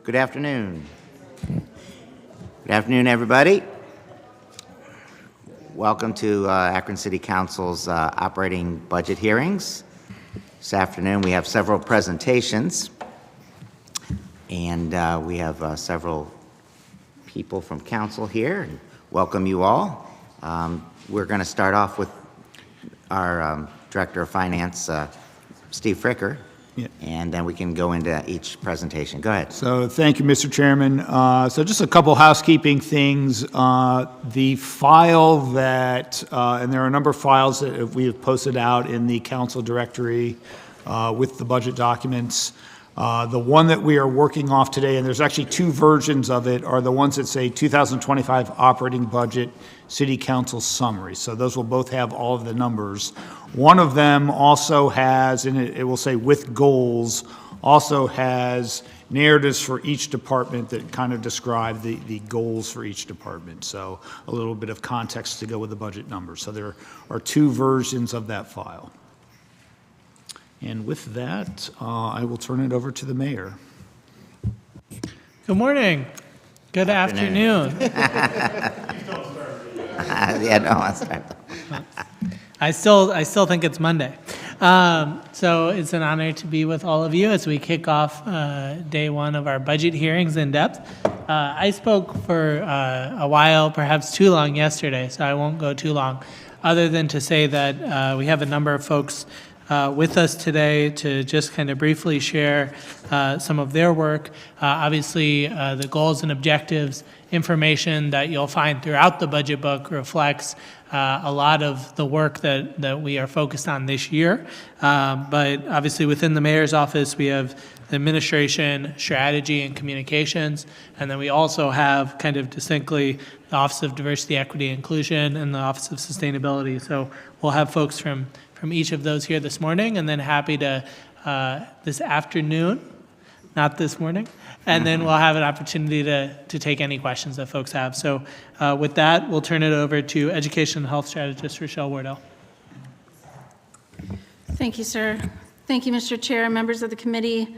Good afternoon. Good afternoon, everybody. Welcome to Akron City Council's operating budget hearings. This afternoon we have several presentations, and we have several people from council here. Welcome you all. We're going to start off with our Director of Finance, Steve Fricker. Yeah. And then we can go into each presentation. Go ahead. So thank you, Mr. Chairman. So just a couple housekeeping things. The file that, and there are a number of files that we have posted out in the council directory with the budget documents. The one that we are working off today, and there's actually two versions of it, are the ones that say 2025 operating budget city council summary. So those will both have all of the numbers. One of them also has, and it will say with goals, also has narratives for each department that kind of describe the goals for each department. So a little bit of context to go with the budget numbers. So there are two versions of that file. And with that, I will turn it over to the mayor. Good morning. Good afternoon. Yeah, no, I'll start. I still think it's Monday. So it's an honor to be with all of you as we kick off day one of our budget hearings in depth. I spoke for a while, perhaps too long yesterday, so I won't go too long, other than to say that we have a number of folks with us today to just kind of briefly share some of their work. Obviously, the goals and objectives information that you'll find throughout the budget book reflects a lot of the work that we are focused on this year. But obviously within the mayor's office, we have the administration, strategy, and communications. And then we also have kind of distinctly the Office of Diversity, Equity, and Inclusion and the Office of Sustainability. So we'll have folks from each of those here this morning, and then happy to this afternoon, not this morning, and then we'll have an opportunity to take any questions that folks have. So with that, we'll turn it over to Education and Health Strategist Rochelle Wardell. Thank you, sir. Thank you, Mr. Chair, members of the committee.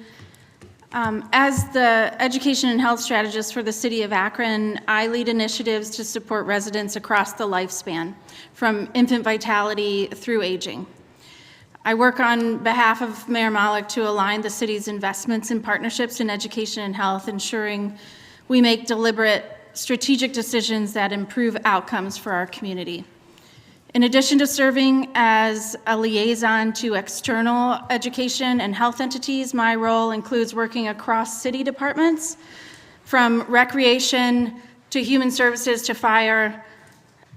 As the Education and Health Strategist for the City of Akron, I lead initiatives to support residents across the lifespan, from infant vitality through aging. I work on behalf of Mayor Malik to align the city's investments and partnerships in education and health, ensuring we make deliberate, strategic decisions that improve outcomes for our community. In addition to serving as a liaison to external education and health entities, my role includes working across city departments, from recreation to human services to fire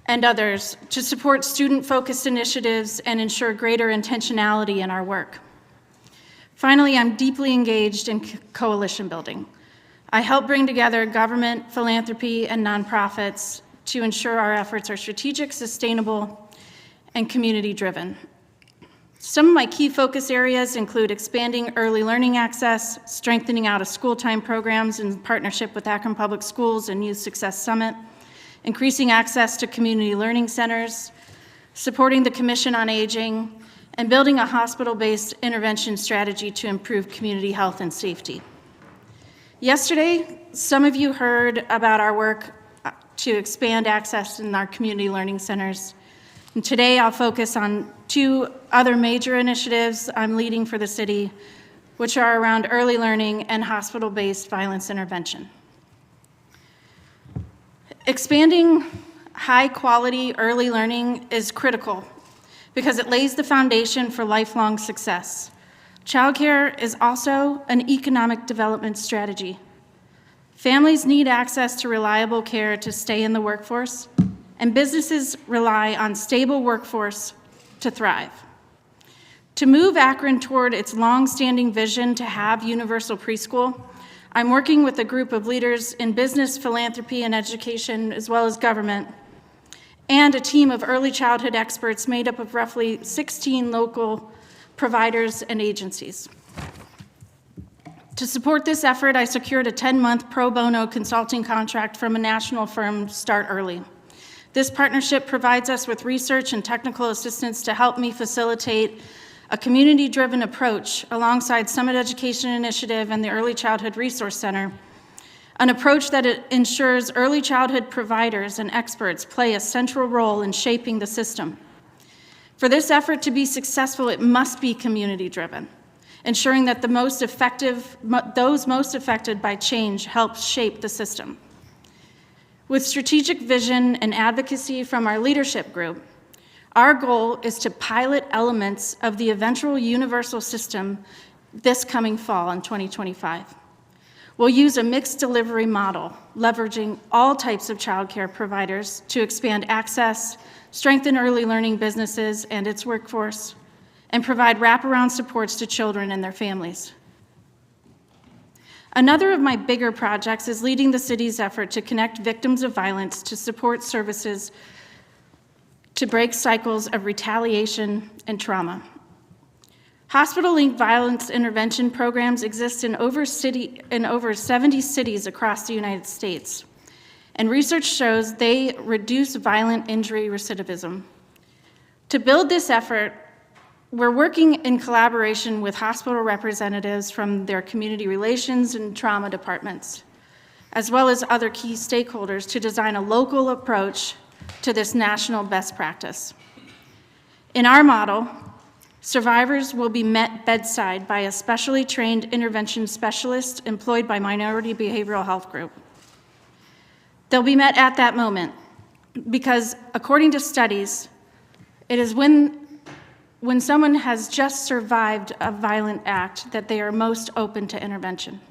and others, to support student-focused initiatives and ensure greater intentionality in our work. Finally, I'm deeply engaged in coalition building. I help bring together government, philanthropy, and nonprofits to ensure our efforts are strategic, sustainable, and community-driven. Some of my key focus areas include expanding early learning access, strengthening out-of-school time programs in partnership with Akron Public Schools and Youth Success Summit, increasing access to community learning centers, supporting the Commission on Aging, and building a hospital-based intervention strategy to improve community health and safety. Yesterday, some of you heard about our work to expand access in our community learning centers. And today, I'll focus on two other major initiatives I'm leading for the city, which are around early learning and hospital-based violence intervention. Expanding high-quality early learning is critical because it lays the foundation for lifelong success. Childcare is also an economic development strategy. Families need access to reliable care to stay in the workforce, and businesses rely on stable workforce to thrive. To move Akron toward its long-standing vision to have universal preschool, I'm working with a group of leaders in business, philanthropy, and education, as well as government, and a team of early childhood experts made up of roughly 16 local providers and agencies. To support this effort, I secured a 10-month pro bono consulting contract from a national firm, Start Early. This partnership provides us with research and technical assistance to help me facilitate a community-driven approach alongside Summit Education Initiative and the Early Childhood Resource Center an approach that ensures early childhood providers and experts play a central role in shaping the system. For this effort to be successful, it must be community-driven, ensuring that those most affected by change help shape the system. With strategic vision and advocacy from our leadership group, our goal is to pilot elements of the eventual universal system this coming fall in 2025. We'll use a mixed delivery model, leveraging all types of childcare providers to expand access, strengthen early learning businesses and its workforce, and provide wraparound supports to children and their families. Another of my bigger projects is leading the city's effort to connect victims of violence to support services to break cycles of retaliation and trauma. Hospital-linked violence intervention programs exist in over 70 cities across the United States, and research shows they reduce violent injury recidivism. To build this effort, we're working in collaboration with hospital representatives from their community relations and trauma departments, as well as other key stakeholders to design a local approach to this national best practice. In our model, survivors will be met bedside by a specially trained intervention specialist employed by Minority Behavioral Health Group. They'll be met at that moment because, according to studies, it is when someone has just survived a violent act that they are most open to intervention.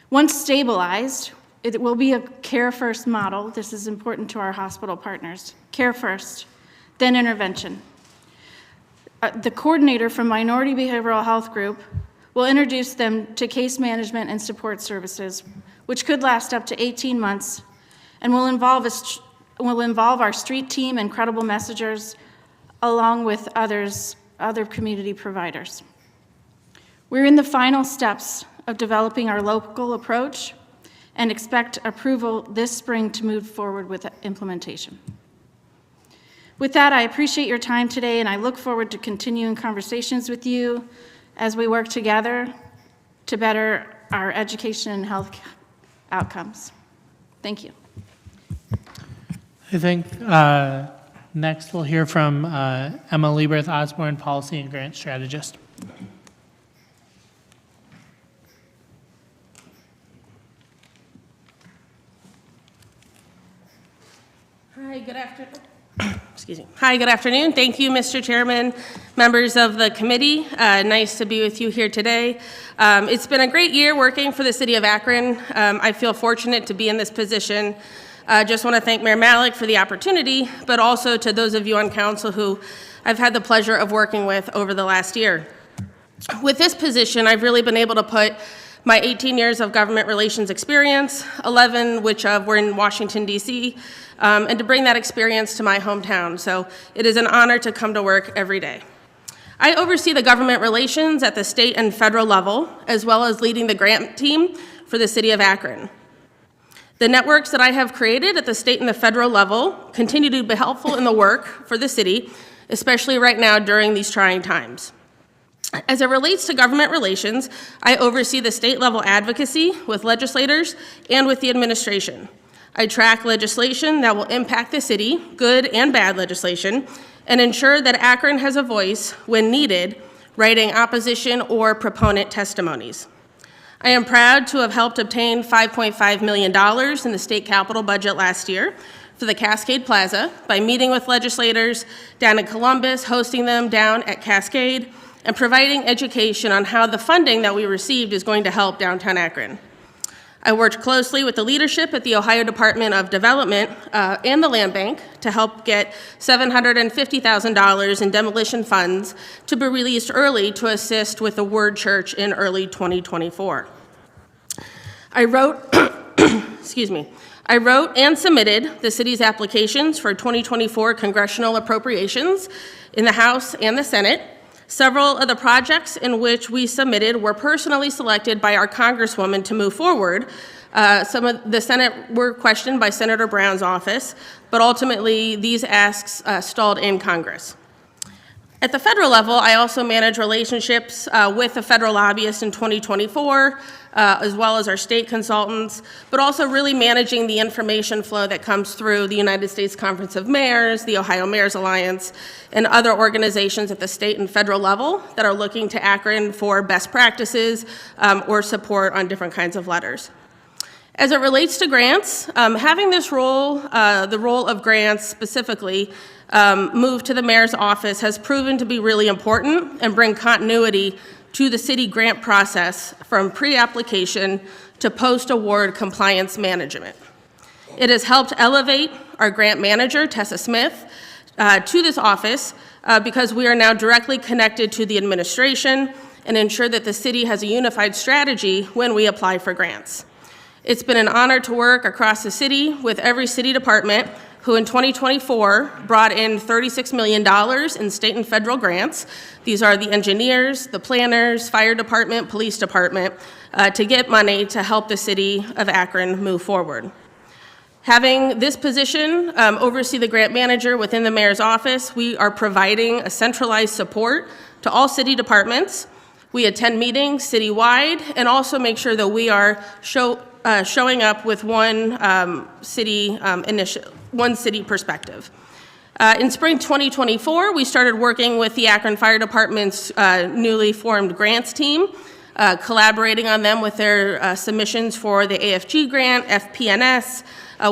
Once stabilized, it will be a care-first model. This is important to our hospital partners. Care first, then intervention. The coordinator from Minority Behavioral Health Group will introduce them to case management and support services, which could last up to 18 months, and will involve our street team and credible messengers, along with other community providers. We're in the final steps of developing our local approach and expect approval this spring to move forward with implementation. With that, I appreciate your time today, and I look forward to continuing conversations with you as we work together to better our education and health outcomes. Thank you. I think next we'll hear from Emma Lieberth Osborne, Policy and Grant Strategist. Hi, good afternoon. Excuse me. Hi, good afternoon. Thank you, Mr. Chairman, members of the committee. Nice to be with you here today. It's been a great year working for the city of Akron. I feel fortunate to be in this position. Just want to thank Mayor Malik for the opportunity, but also to those of you on council who I've had the pleasure of working with over the last year. With this position, I've really been able to put my 18 years of government relations experience, 11 which were in Washington, D.C., and to bring that experience to my hometown. So it is an honor to come to work every day. I oversee the government relations at the state and federal level, as well as leading the grant team for the city of Akron. The networks that I have created at the state and the federal level continue to be helpful in the work for the city, especially right now during these trying times. As it relates to government relations, I oversee the state level advocacy with legislators and with the administration. I track legislation that will impact the city, good and bad legislation, and ensure that Akron has a voice when needed, writing opposition or proponent testimonies. I am proud to have helped obtain $5.5 million in the state capital budget last year for the Cascade Plaza by meeting with legislators down in Columbus, hosting them down at Cascade, and providing education on how the funding that we received is going to help downtown Akron. I worked closely with the leadership at the Ohio Department of Development and the Land Bank to help get $750,000 in demolition funds to be released early to assist with the Word Church in early 2024. I wrote and submitted the city's applications for 2024 congressional appropriations in the House and the Senate. Several of the projects in which we submitted were personally selected by our Congresswoman to move forward. Some of the Senate were questioned by Senator Brown's office, but ultimately these asks stalled in Congress. At the federal level, I also manage relationships with the federal lobbyists in 2024, as well as our state consultants, but also really managing the information flow that comes through the United States Conference of Mayors, the Ohio Mayors Alliance, and other organizations at the state and federal level that are looking to Akron for best practices or support on different kinds of letters. As it relates to grants, having this role, the role of grants specifically, moved to the mayor's office has proven to be really important and bring continuity to the city grant process from pre-application to post-award compliance management. It has helped elevate our grant manager, Tessa Smith, to this office because we are now directly connected to the administration and ensure that the city has a unified strategy when we apply for grants. It's been an honor to work across the city with every city department who in 2024 brought in $36 million in state and federal grants. These are the engineers, the planners, fire department, police department, to get money to help the city of Akron move forward. Having this position oversee the grant manager within the mayor's office, we are providing a centralized support to all city departments. We attend meetings citywide and also make sure that we are showing up with one city perspective. In spring 2024, we started working with the Akron Fire Department's newly formed grants team, collaborating on them with their submissions for the AFG grant, FP&S,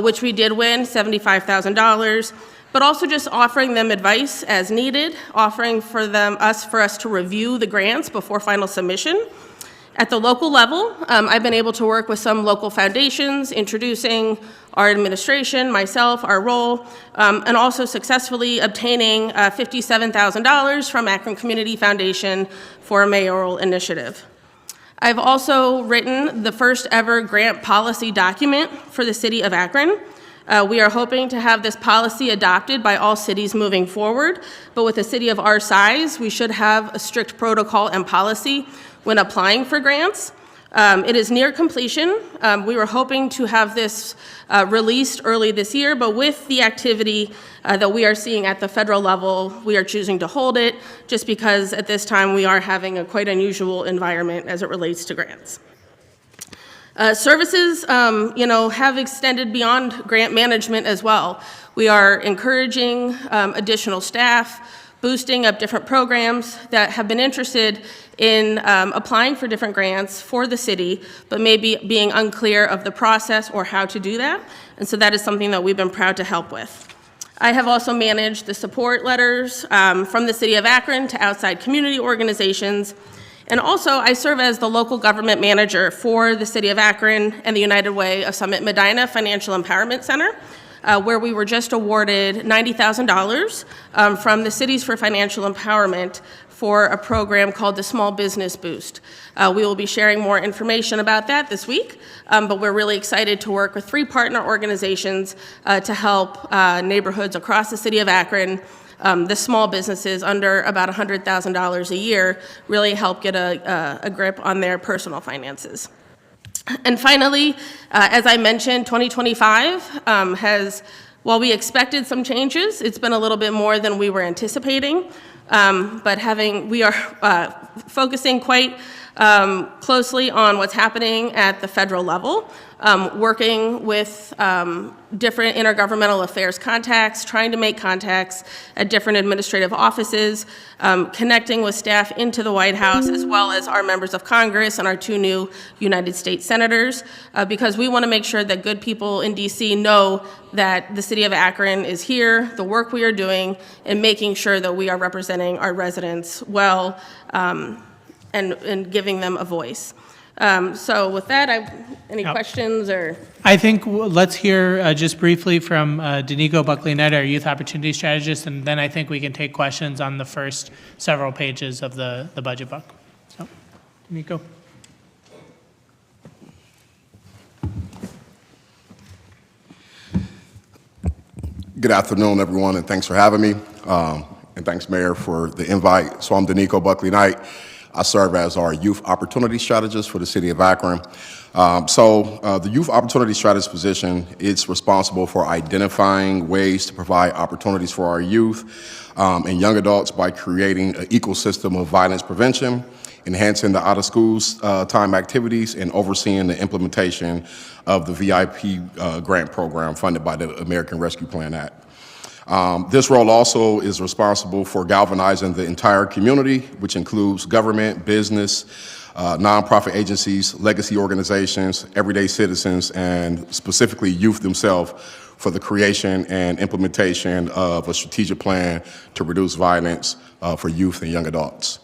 which we did win, $75,000, but also just offering them advice as needed, offering for us to review the grants before final submission. At the local level, I've been able to work with some local foundations, introducing our administration, myself, our role, and also successfully obtaining $57,000 from Akron Community Foundation for a mayoral initiative. I've also written the first ever grant policy document for the city of Akron. We are hoping to have this policy adopted by all cities moving forward, but with a city of our size, we should have a strict protocol and policy when applying for grants. It is near completion. We were hoping to have this released early this year, but with the activity that we are seeing at the federal level, we are choosing to hold it just because at this time we are having a quite unusual environment as it relates to grants. Services, have extended beyond grant management as well. We are encouraging additional staff, boosting up different programs that have been interested in applying for different grants for the city, but maybe being unclear of the process or how to do that. And so that is something that we've been proud to help with. I have also managed the support letters from the city of Akron to outside community organizations. And also, I serve as the local government manager for the city of Akron and the United Way of Summit Medina Financial Empowerment Center, where we were just awarded $90,000 from the Cities for Financial Empowerment for a program called the Small Business Boost. We will be sharing more information about that this week, but we're really excited to work with 3 partner organizations to help neighborhoods across the city of Akron, the small businesses under about $100,000 a year, really help get a grip on their personal finances. And finally, as I mentioned, 2025 while we expected some changes, it's been a little bit more than we were anticipating. But we are focusing quite closely on what's happening at the federal level, working with different intergovernmental affairs contacts, trying to make contacts at different administrative offices, connecting with staff into the White House, as well as our members of Congress and our 2 new United States senators, because we want to make sure that good people in DC know that the city of Akron is here, the work we are doing, and making sure that we are representing our residents well, and giving them a voice. So with that, any questions or? I think let's hear just briefly from Danico Buckley-Knight, our Youth Opportunity Strategist, and then I think we can take questions on the first several pages of the budget book. So, Danico. Good afternoon, everyone, and thanks for having me. And thanks, Mayor, for the invite. So I'm Danico Buckley-Knight. I serve as our Youth Opportunity Strategist for the City of Akron. The Youth Opportunity Strategist position, it's responsible for identifying ways to provide opportunities for our youth and young adults by creating an ecosystem of violence prevention enhancing the out-of-schools time activities, and overseeing the implementation of the VIP grant program funded by the American Rescue Plan Act. This role also is responsible for galvanizing the entire community, which includes government, business, nonprofit agencies, legacy organizations, everyday citizens, and specifically youth themselves for the creation and implementation of a strategic plan to reduce violence for youth and young adults.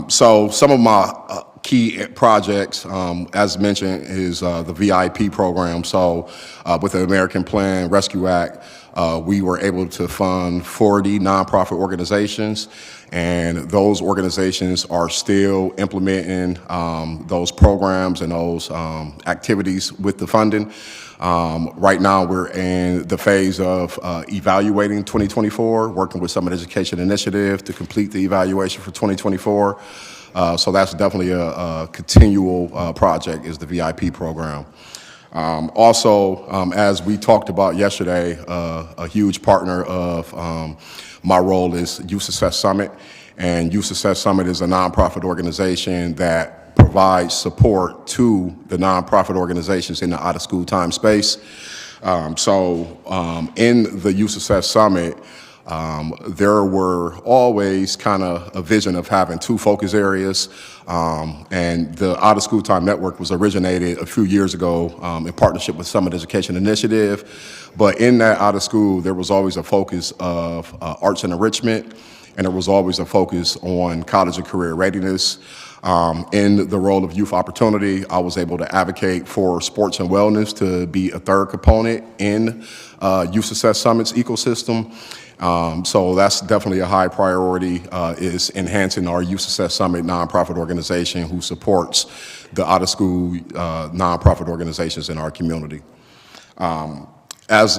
So some of my key projects, as mentioned, is the VIP program. So with the American Plan Rescue Act, we were able to fund 40 nonprofit organizations, and those organizations are still implementing those programs and those activities with the funding. Right now, we're in the phase of evaluating 2024, working with Summit Education Initiative to complete the evaluation for 2024. So that's definitely a continual project, is the VIP program. Also, as we talked about yesterday, a huge partner of my role is Youth Success Summit. And Youth Success Summit is a nonprofit organization that provides support to the nonprofit organizations in the out-of-school time space. In the Youth Success Summit, there were always kind of a vision of having two focus areas, and the Out of School Time Network was originated a few years ago in partnership with Summit Education Initiative. But in that out of school, there was always a focus of arts and enrichment, and there was always a focus on college and career readiness. In the role of youth opportunity, I was able to advocate for sports and wellness to be a third component in Youth Success Summit's ecosystem. So that's definitely a high priority, is enhancing our Youth Success Summit nonprofit organization who supports the out-of-school nonprofit organizations in our community. As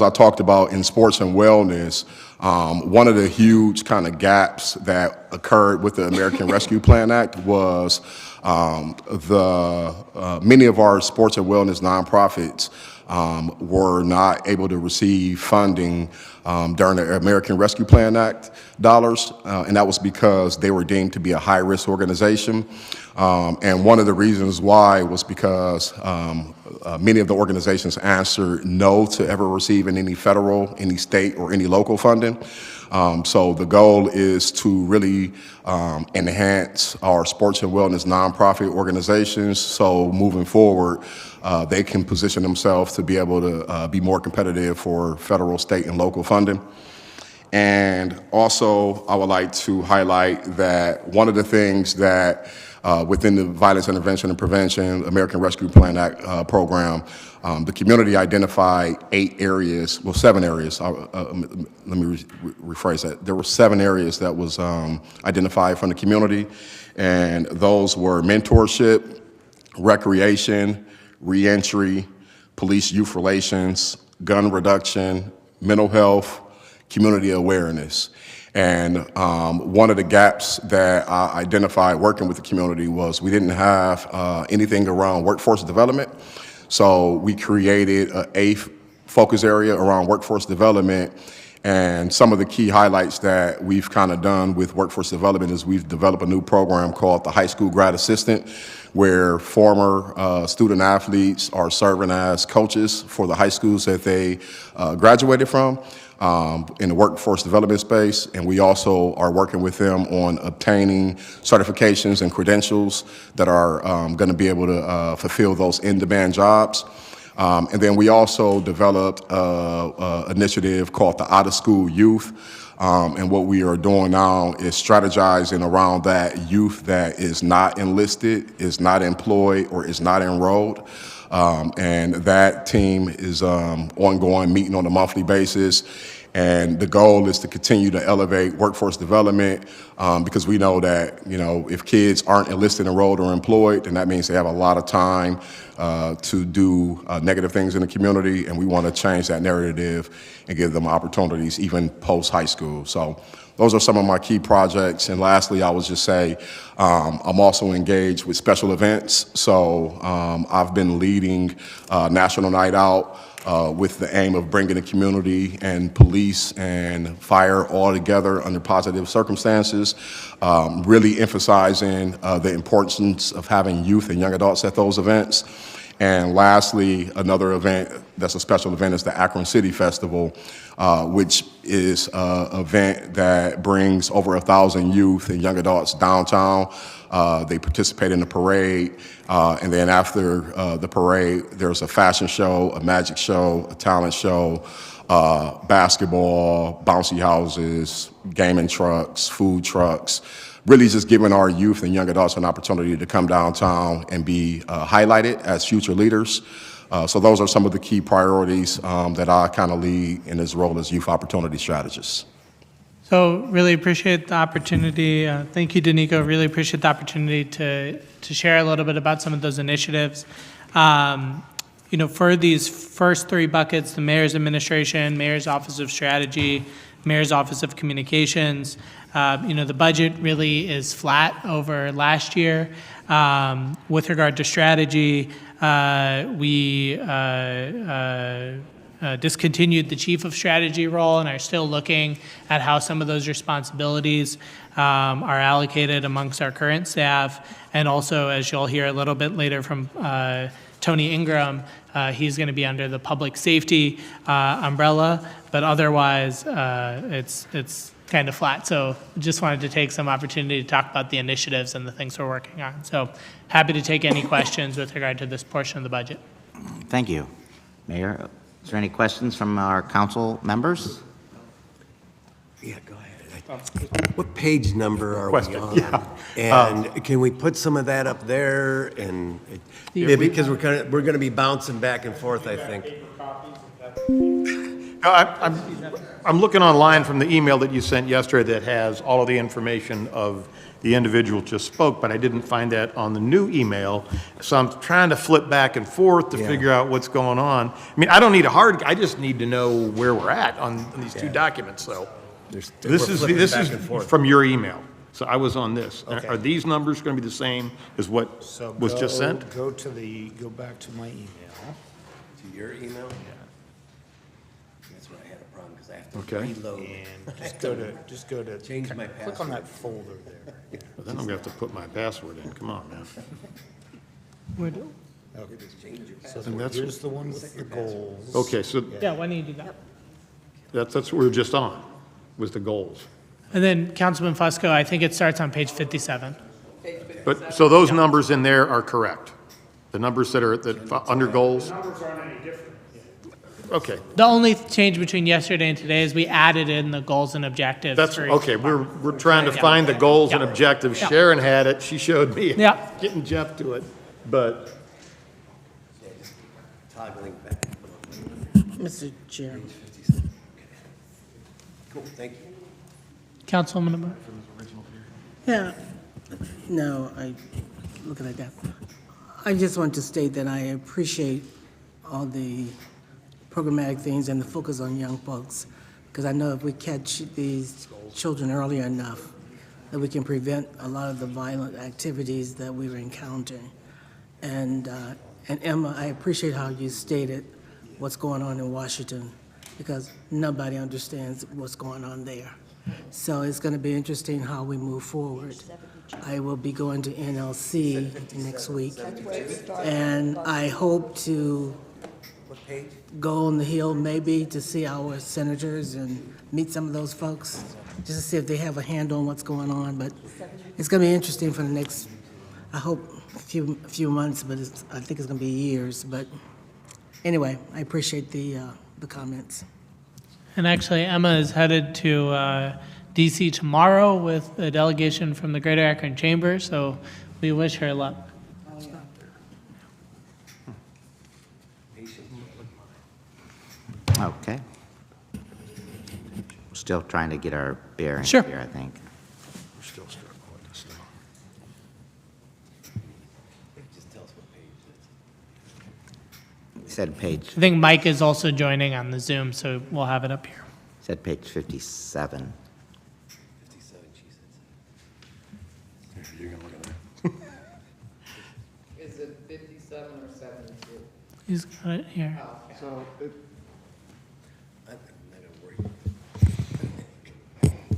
I talked about in sports and wellness, one of the huge kind of gaps that occurred with the American Rescue Plan Act was many of our sports and wellness nonprofits were not able to receive funding during the American Rescue Plan Act dollars, and that was because they were deemed to be a high-risk organization. And one of the reasons why was because many of the organizations answered no to ever receiving any federal, any state, or any local funding. So the goal is to really enhance our sports and wellness nonprofit organizations, so moving forward, they can position themselves to be able to be more competitive for federal, state, and local funding. And also, I would like to highlight that one of the things that within the Violence Intervention and Prevention American Rescue Plan Act program, the community identified 8 areas, well, 7 areas. Let me rephrase that. There were 7 areas that was identified from the community, and those were mentorship, recreation, reentry, police youth relations, gun reduction, mental health, community awareness. And one of the gaps that I identified working with the community was we didn't have anything around workforce development. So we created an 8th focus area around workforce development. And some of the key highlights that we've kind of done with workforce development is we've developed a new program called the High School Grad Assistant, where former student athletes are serving as coaches for the high schools that they graduated from in the workforce development space. And we also are working with them on obtaining certifications and credentials that are going to be able to fulfill those in-demand jobs. And then we also developed an initiative called the Out of School Youth. And what we are doing now is strategizing around that youth that is not enlisted, is not employed, or is not enrolled. And that team is ongoing, meeting on a monthly basis. And the goal is to continue to elevate workforce development because we know that, if kids aren't enlisted, enrolled, or employed, then that means they have a lot of time to do negative things in the community, and we want to change that narrative and give them opportunities even post-high school. So those are some of my key projects. And lastly, I would just say I'm also engaged with special events. So I've been leading National Night Out with the aim of bringing the community and police and fire all together under positive circumstances, really emphasizing the importance of having youth and young adults at those events. And lastly, another event that's a special event is the Akron City Festival, which is an event that brings over 1,000 youth and young adults downtown. They participate in the parade, and then after the parade, there's a fashion show, a magic show, a talent show, basketball, bouncy houses, gaming trucks, food trucks, really just giving our youth and young adults an opportunity to come downtown and be highlighted as future leaders. So those are some of the key priorities that I kind of lead in this role as youth opportunity strategist. So really appreciate the opportunity. Thank you, Danico. Really appreciate the opportunity to share a little bit about some of those initiatives. You know, for these first three buckets, the Mayor's Administration, Mayor's Office of Strategy, Mayor's Office of Communications, you know, the budget really is flat over last year. With regard to strategy, we discontinued the Chief of Strategy role and are still looking at how some of those responsibilities are allocated amongst our current staff. And also, as you'll hear a little bit later from Tony Ingram, he's going to be under the public safety umbrella, but otherwise it's kind of flat. So just wanted to take some opportunity to talk about the initiatives and the things we're working on. So happy to take any questions with regard to this portion of the budget. Thank you. Mayor, is there any questions from our council members? Yeah, go ahead. What page number are we on? And can we put some of that up there? And yeah, because we're going to be bouncing back and forth, I think. I'm looking online from the email that you sent yesterday that has all of the information of the individual just spoke, but I didn't find that on the new email. So I'm trying to flip back and forth to figure out what's going on. I mean, I don't need I just need to know where we're at on these two documents. So this is from your email. So I was on this. Okay. Are these numbers going to be the same as what was just sent? Go back to my email. To your email? Yeah. That's where I had a problem, because I have to Okay. reload. And just go to. Change my Click on password. that folder there. Well, then I'm going to have to put my password in. Come on, man. So And that's- here's the one with the goals. Okay, so Yeah, why don't you do that? that's what we were just on, was the goals. And then Councilman Fusco, I think it starts on page 57. But, so those numbers in there are correct? The numbers that are under goals? Numbers aren't any different. Okay, The only change between yesterday and today is we added in the goals and objectives. that's, for each okay, department. we're trying to find the goals and objectives. Yeah. Sharon had it, she showed me. Yeah. Getting Jeff to it, but, Toggling back. Mr. Chair. Cool, thank you. Councilwoman Amar. Yeah, no, looking at that. I just want to state that I appreciate all the programmatic things and the focus on young folks, because I know if we catch these children early enough, that we can prevent a lot of the violent activities that we were encountering. And Emma, I appreciate how you stated what's going on in Washington, because nobody understands what's going on there. So it's going to be interesting how we move forward. I will be going to NLC next week, and I hope to go on the Hill maybe to see our senators and meet some of those folks, just to see if they have a handle on what's going on. But it's going to be interesting for the next, I hope, a few months, but I think it's going to be years. But anyway, I appreciate the comments. And actually, Emma is headed to DC tomorrow with a delegation from the Greater Akron Chamber, so we wish her luck. Okay. Still trying to get our bearings Sure. here, I think. we're still struggling with this thing. Just tell us what page it's. Said page, I think Mike is also joining on the Zoom, so we'll have it up here. said page 57. 57, she said. You're going to look at that. Is it 57 or 72? He's got it here.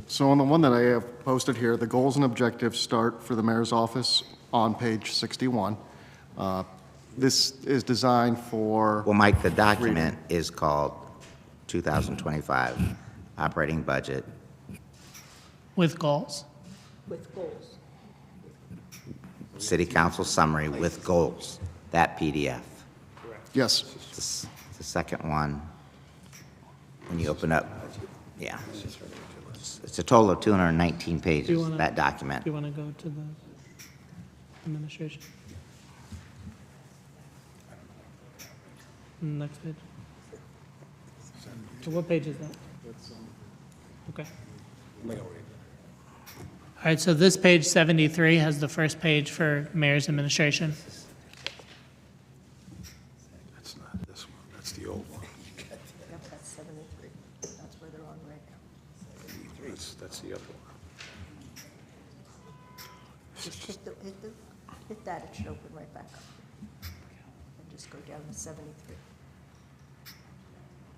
So on the one that I have posted here, the goals and objectives start for the mayor's office on page 61. This is designed for, Well, Mike, the document is called 2025 Operating Budget. With goals. City Council Summary with Goals, that PDF. yes, The second one, when you open up, yeah. It's a total of 219 Do pages, you wanna- that document. Do you want to go to the administration? Next page. So what page is that? Okay. All right, so this page 73 has the first page for mayor's administration. That's not this one, that's the old one. That's 73. That's where they're on right now. That's the other one. Just hit that, it should open right back up. And just go down to 73.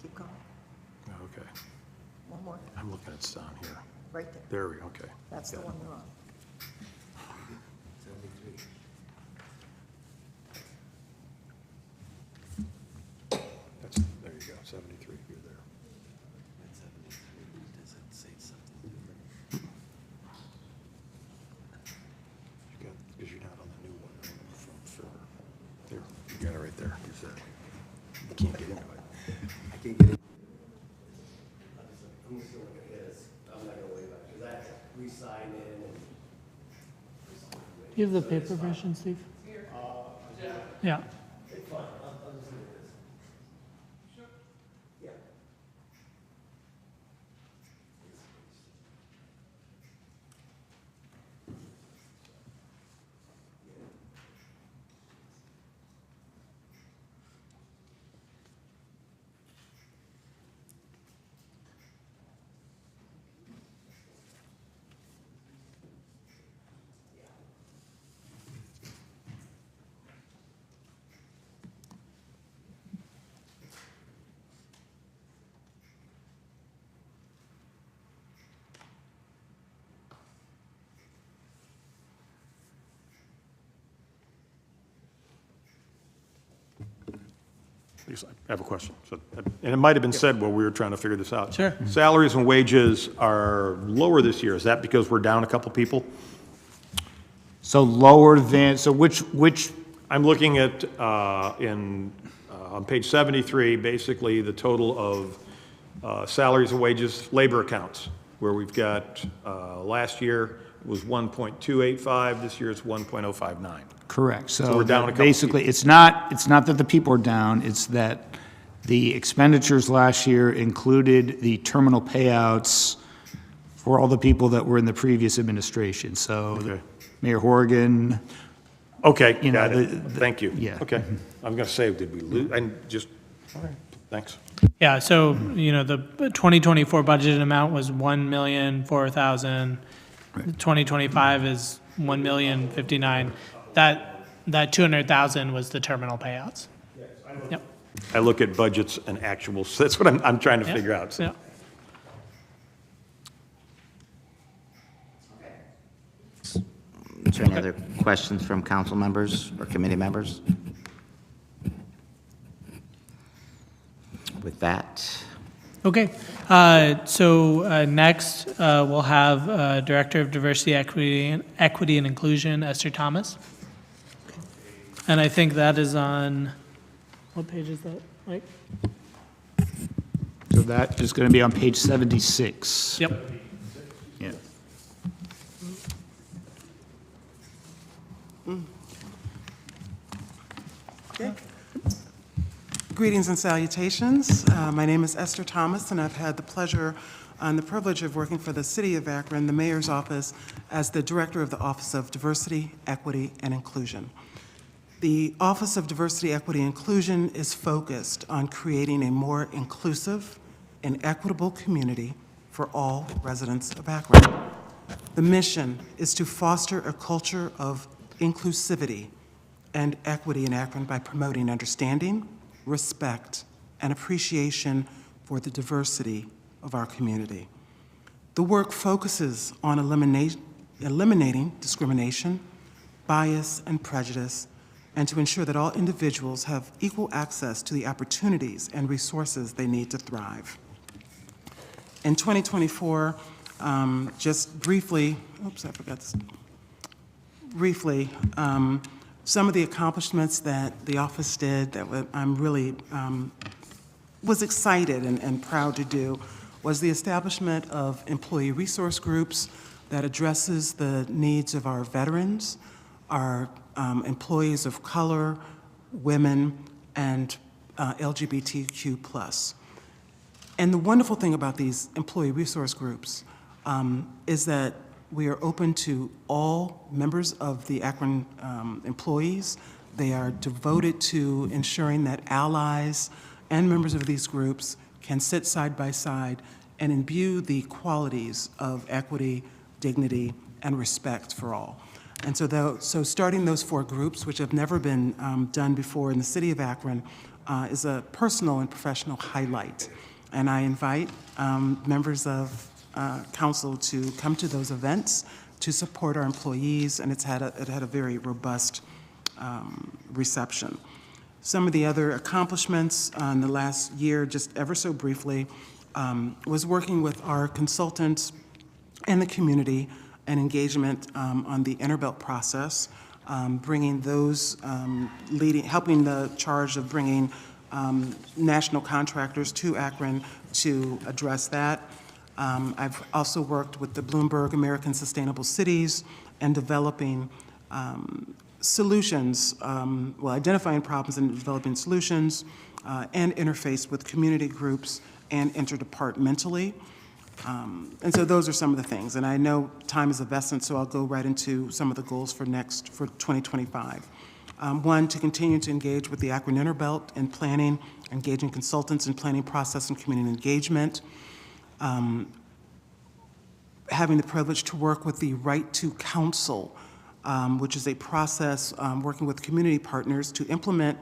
Keep going. Okay, One more, I'm looking at down here. right there. There we go, okay. That's the Got it. one they're on. That's, there you go, 73, you're there. You got, because you're not on the new one, the one from, there, you got it right there, you said. You can't get into it. I can't get it. I'm just gonna look at his. I'm not gonna worry about it, because I have to re-sign in and. Do you have the paper version, Steve? Yeah. Lisa, I have a question. So, and it might have been said while we were trying to figure this out. Sure. Salaries and wages are lower this year. Is that because we're down a couple people? So lower than, so which, I'm looking at, on page 73, basically the total of salaries and wages, labor accounts, where we've got, last year was 1.285, this year it's 1.059. correct. So we're down a couple Basically, it's not that the people are down, it's that the expenditures last year included the terminal payouts for all the people that were in the previous administration. So Okay. Mayor Horgan, Okay, You know, got it. Thank you. yeah. Okay. I'm going to say, did we lose? And just, all right, thanks. Yeah, so, the 2024 budgeted amount was 1,004,000. 2025 is 1,059,000. That 200,000 was the terminal payouts. Yep. I look at budgets and actuals. That's what I'm trying to figure out. Yeah. Is there any other questions from council members or committee members? With that, Okay, so next, we'll have Director of Diversity, Equity and Inclusion, Esther Thomas. And I think that is on, what page is that, Mike? so that is going to be on page 76. Yep. Yeah. Greetings and salutations. My name is Esther Thomas, and I've had the pleasure and the privilege of working for the City of Akron, the Mayor's Office, as the Director of the Office of Diversity, Equity, and Inclusion. The Office of Diversity, Equity, and Inclusion is focused on creating a more inclusive and equitable community for all residents of Akron. The mission is to foster a culture of inclusivity and equity in Akron by promoting understanding, respect, and appreciation for the diversity of our community. The work focuses on eliminating discrimination, bias, and prejudice, and to ensure that all individuals have equal access to the opportunities and resources they need to thrive. In 2024, just briefly, some of the accomplishments that the office did that I'm really was excited and proud to do was the establishment of employee resource groups that addresses the needs of our veterans, our employees of color, women, and LGBTQ+. And the wonderful thing about these employee resource groups is that we are open to all members of the Akron employees. They are devoted to ensuring that allies and members of these groups can sit side by side and imbue the qualities of equity, dignity, and respect for all. And so starting those 4 groups, which have never been done before in the city of Akron, is a personal and professional highlight. And I invite members of council to come to those events to support our employees, and it had a very robust reception. Some of the other accomplishments in the last year, just ever so briefly, was working with our consultants and the community and engagement on the Interbelt process, bringing those, helping the charge of bringing national contractors to Akron to address that. I've also worked with the Bloomberg American Sustainable Cities and developing solutions, identifying problems and developing solutions, and interface with community groups and interdepartmentally. And so those are some of the things. And I know time is of essence, so I'll go right into some of the goals for 2025. One, to continue to engage with the Akron Interbelt in planning, engaging consultants in planning process and community engagement. Having the privilege to work with the Right to Counsel, which is a process working with community partners to implement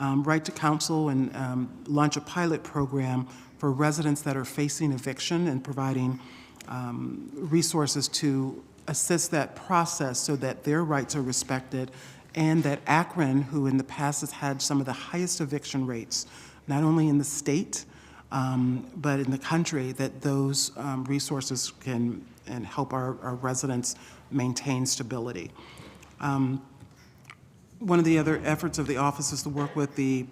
Right to Counsel and launch a pilot program for residents that are facing eviction and providing resources to assist that process so that their rights are respected, and that Akron, who in the past has had some of the highest eviction rates, not only in the state, but in the country, that those resources can and help our residents maintain stability. One of the other efforts of the office is to work with the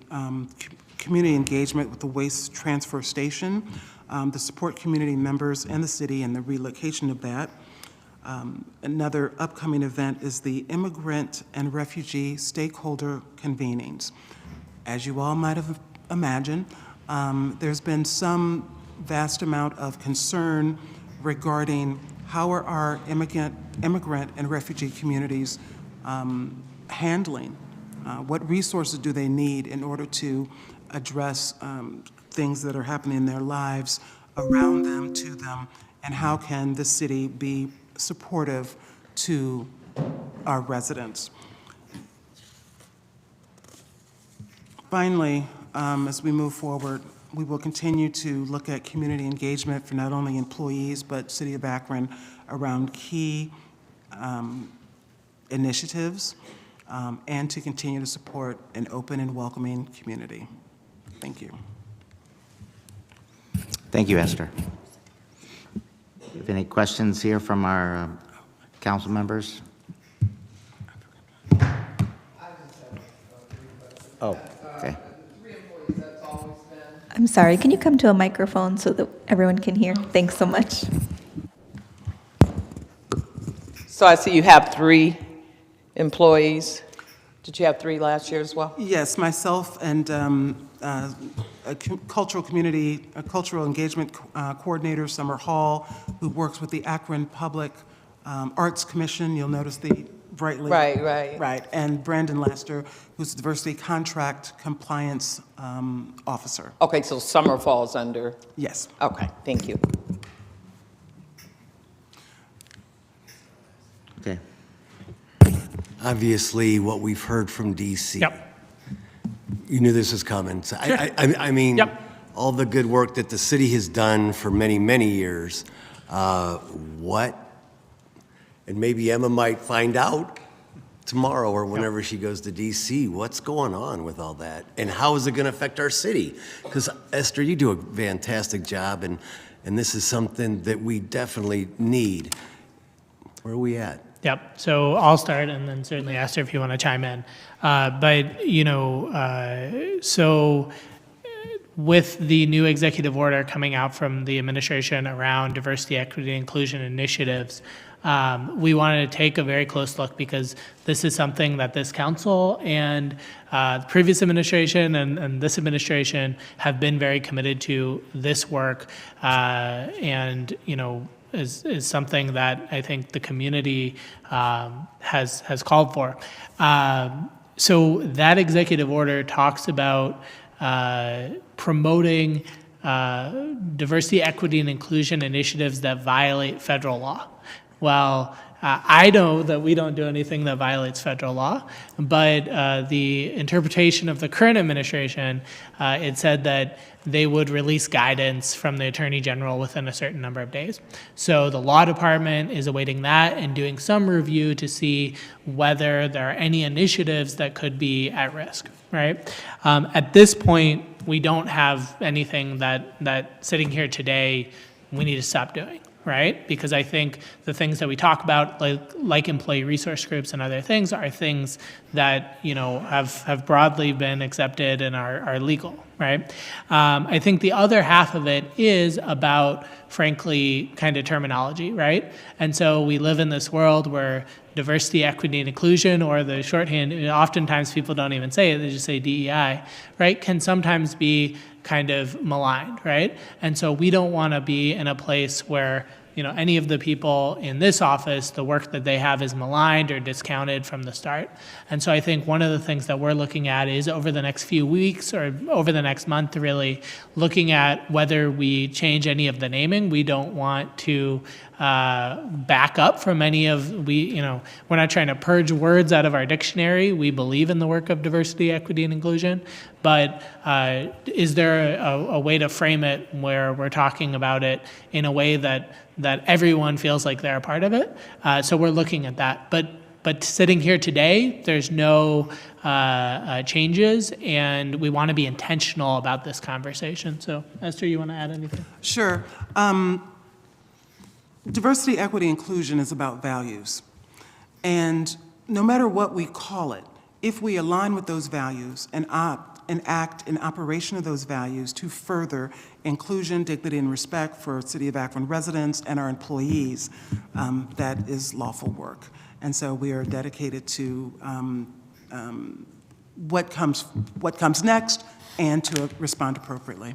community engagement with the waste transfer station, to support community members and the city in the relocation of that. Another upcoming event is the Immigrant and Refugee Stakeholder Convenings. As you all might have imagined, there's been some vast amount of concern regarding how are our immigrant and refugee communities handling, what resources do they need in order to address things that are happening in their lives around them, to them, and how can the city be supportive to our residents. Finally, as we move forward, we will continue to look at community engagement for not only employees, but City of Akron around key initiatives, and to continue to support an open and welcoming community. Thank you. Thank you, Esther. Do you have any questions here from our council members? Oh, okay. I'm sorry, can you come to a microphone so that everyone can hear? Thanks so much. So I see you have 3 employees. Did you have 3 last year as well? Yes, myself and a cultural engagement coordinator, Summer Hall, who works with the Akron Public Arts Commission. You'll notice the brightly. Right. And Brandon Lester, who's the diversity contract compliance officer. Okay, so summer falls under? Yes. Okay, thank you. Okay. Obviously, what we've heard from DC. Yep. you knew this was coming. So I mean, Yep. all the good work that the city has done for many, many years, what, and maybe Emma might find out tomorrow or whenever she goes to DC, what's going on with all that? And how is it going to affect our city? Because Esther, you do a fantastic job, and this is something that we definitely need. Where are we at? Yep. So I'll start, and then certainly Esther, if you want to chime in. But so with the new executive order coming out from the administration around diversity, equity, and inclusion initiatives, we wanted to take a very close look because this is something that this council and the previous administration and this administration have been very committed to this work, and is something that I think the community has called for. So that executive order talks about promoting diversity, equity, and inclusion initiatives that violate federal law. Well, I know that we don't do anything that violates federal law, but the interpretation of the current administration, it said that they would release guidance from the Attorney General within a certain number of days. So the law department is awaiting that and doing some review to see whether there are any initiatives that could be at risk, right? At this point, we don't have anything that sitting here today we need to stop doing. Right? Because I think the things that we talk about, like employee resource groups and other things, are things that have broadly been accepted and are legal. Right? I think the other half of it is about, frankly, kind of terminology. Right? And so we live in this world where diversity, equity, and inclusion, or the shorthand, oftentimes people don't even say it; they just say DEI. Right? Can sometimes be kind of maligned, right? And so we don't want to be in a place where any of the people in this office, the work that they have is maligned or discounted from the start. And so I think one of the things that we're looking at is over the next few weeks or over the next month, really looking at whether we change any of the naming. We don't want to back up from any of, we're not trying to purge words out of our dictionary. We believe in the work of diversity, equity, and inclusion. But is there a way to frame it where we're talking about it in a way that everyone feels like they're a part of it? So we're looking at that. But sitting here today, there's no changes, and we want to be intentional about this conversation. So Esther, you want to add anything? Sure. Diversity, equity, inclusion is about values. And no matter what we call it, if we align with those values and act in operation of those values to further inclusion, dignity, and respect for City of Akron residents and our employees, that is lawful work. And so we are dedicated to what comes next and to respond appropriately.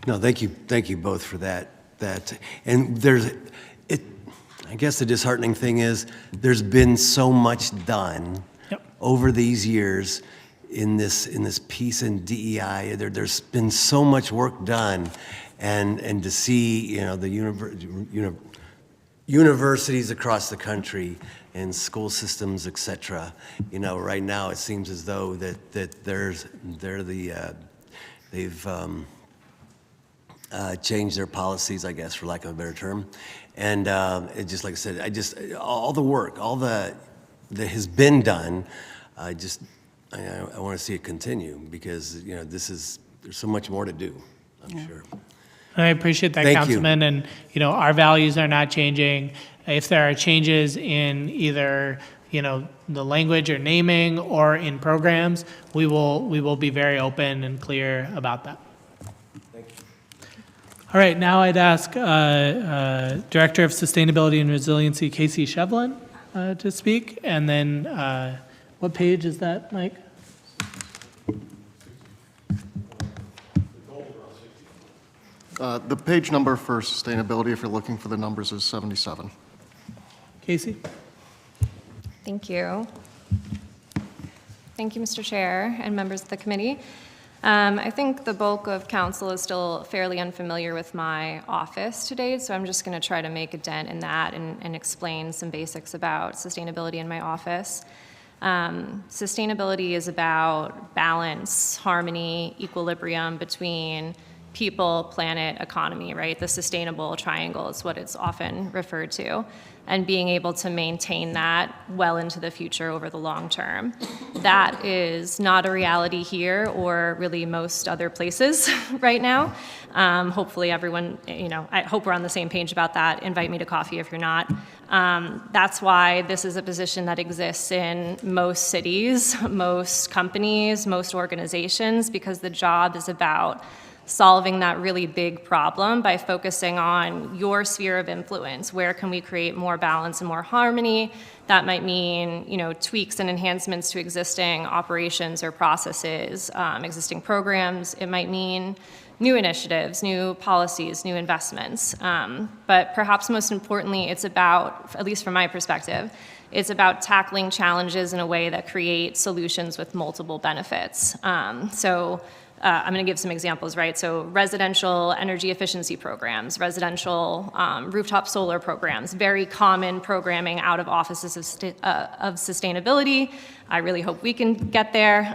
No, thank you both for that. And I guess the disheartening thing is there's been so much done over these years in this piece in DEI. There's been so much work done, and to see the universities across the country and school systems, et cetera. Right now it seems as though they've changed their policies, I guess, for lack of a better term. And it just, like I said, all the work, all that has been done, I want to see it continue because, there's so much more to do, I'm sure. I appreciate that, Thank Councilman. And, our values are not changing. If there are changes in either, the language or naming or in programs, we will be very open and clear about that. All right, now I'd ask Director of Sustainability and Resiliency, Casey Shevlin, to speak. And then, what page is that, Mike? The page number for sustainability, if you're looking for the numbers, is 77. Casey? Thank you. Thank you, Mr. Chair and members of the committee. I think the bulk of council is still fairly unfamiliar with my office to date, so I'm just going to try to make a dent in that and explain some basics about sustainability in my office. Sustainability is about balance, harmony, equilibrium between people, planet, economy, right? The sustainable triangle is what it's often referred to, and being able to maintain that well into the future over the long term. That is not a reality here or really most other places right now. Hopefully everyone, I hope we're on the same page about that. Invite me to coffee if you're not. That's why this is a position that exists in most cities, most companies, most organizations, because the job is about solving that really big problem by focusing on your sphere of influence. Where can we create more balance and more harmony? That might mean, tweaks and enhancements to existing operations or processes, existing programs. It might mean new initiatives, new policies, new investments. But perhaps most importantly, it's about, at least from my perspective, it's about tackling challenges in a way that creates solutions with multiple benefits. I'm going to give some examples, right? So residential energy efficiency programs, residential rooftop solar programs, very common programming out of offices of sustainability. I really hope we can get there.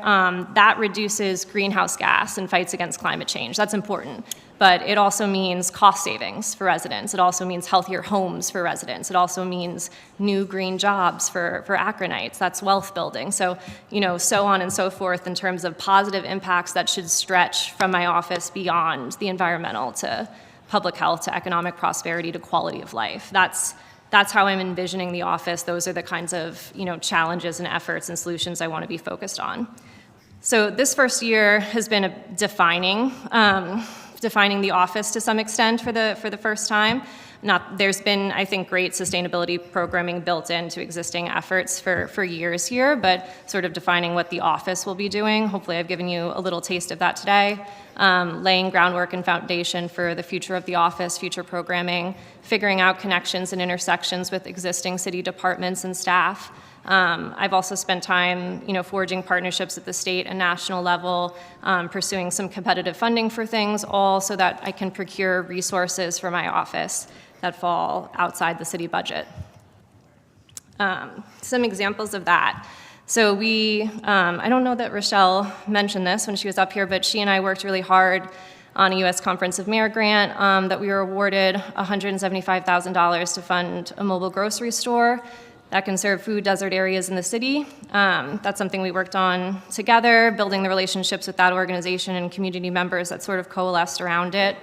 That reduces greenhouse gas and fights against climate change. That's important. But it also means cost savings for residents. It also means healthier homes for residents. It also means new green jobs for Akronites. That's wealth building. So, so on and so forth in terms of positive impacts that should stretch from my office beyond the environmental to public health to economic prosperity to quality of life. That's how I'm envisioning the office. Those are the kinds of challenges and efforts and solutions I want to be focused on. So this first year has been defining the office to some extent for the first time. There's been, I think, great sustainability programming built into existing efforts for years here, but sort of defining what the office will be doing. Hopefully I've given you a little taste of that today. Laying groundwork and foundation for the future of the office, future programming, figuring out connections and intersections with existing city departments and staff. I've also spent time, forging partnerships at the state and national level, pursuing some competitive funding for things, all so that I can procure resources for my office that fall outside the city budget. Some examples of that. So I don't know that Rochelle mentioned this when she was up here, but she and I worked really hard on a U.S. Conference of Mayor grant that we were awarded $175,000 to fund a mobile grocery store that can serve food desert areas in the city. That's something we worked on together, building the relationships with that organization and community members that sort of coalesced around it.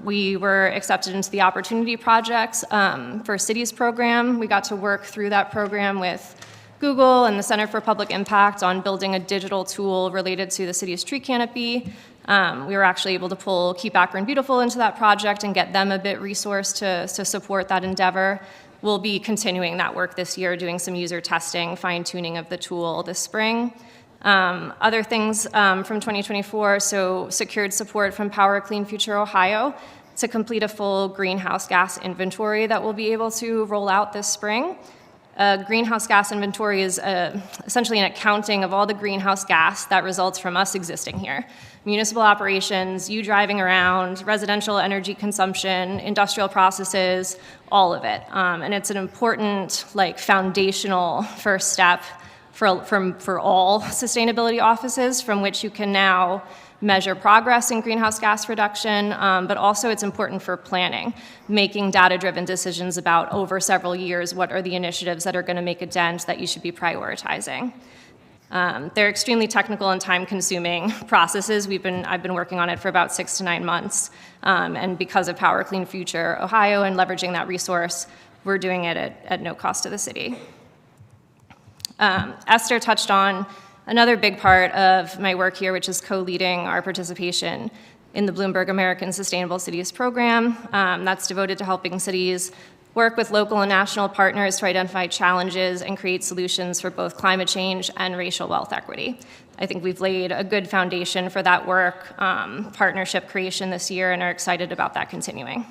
We were accepted into the Opportunity Projects for Cities program. We got to work through that program with Google and the Center for Public Impact on building a digital tool related to the city's tree canopy. We were actually able to pull Keep Akron Beautiful into that project and get them a bit resourced to support that endeavor. We'll be continuing that work this year, doing some user testing, fine-tuning of the tool this spring. Other things from 2024, so secured support from Power Clean Future Ohio to complete a full greenhouse gas inventory that we'll be able to roll out this spring. Greenhouse gas inventory is essentially an accounting of all the greenhouse gas that results from us existing here. Municipal operations, you driving around, residential energy consumption, industrial processes, all of it. And it's an important, foundational first step for all sustainability offices from which you can now measure progress in greenhouse gas reduction, but also it's important for planning, making data-driven decisions about over several years what are the initiatives that are going to make a dent that you should be prioritizing. They're extremely technical and time-consuming processes. I've been working on it for about 6 to 9 months, and because of Power Clean Future Ohio and leveraging that resource, we're doing it at no cost to the city. Esther touched on another big part of my work here, which is co-leading our participation in the Bloomberg American Sustainable Cities program. That's devoted to helping cities work with local and national partners to identify challenges and create solutions for both climate change and racial wealth equity. I think we've laid a good foundation for that work, partnership creation this year, and are excited about that continuing.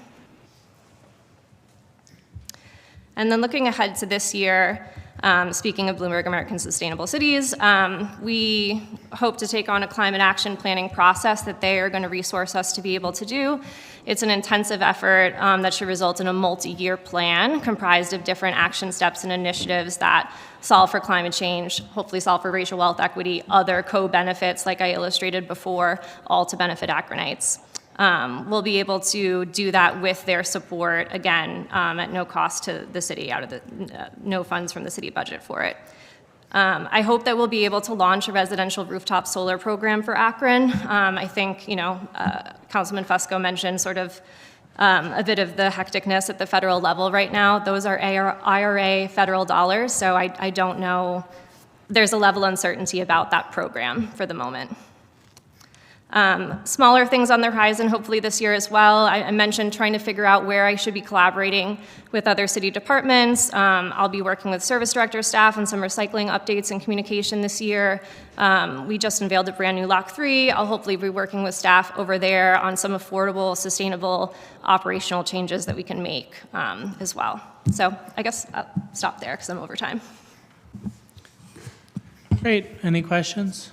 And then looking ahead to this year, Speaking of Bloomberg American Sustainable Cities, we hope to take on a climate action planning process that they are going to resource us to be able to do. It's an intensive effort that should result in a multi-year plan comprised of different action steps and initiatives that solve for climate change, hopefully solve for racial wealth equity, other co-benefits like I illustrated before, all to benefit Akronites. We'll be able to do that with their support, again, at no cost to the city, out of the no funds from the city budget for it. I hope that we'll be able to launch a residential rooftop solar program for Akron. I think, Councilman Fusco mentioned sort of a bit of the hecticness at the federal level right now. Those are IRA federal dollars, so I don't know. There's a level of uncertainty about that program for the moment. Smaller things on the horizon, hopefully this year as well. I mentioned trying to figure out where I should be collaborating with other city departments. I'll be working with service director staff on some recycling updates and communication this year. We just unveiled a brand new Lock 3. I'll hopefully be working with staff over there on some affordable, sustainable operational changes that we can make as well. So I guess I'll stop there because I'm over time. Great. Any questions?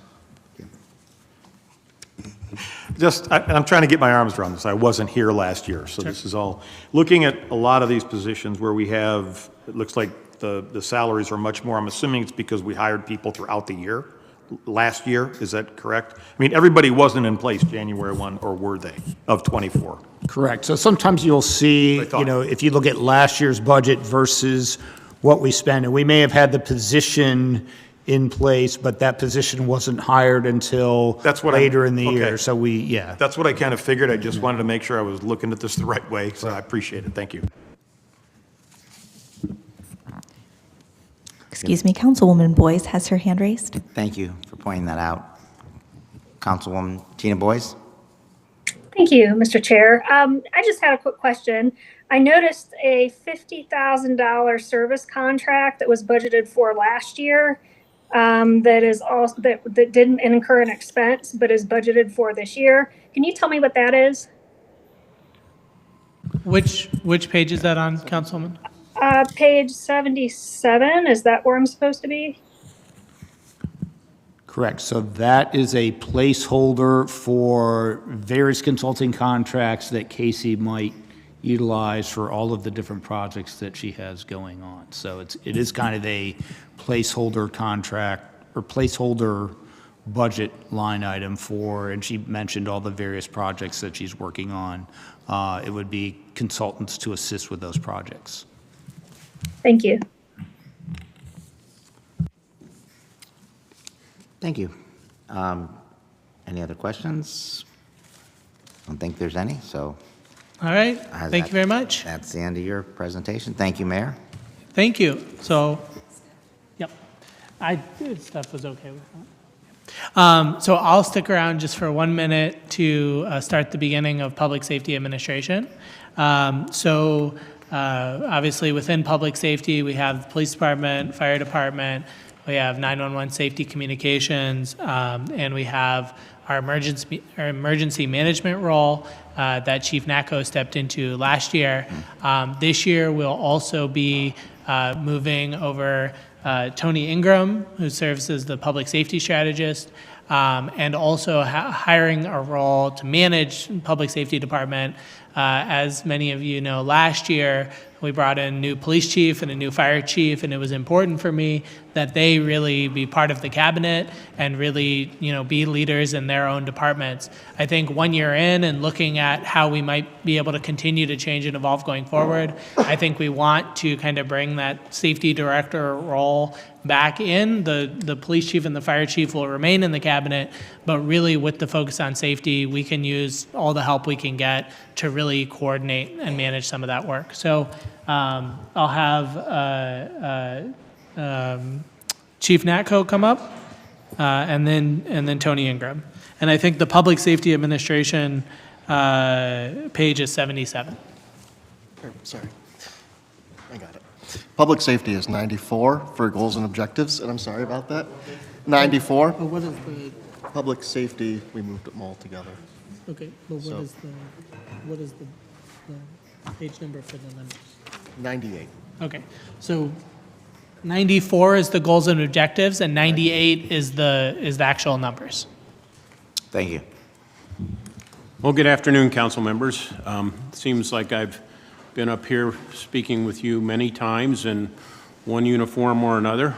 I'm trying to get my arms around this. I wasn't here last year, so this is all, looking at a lot of these positions where we have, it looks like the salaries are much more. I'm assuming it's because we hired people throughout the year, last year, is that correct? I mean, everybody wasn't in place January 1, or were they, of 24? Correct. So sometimes you'll see, if you look at last year's budget versus what we spent, and we may have had the position in place, but that position wasn't hired until later in the year. So That's what I kind of figured. I just wanted to make sure I was looking at this the right way, so I appreciate it. Thank you. Excuse me, Councilwoman Boyce has her hand raised. Thank you for pointing that out. Councilwoman Tina Boyce? Thank you, Mr. Chair. I just had a quick question. I noticed a $50,000 service contract that was budgeted for last year that is also that didn't incur an expense but is budgeted for this year. Can you tell me what that is? Which page is that on, Councilwoman? Page 77. Is that where I'm supposed to be? Correct. So that is a placeholder for various consulting contracts that Casey might utilize for all of the different projects that she has going on. So it is kind of a placeholder contract or placeholder budget line item for, and she mentioned all the various projects that she's working on. It would be consultants to assist with those projects. Thank you. Thank you. Any other questions? I don't think there's any, so. All right. Thank you very much. That's the end of your presentation. Thank you, Mayor. Thank you. So, yep, stuff was okay with that. So I'll stick around just for 1 minute to start the beginning of Public Safety Administration. Obviously within public safety, we have the police department, fire department, we have 911 safety communications, and we have our emergency management role that Chief Natko stepped into last year. This year, we'll also be moving over Tony Ingram, who serves as the public safety strategist, and also hiring a role to manage public safety department. As many of you know, last year, we brought in a new police chief and a new fire chief, and it was important for me that they really be part of the cabinet and really, be leaders in their own departments. I think 1 year in and looking at how we might be able to continue to change and evolve going forward, I think we want to kind of bring that safety director role back in. The police chief and the fire chief will remain in the cabinet, but really with the focus on safety, we can use all the help we can get to really coordinate and manage some of that work. So I'll have Chief Natko come up, and then Tony Ingram. And I think the Public Safety Administration page is 77. Sorry, I got it. Public safety is 94 for goals and objectives, and I'm sorry about that. 94. But what is the, Public safety, we moved them all together. okay, but what So- is the page number for the numbers? 98. Okay, so 94 is the goals and objectives, and 98 is the actual numbers. Thank you. Well, good afternoon, council members. Seems like I've been up here speaking with you many times in one uniform or another,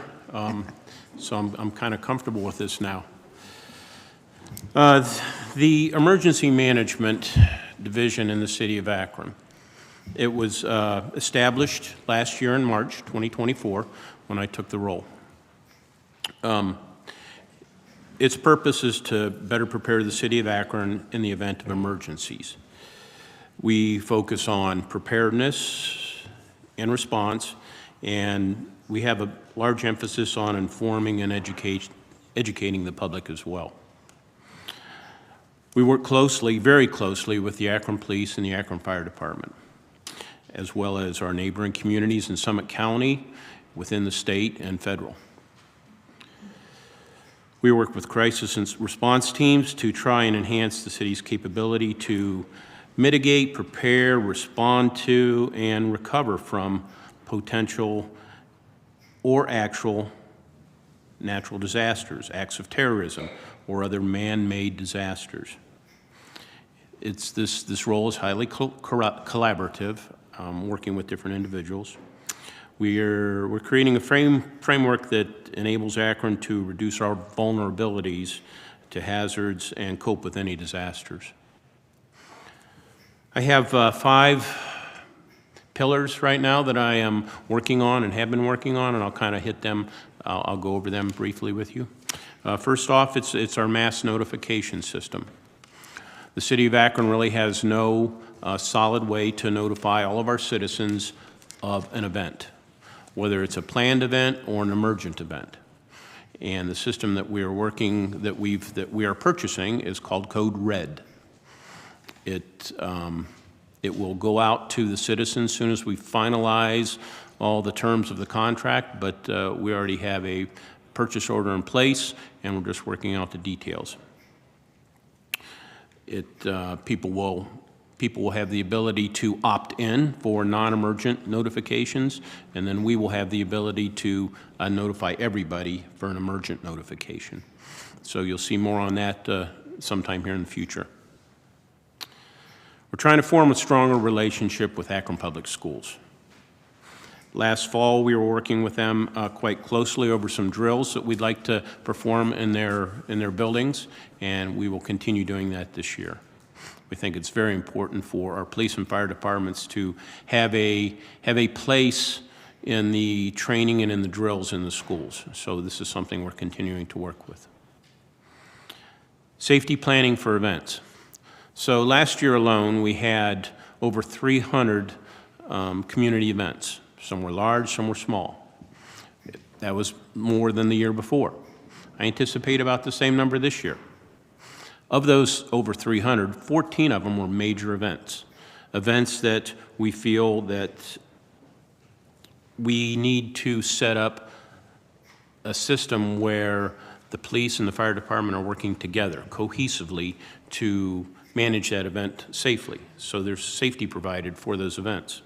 so I'm kind of comfortable with this now. The Emergency Management Division in the City of Akron. It was established last year in March 2024 when I took the role. Its purpose is to better prepare the City of Akron in the event of emergencies. We focus on preparedness and response, and we have a large emphasis on informing and educating the public as well. We work closely, very closely, with the Akron Police and the Akron Fire Department, as well as our neighboring communities in Summit County, within the state and federal. We work with crisis and response teams to try and enhance the city's capability to mitigate, prepare, respond to, and recover from potential or actual natural disasters, acts of terrorism, or other man-made disasters. This role is highly collaborative, working with different individuals. We're creating a framework that enables Akron to reduce our vulnerabilities to hazards and cope with any disasters. I have 5 pillars right now that I am working on and have been working on, and I'll kind of hit them. I'll go over them briefly with you. First off, it's our mass notification system. The City of Akron really has no solid way to notify all of our citizens of an event, whether it's a planned event or an emergent event. And the system that we are purchasing is called Code Red. It will go out to the citizens as soon as we finalize all the terms of the contract, but we already have a purchase order in place, and we're just working out the details. People will have the ability to opt in for non-emergent notifications, and then we will have the ability to notify everybody for an emergent notification. So you'll see more on that sometime here in the future. We're trying to form a stronger relationship with Akron Public Schools. Last fall, we were working with them quite closely over some drills that we'd like to perform in their buildings, and we will continue doing that this year. We think it's very important for our police and fire departments to have a place in the training and in the drills in the schools. So this is something we're continuing to work with. Safety planning for events. So last year alone, we had over 300 community events. Some were large, some were small. That was more than the year before. I anticipate about the same number this year. Of those over 300, 14 of them were major events. Events that we feel that we need to set up a system where the police and the fire department are working together cohesively to manage that event safely. So there's safety provided for those events.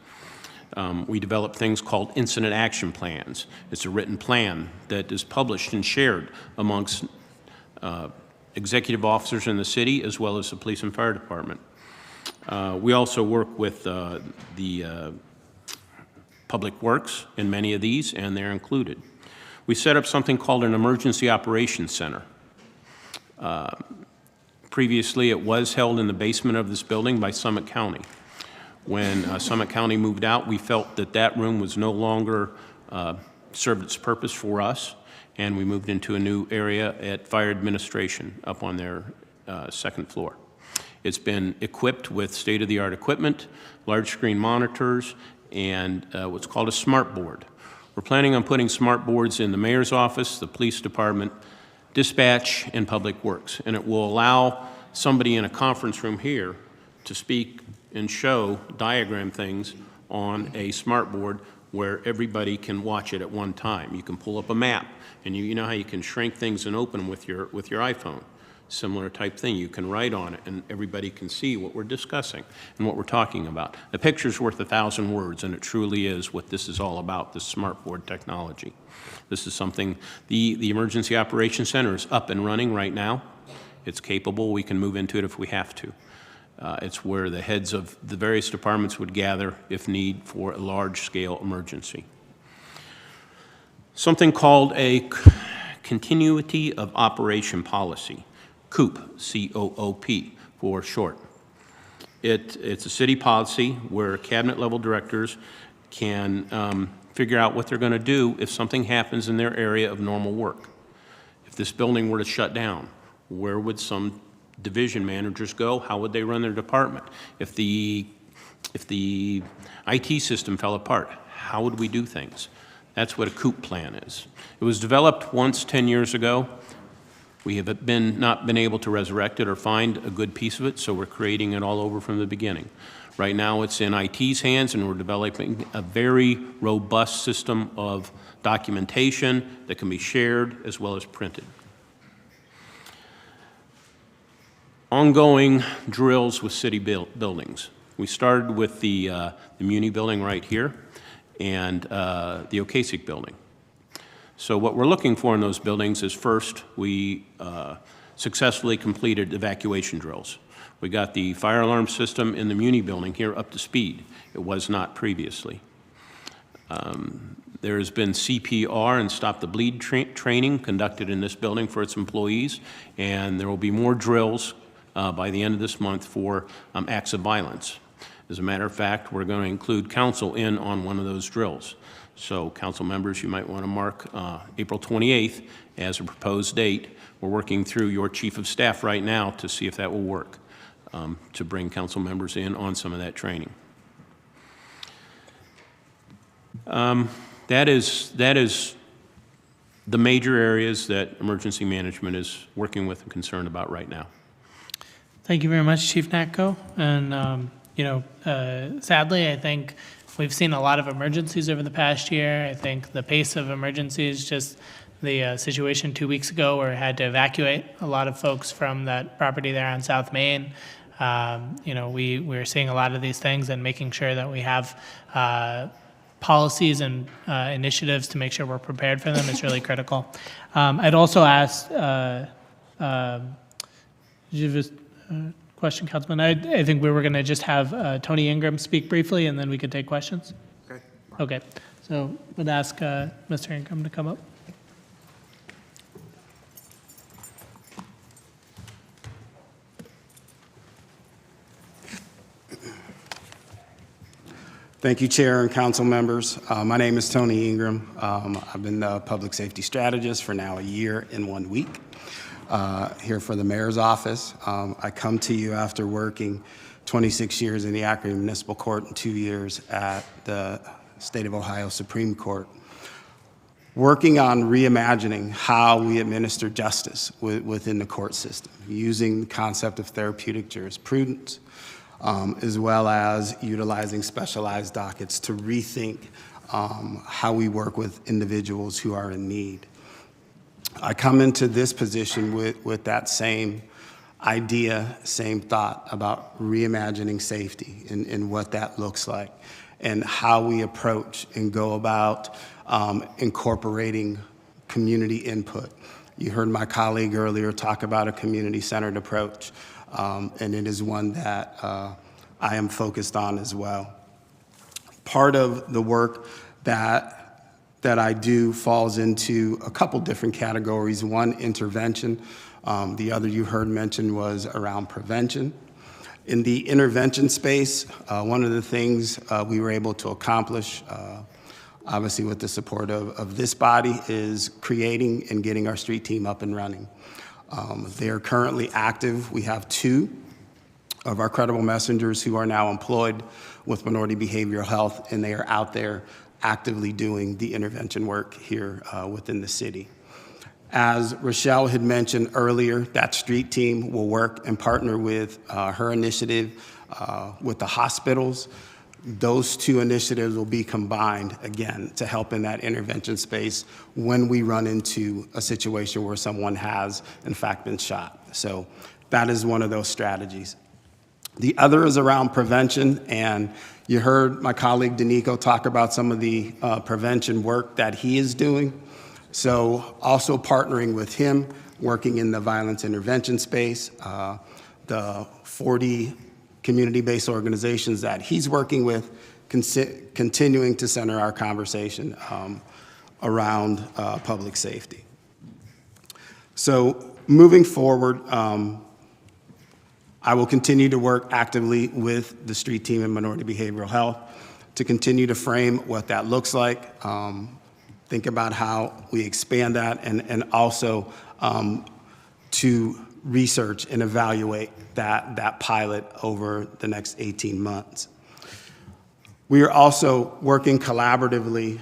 We develop things called incident action plans. It's a written plan that is published and shared amongst executive officers in the city as well as the police and fire department. We also work with the Public Works in many of these, and they're included. We set up something called an Emergency Operations Center. Previously, it was held in the basement of this building by Summit County. When Summit County moved out, we felt that that room was no longer served its purpose for us, and we moved into a new area at Fire Administration up on their second floor. It's been equipped with state-of-the-art equipment, large screen monitors, and what's called a smart board. We're planning on putting smart boards in the mayor's office, the police department, dispatch, and public works. And it will allow somebody in a conference room here to speak and show, diagram things on a smart board where everybody can watch it at one time. You can pull up a map, and you know how you can shrink things and open them with your iPhone. Similar type thing. You can write on it, and everybody can see what we're discussing and what we're talking about. A picture's worth 1,000 words, and it truly is what this is all about, this smartboard technology. This is something, the Emergency Operations Center is up and running right now. It's capable. We can move into it if we have to. It's where the heads of the various departments would gather if need for a large-scale emergency. Something called a Continuity of Operation Policy. COOP, C-O-O-P for short. It's a city policy where cabinet-level directors can figure out what they're going to do if something happens in their area of normal work. If this building were to shut down, where would some division managers go? How would they run their department? If the IT system fell apart, how would we do things? That's what a COOP plan is. It was developed once 10 years ago. We have not been able to resurrect it or find a good piece of it, so we're creating it all over from the beginning. Right now it's in IT's hands, and we're developing a very robust system of documentation that can be shared as well as printed. Ongoing drills with city buildings. We started with the Muni building right here and the Ocasek building. So what we're looking for in those buildings is, first, we successfully completed evacuation drills. We got the fire alarm system in the Muni building here up to speed. It was not previously. There has been CPR and stop the bleed training conducted in this building for its employees, and there will be more drills by the end of this month for acts of violence. As a matter of fact, we're going to include council in on one of those drills. So council members, you might want to mark April 28th as a proposed date. We're working through your chief of staff right now to see if that will work, to bring council members in on some of that training. That is the major areas that emergency management is working with and concerned about right now. Thank you very much, Chief Natko. And, sadly, I think we've seen a lot of emergencies over the past year. I think the pace of emergencies, just the situation 2 weeks ago where we had to evacuate a lot of folks from that property there on South Main. We're seeing a lot of these things and making sure that we have policies and initiatives to make sure we're prepared for them is really critical. I'd also ask, did you have a question, Councilman? I think we were going to just have Tony Ingram speak briefly, and then we could take questions. Okay. Okay. So would ask Mr. Ingram to come up. Thank you, Chair and council members. My name is Tony Ingram. I've been the public safety strategist for now a year and 1 week here for the mayor's office. I come to you after working 26 years in the Akron Municipal Court and 2 years at the State of Ohio Supreme Court, working on reimagining how we administer justice within the court system, using the concept of therapeutic jurisprudence, as well as utilizing specialized dockets to rethink how we work with individuals who are in need. I come into this position with that same idea, same thought about reimagining safety and what that looks like and how we approach and go about incorporating community input. You heard my colleague earlier talk about a community-centered approach. And it is one that I am focused on as well. Part of the work that I do falls into a couple different categories. One, intervention. The other you heard mentioned was around prevention. In the intervention space, one of the things we were able to accomplish, obviously with the support of this body, is creating and getting our street team up and running. They are currently active. We have 2 of our credible messengers who are now employed with minority behavioral health, and they are out there actively doing the intervention work here within the city. As Rochelle had mentioned earlier, that street team will work and partner with her initiative with the hospitals, those two initiatives will be combined again to help in that intervention space when we run into a situation where someone has in fact been shot. So that is one of those strategies. The other is around prevention, and you heard my colleague Danico talk about some of the prevention work that he is doing. So also partnering with him, working in the violence intervention space, the 40 community-based organizations that he's working with, continuing to center our conversation around public safety. So moving forward, I will continue to work actively with the street team in minority behavioral health to continue to frame what that looks like, think about how we expand that, and also to research and evaluate that pilot over the next 18 months. We are also working collaboratively,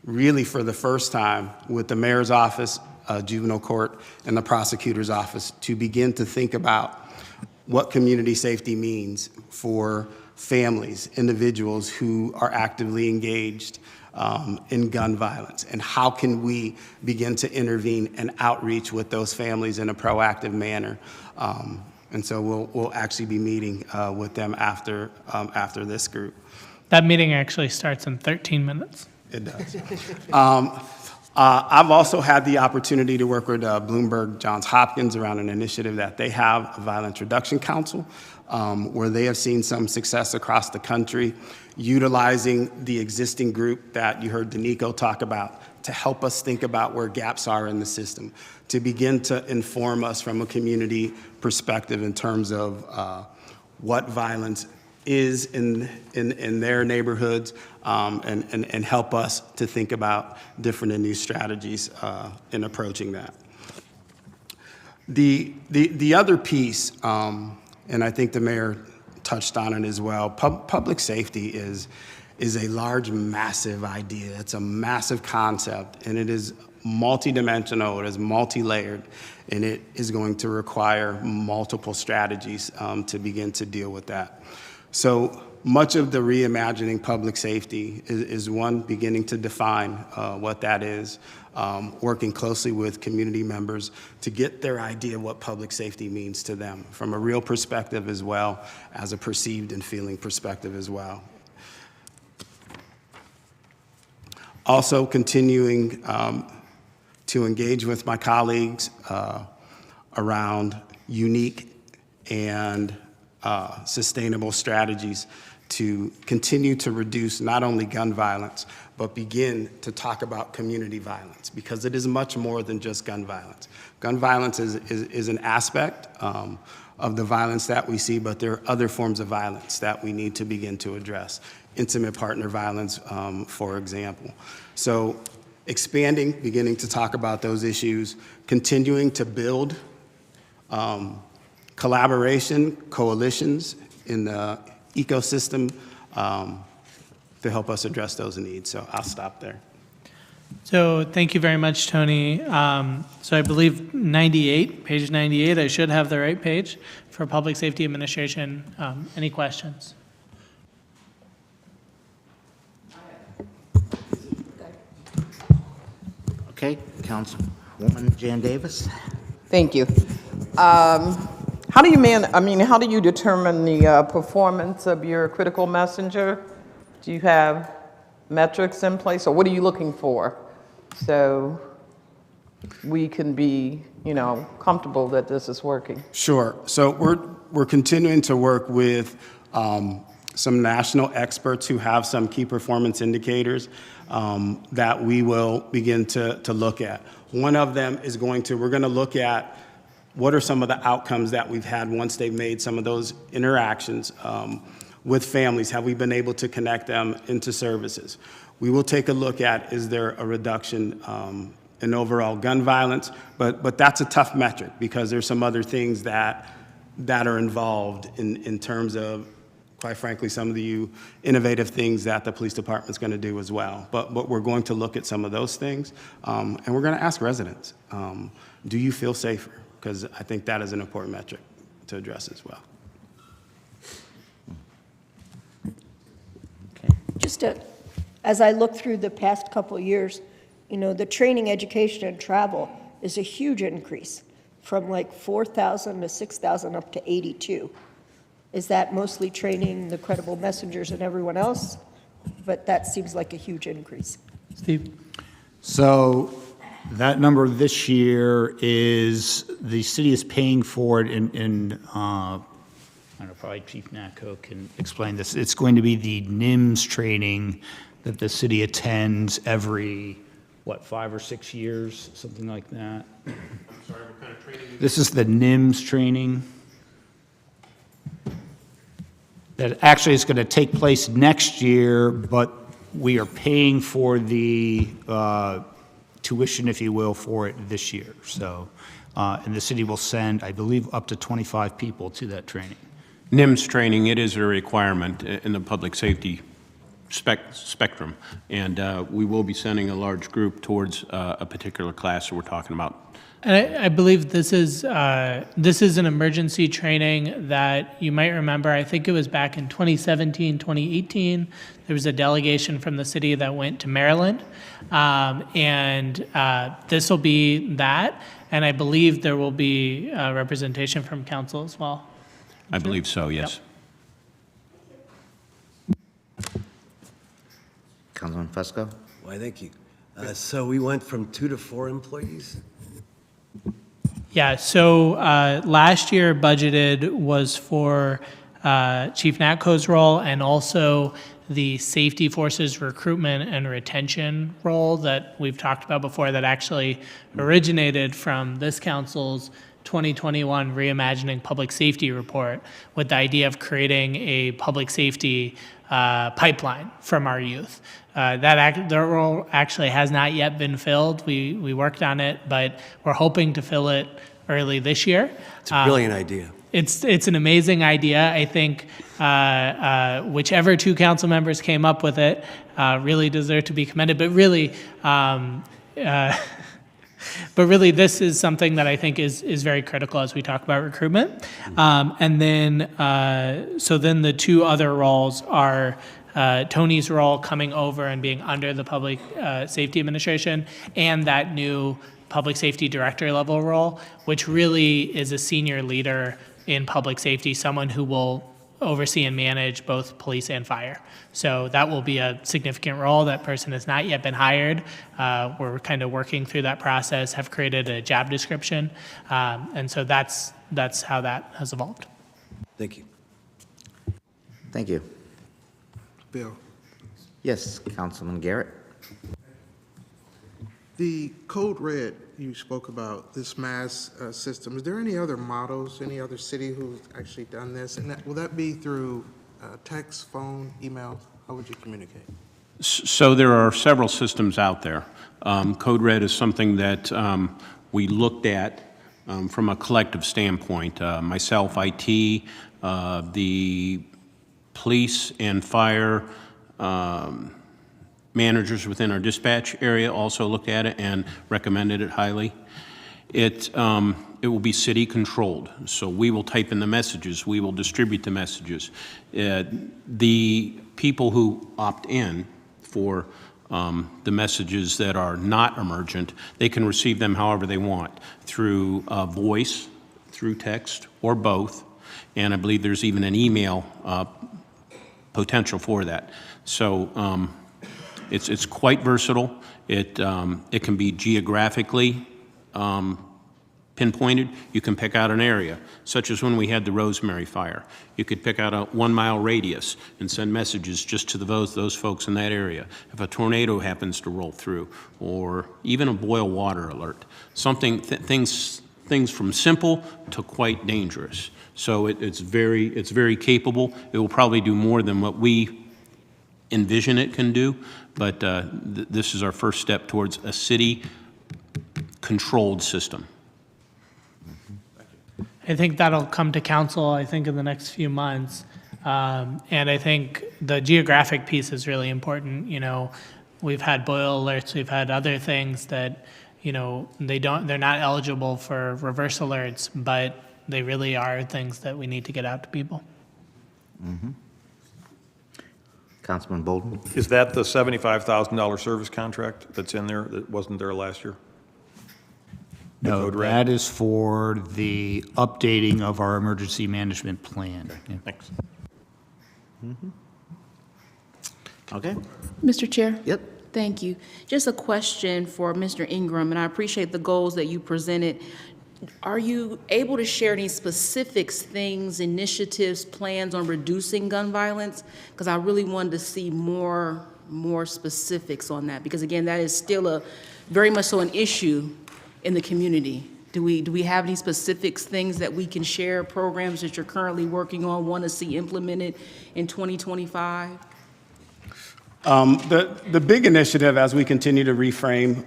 really for the first time, with the mayor's office, juvenile court, and the prosecutor's office to begin to think about what community safety means for families, individuals who are actively engaged in gun violence, and how can we begin to intervene and outreach with those families in a proactive manner. And so we'll actually be meeting with them after this group. That meeting actually starts in 13 minutes. It does. I've also had the opportunity to work with Bloomberg Johns Hopkins around an initiative that they have, a Violence Reduction Council, where they have seen some success across the country, utilizing the existing group that you heard Danico talk about to help us think about where gaps are in the system, to begin to inform us from a community perspective in terms of what violence is in their neighborhoods, and help us to think about different and new strategies in approaching that. The other piece, and I think the mayor touched on it as well, public safety is a large, massive idea. It's a massive concept, and it is multidimensional, it is multi-layered, and it is going to require multiple strategies to begin to deal with that. So much of the reimagining public safety is one, beginning to define what that is, working closely with community members to get their idea of what public safety means to them from a real perspective as well as a perceived and feeling perspective as well. Also continuing to engage with my colleagues around unique and sustainable strategies to continue to reduce not only gun violence, but begin to talk about community violence, because it is much more than just gun violence. Gun violence is an aspect of the violence that we see, but there are other forms of violence that we need to begin to address. Intimate partner violence, for example. So expanding, beginning to talk about those issues, continuing to build collaboration, coalitions in the ecosystem to help us address those needs. So I'll stop there. So thank you very much, Tony. So I believe 98, page 98, I should have the right page for Public Safety Administration. Any questions? Okay, Councilwoman Jan Davis. Thank you. How do you determine the performance of your critical messenger? Do you have metrics in place, or what are you looking for so we can be, comfortable that this is working? Sure. So we're continuing to work with some national experts who have some key performance indicators that we will begin to look at. One of them is we're going to look at what are some of the outcomes that we've had once they've made some of those interactions with families. Have we been able to connect them into services? We will take a look at, is there a reduction in overall gun violence? But that's a tough metric because there's some other things that are involved in terms of, quite frankly, some of the innovative things that the police department's going to do as well. But we're going to look at some of those things, and we're going to ask residents, do you feel safer? Because I think that is an important metric to address as well. as I look through the past couple of years, the training, education, and travel is a huge increase from like 4,000 to 6,000 up to 82. Is that mostly training the credible messengers and everyone else? But that seems like a huge increase. Steve? So that number this year is, the city is paying for it I don't know, probably Chief Natco can explain this. It's going to be the NIMS training that the city attends every, 5 or 6 years, something like that. I'm sorry, what kind of training? This is the NIMS training that actually is going to take place next year, but we are paying for the tuition, if you will, for it this year. So, and the city will send, I believe, up to 25 people to that training. NIMS training, it is a requirement in the public safety spectrum, and we will be sending a large group towards a particular class that we're talking about. And I believe this is an emergency training that you might remember. I think it was back in 2017, 2018. There was a delegation from the city that went to Maryland, and this will be that. And I believe there will be representation from council as well. I believe so, yes. Councilman Fusco? Why, thank you. So we went from 2 to 4 employees? Yeah, so last year budgeted was for Chief Natco's role and also the safety forces recruitment and retention role that we've talked about before, that actually originated from this council's 2021 Reimagining Public Safety report, with the idea of creating a public safety pipeline from our youth. That role actually has not yet been filled. We worked on it, but we're hoping to fill it early this year. It's a brilliant idea. It's an amazing idea. I think whichever 2 council members came up with it really deserve to be commended. But really, this is something that I think is very critical as we talk about recruitment. And then, so then the 2 other roles are Tony's role coming over and being under the Public Safety Administration, and that new Public Safety Director level role, which really is a senior leader in public safety, someone who will oversee and manage both police and fire. So that will be a significant role. That person has not yet been hired. We're kind of working through that process, have created a job description. And so that's how that has evolved. Thank you. Thank you. Bill, Yes, Councilman Garrett? the Code Red you spoke about, this mass system, is there any other models, any other city who's actually done this? And will that be through text, phone, email? How would you communicate? So there are several systems out there. Code Red is something that we looked at from a collective standpoint. Myself, IT, the police and fire managers within our dispatch area also looked at it and recommended it highly. It will be city controlled, so we will type in the messages, we will distribute the messages. The people who opt in for the messages that are not emergent, they can receive them however they want, through voice, through text, or both. And I believe there's even an email potential for that. So it's quite versatile. It can be geographically pinpointed. You can pick out an area, such as when we had the Rosemary fire. You could pick out a 1-mile radius and send messages just to those folks in that area. If a tornado happens to roll through, or even a boil water alert, things from simple to quite dangerous. So it's very capable. It will probably do more than what we envision it can do, but this is our first step towards a city-controlled system. I think that'll come to council, I think, in the next few months. And I think the geographic piece is really important. You know, we've had boil alerts, we've had other things that, you know, they're not eligible for reverse alerts, but they really are things that we need to get out to people. Mm-hmm. Councilman Bolden? Is that the $75,000 service contract that's in there that wasn't there last year? No, Code Red? that is for the updating of our emergency management plan. Yeah. Thanks. Okay. Mr. Chair? Yep. Thank you. Just a question for Mr. Ingram, and I appreciate the goals that you presented. Are you able to share any specifics, things, initiatives, plans on reducing gun violence? Because I really wanted to see more specifics on that, because again, that is still very much so an issue in the community. Do we have any specifics, things that we can share, programs that you're currently working on, want to see implemented in 2025? The big initiative, as we continue to reframe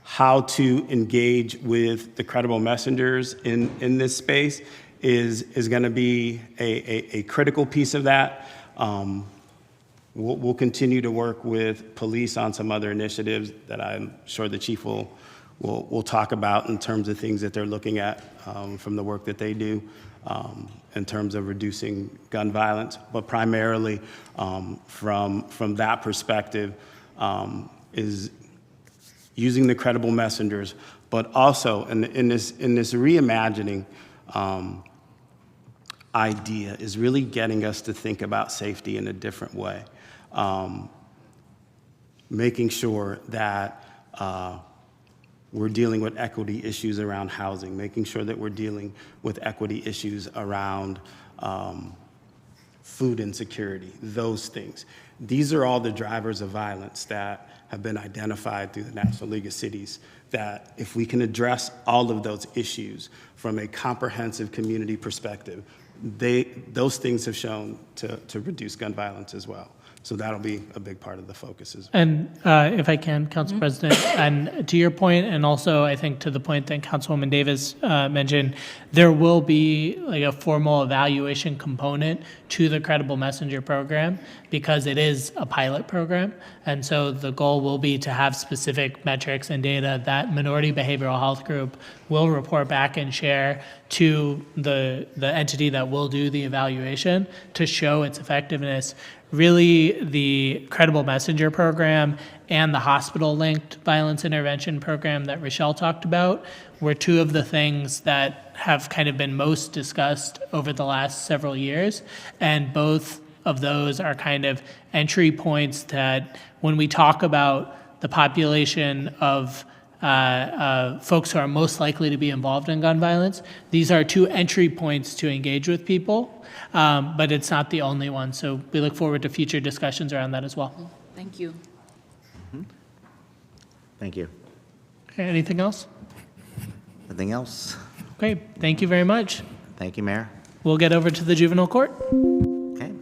how to engage with the credible messengers in this space, is going to be a critical piece of that. We'll continue to work with police on some other initiatives that I'm sure the chief will talk about in terms of things that they're looking at from the work that they do in terms of reducing gun violence. But primarily from that perspective is using the credible messengers, but also in this reimagining idea is really getting us to think about safety in a different way. Making sure that we're dealing with equity issues around housing, making sure that we're dealing with equity issues around food insecurity, those things. These are all the drivers of violence that have been identified through the National League of Cities, that if we can address all of those issues from a comprehensive community perspective, those things have shown to reduce gun violence as well. So that'll be a big part of the focus as well. And if I can, Council President, and to your point, and also I think to the point that Councilwoman Davis mentioned, there will be like a formal evaluation component to the Credible Messenger program because it is a pilot program. And so the goal will be to have specific metrics and data that Minority Behavioral Health Group will report back and share to the entity that will do the evaluation to show its effectiveness. Really, the Credible Messenger program and the hospital-linked violence intervention program that Rochelle talked about were two of the things that have kind of been most discussed over the last several years. And both of those are kind of entry points that when we talk about the population of folks who are most likely to be involved in gun violence, these are two entry points to engage with people. But it's not the only one. So we look forward to future discussions around that as well. Thank you. Thank you. Okay, anything else? Anything else? Okay, thank you very much. Thank you, Mayor. We'll get over to the juvenile court. Okay.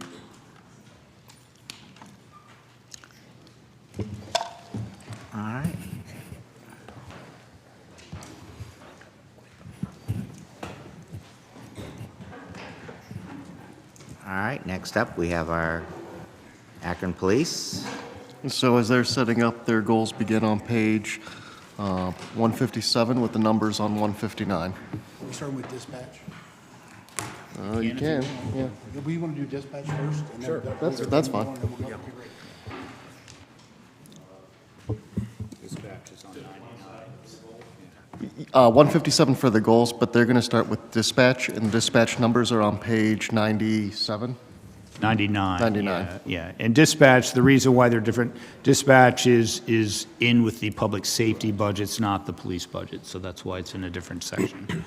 All right. All right, next up, we have our Akron Police. So as they're setting up, their goals begin on page 157 with the numbers on 159. We start with dispatch. You can, yeah. We want to do dispatch first? And Sure, then that's fine. Dispatch is on 99. 157 for the goals, but they're going to start with dispatch, and dispatch numbers are on page 97. 99. 99. Yeah, and dispatch, the reason why they're different, dispatch is in with the public safety budgets, not the police budget, so that's why it's in a different section.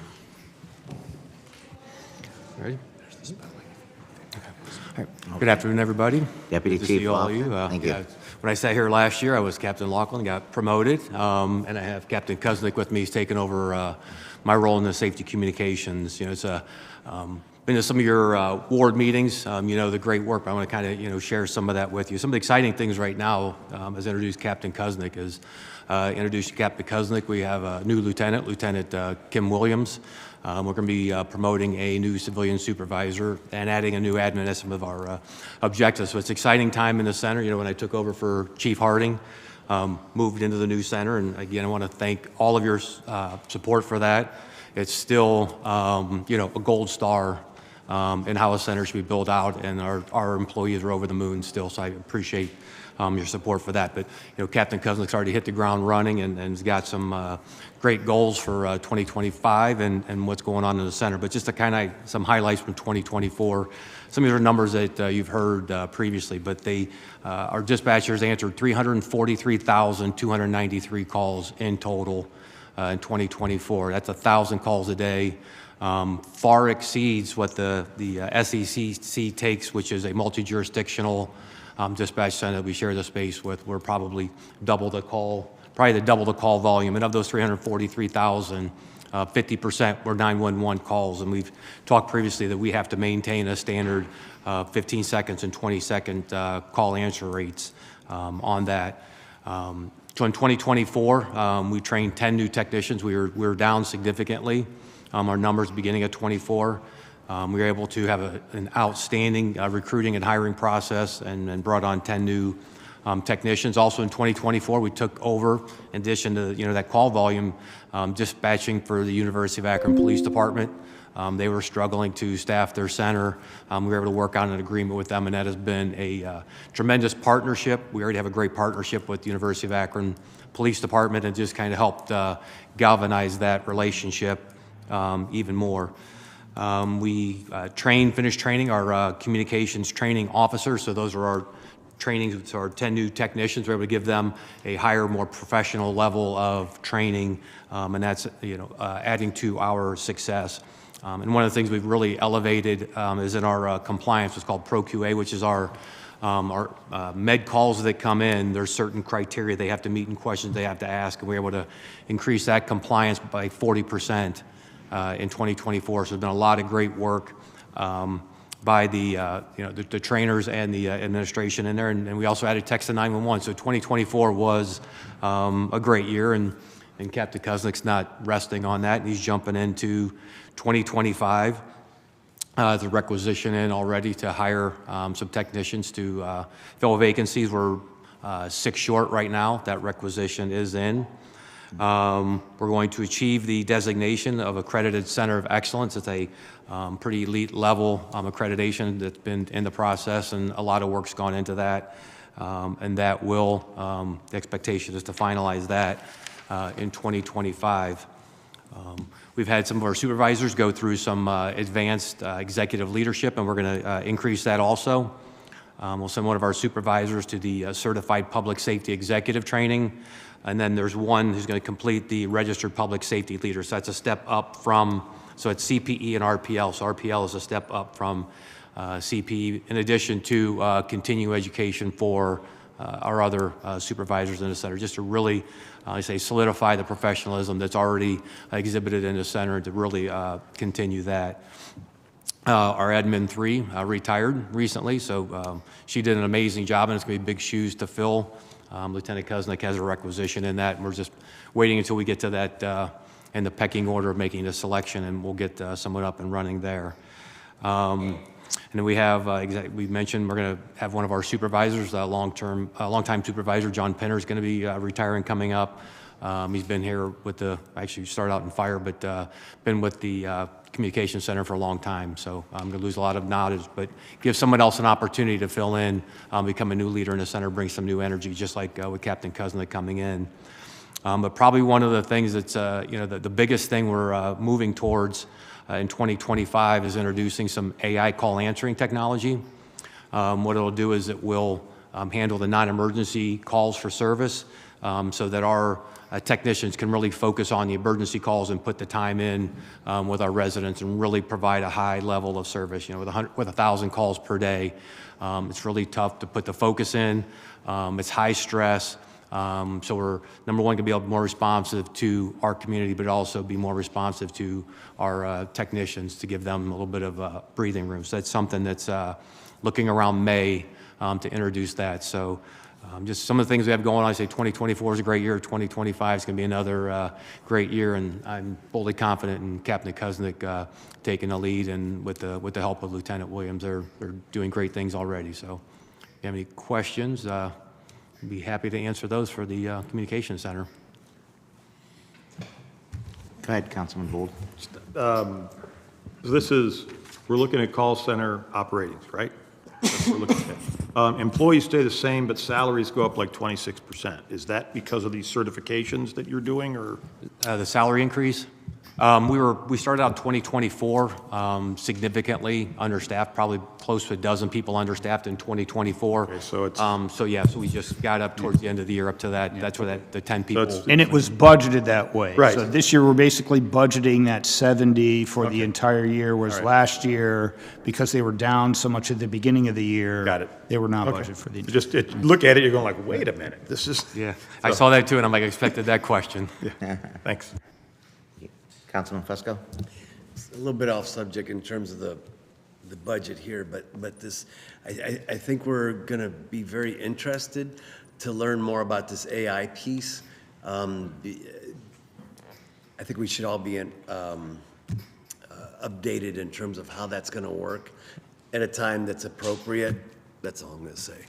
Ready? Good afternoon, everybody. Deputy Good to Chief see all of you. Laughlin. Thank you. When I sat here last year, I was Captain Laughlin, got promoted, and I have Captain Kuznick with me. He's taken over my role in the safety communications. You know, it's been to some of your ward meetings. You know the great work. But I want to kind of share some of that with you. Some of the exciting things right now, as introduced Captain Kuznick, is introduced Captain Kuznick. We have a new lieutenant, Lieutenant Kim Williams. We're going to be promoting a new civilian supervisor and adding a new admin as some of our objectives. So it's an exciting time in the center. You know, when I took over for Chief Harding, moved into the new center, and again, I want to thank all of your support for that. It's still, a gold star in-house center should be built out, and our employees are over the moon still, so I appreciate your support for that. But, Captain Kozlik's already hit the ground running and has got some great goals for 2025 and what's going on in the center. But just to kind of some highlights from 2024, some of these are numbers that you've heard previously, but our dispatchers answered 343,293 calls in total in 2024. That's 1,000 calls a day. Far exceeds what the SEC takes, which is a multi-jurisdictional dispatch center that we share the space with. We're probably double the call volume. And of those 343,000, 50% were 911 calls. And we've talked previously that we have to maintain a standard 15 seconds and 20-second call answer rates on that. So in 2024, we trained 10 new technicians. We were down significantly. Our numbers beginning at 24. We were able to have an outstanding recruiting and hiring process and brought on 10 new technicians. Also in 2024, we took over, in addition to that call volume, dispatching for the University of Akron Police Department. They were struggling to staff their center. We were able to work out an agreement with them, and that has been a tremendous partnership. We already have a great partnership with the University of Akron Police Department, and just kind of helped galvanize that relationship even more. We finished training our communications training officers. So those are our training, so our 10 new technicians. We're able to give them a higher, more professional level of training, and that's adding to our success. And one of the things we've really elevated is in our compliance. It's called ProQA, which is our med calls that come in. There's certain criteria they have to meet and questions they have to ask, and we're able to increase that compliance by 40%. In 2024, so there's been a lot of great work by the trainers and the administration in there, and we also added text to 911. So 2024 was a great year, and Captain Kozlik's not resting on that. He's jumping into 2025. The requisition in already to hire some technicians to fill vacancies. We're 6 short right now. That requisition is in. We're going to achieve the designation of Accredited Center of Excellence. It's a pretty elite level accreditation that's been in the process, and a lot of work's gone into that. And that will, the expectation is to finalize that in 2025. We've had some of our supervisors go through some advanced executive leadership, and we're going to increase that also. We'll send one of our supervisors to the Certified Public Safety Executive Training. And then there's one who's going to complete the Registered Public Safety Leader. So that's a step up from, so it's CPE and RPL. So RPL is a step up from CPE, in addition to continuing education for our other supervisors in the center, just to really, solidify the professionalism that's already exhibited in the center, to really continue that. Our admin 3 retired recently, so she did an amazing job, and it's going to be big shoes to fill. Lieutenant Kozlik has a requisition in that, and we're just waiting until we get to that in the pecking order of making the selection, and we'll get someone up and running there. And then we have, we mentioned we're going to have one of our supervisors, longtime supervisor, John Penner, is going to be retiring coming up. He's been here with actually started out in fire, but been with the Communication Center for a long time. So I'm going to lose a lot of knowledge, but give someone else an opportunity to fill in, become a new leader in the center, bring some new energy, just like with Captain Kozlik coming in. But probably one of the things that's, the biggest thing we're moving towards in 2025 is introducing some AI call answering technology. What it'll do is it will handle the non-emergency calls for service, so that our technicians can really focus on the emergency calls and put the time in with our residents and really provide a high level of service. With 1,000 calls per day, it's really tough to put the focus in. It's high stress. So we're, number one, going to be able to be more responsive to our community, but also be more responsive to our technicians to give them a little bit of breathing room. So that's something that's looking around May to introduce that. So just some of the things we have going on. I say 2024 is a great year. 2025 is going to be another great year, and I'm fully confident in Captain Kozlik taking the lead, and with the help of Lieutenant Williams, they're doing great things already. So if you have any questions, I'd be happy to answer those for the Communication Center. Go ahead, Councilman Bold. This is we're looking at call center operatings, right? That's what we're looking at. Employees stay the same, but salaries go up like 26%. Is that because of these certifications that you're doing, or? The salary increase? We started out 2024 significantly understaffed, probably close to a dozen people understaffed in 2024. Okay, so it's. So we just got up towards the end of the year up to that. That's where the 10 people. And it was budgeted that way. Right. So this year, we're basically budgeting that 70 for the entire year, whereas last year, because they were down so much at the beginning of the year. Got it. They were not Okay. budgeted for the. Just look at it, you're going like, wait a minute, this is. Yeah, I saw that too, and I'm like, I expected that question. Yeah. Thanks. Councilman Fusco? A little bit off subject in terms of the budget here, but this, I think we're going to be very interested to learn more about this AI piece. I think we should all be updated in terms of how that's going to work at a time that's appropriate. That's all I'm going to say.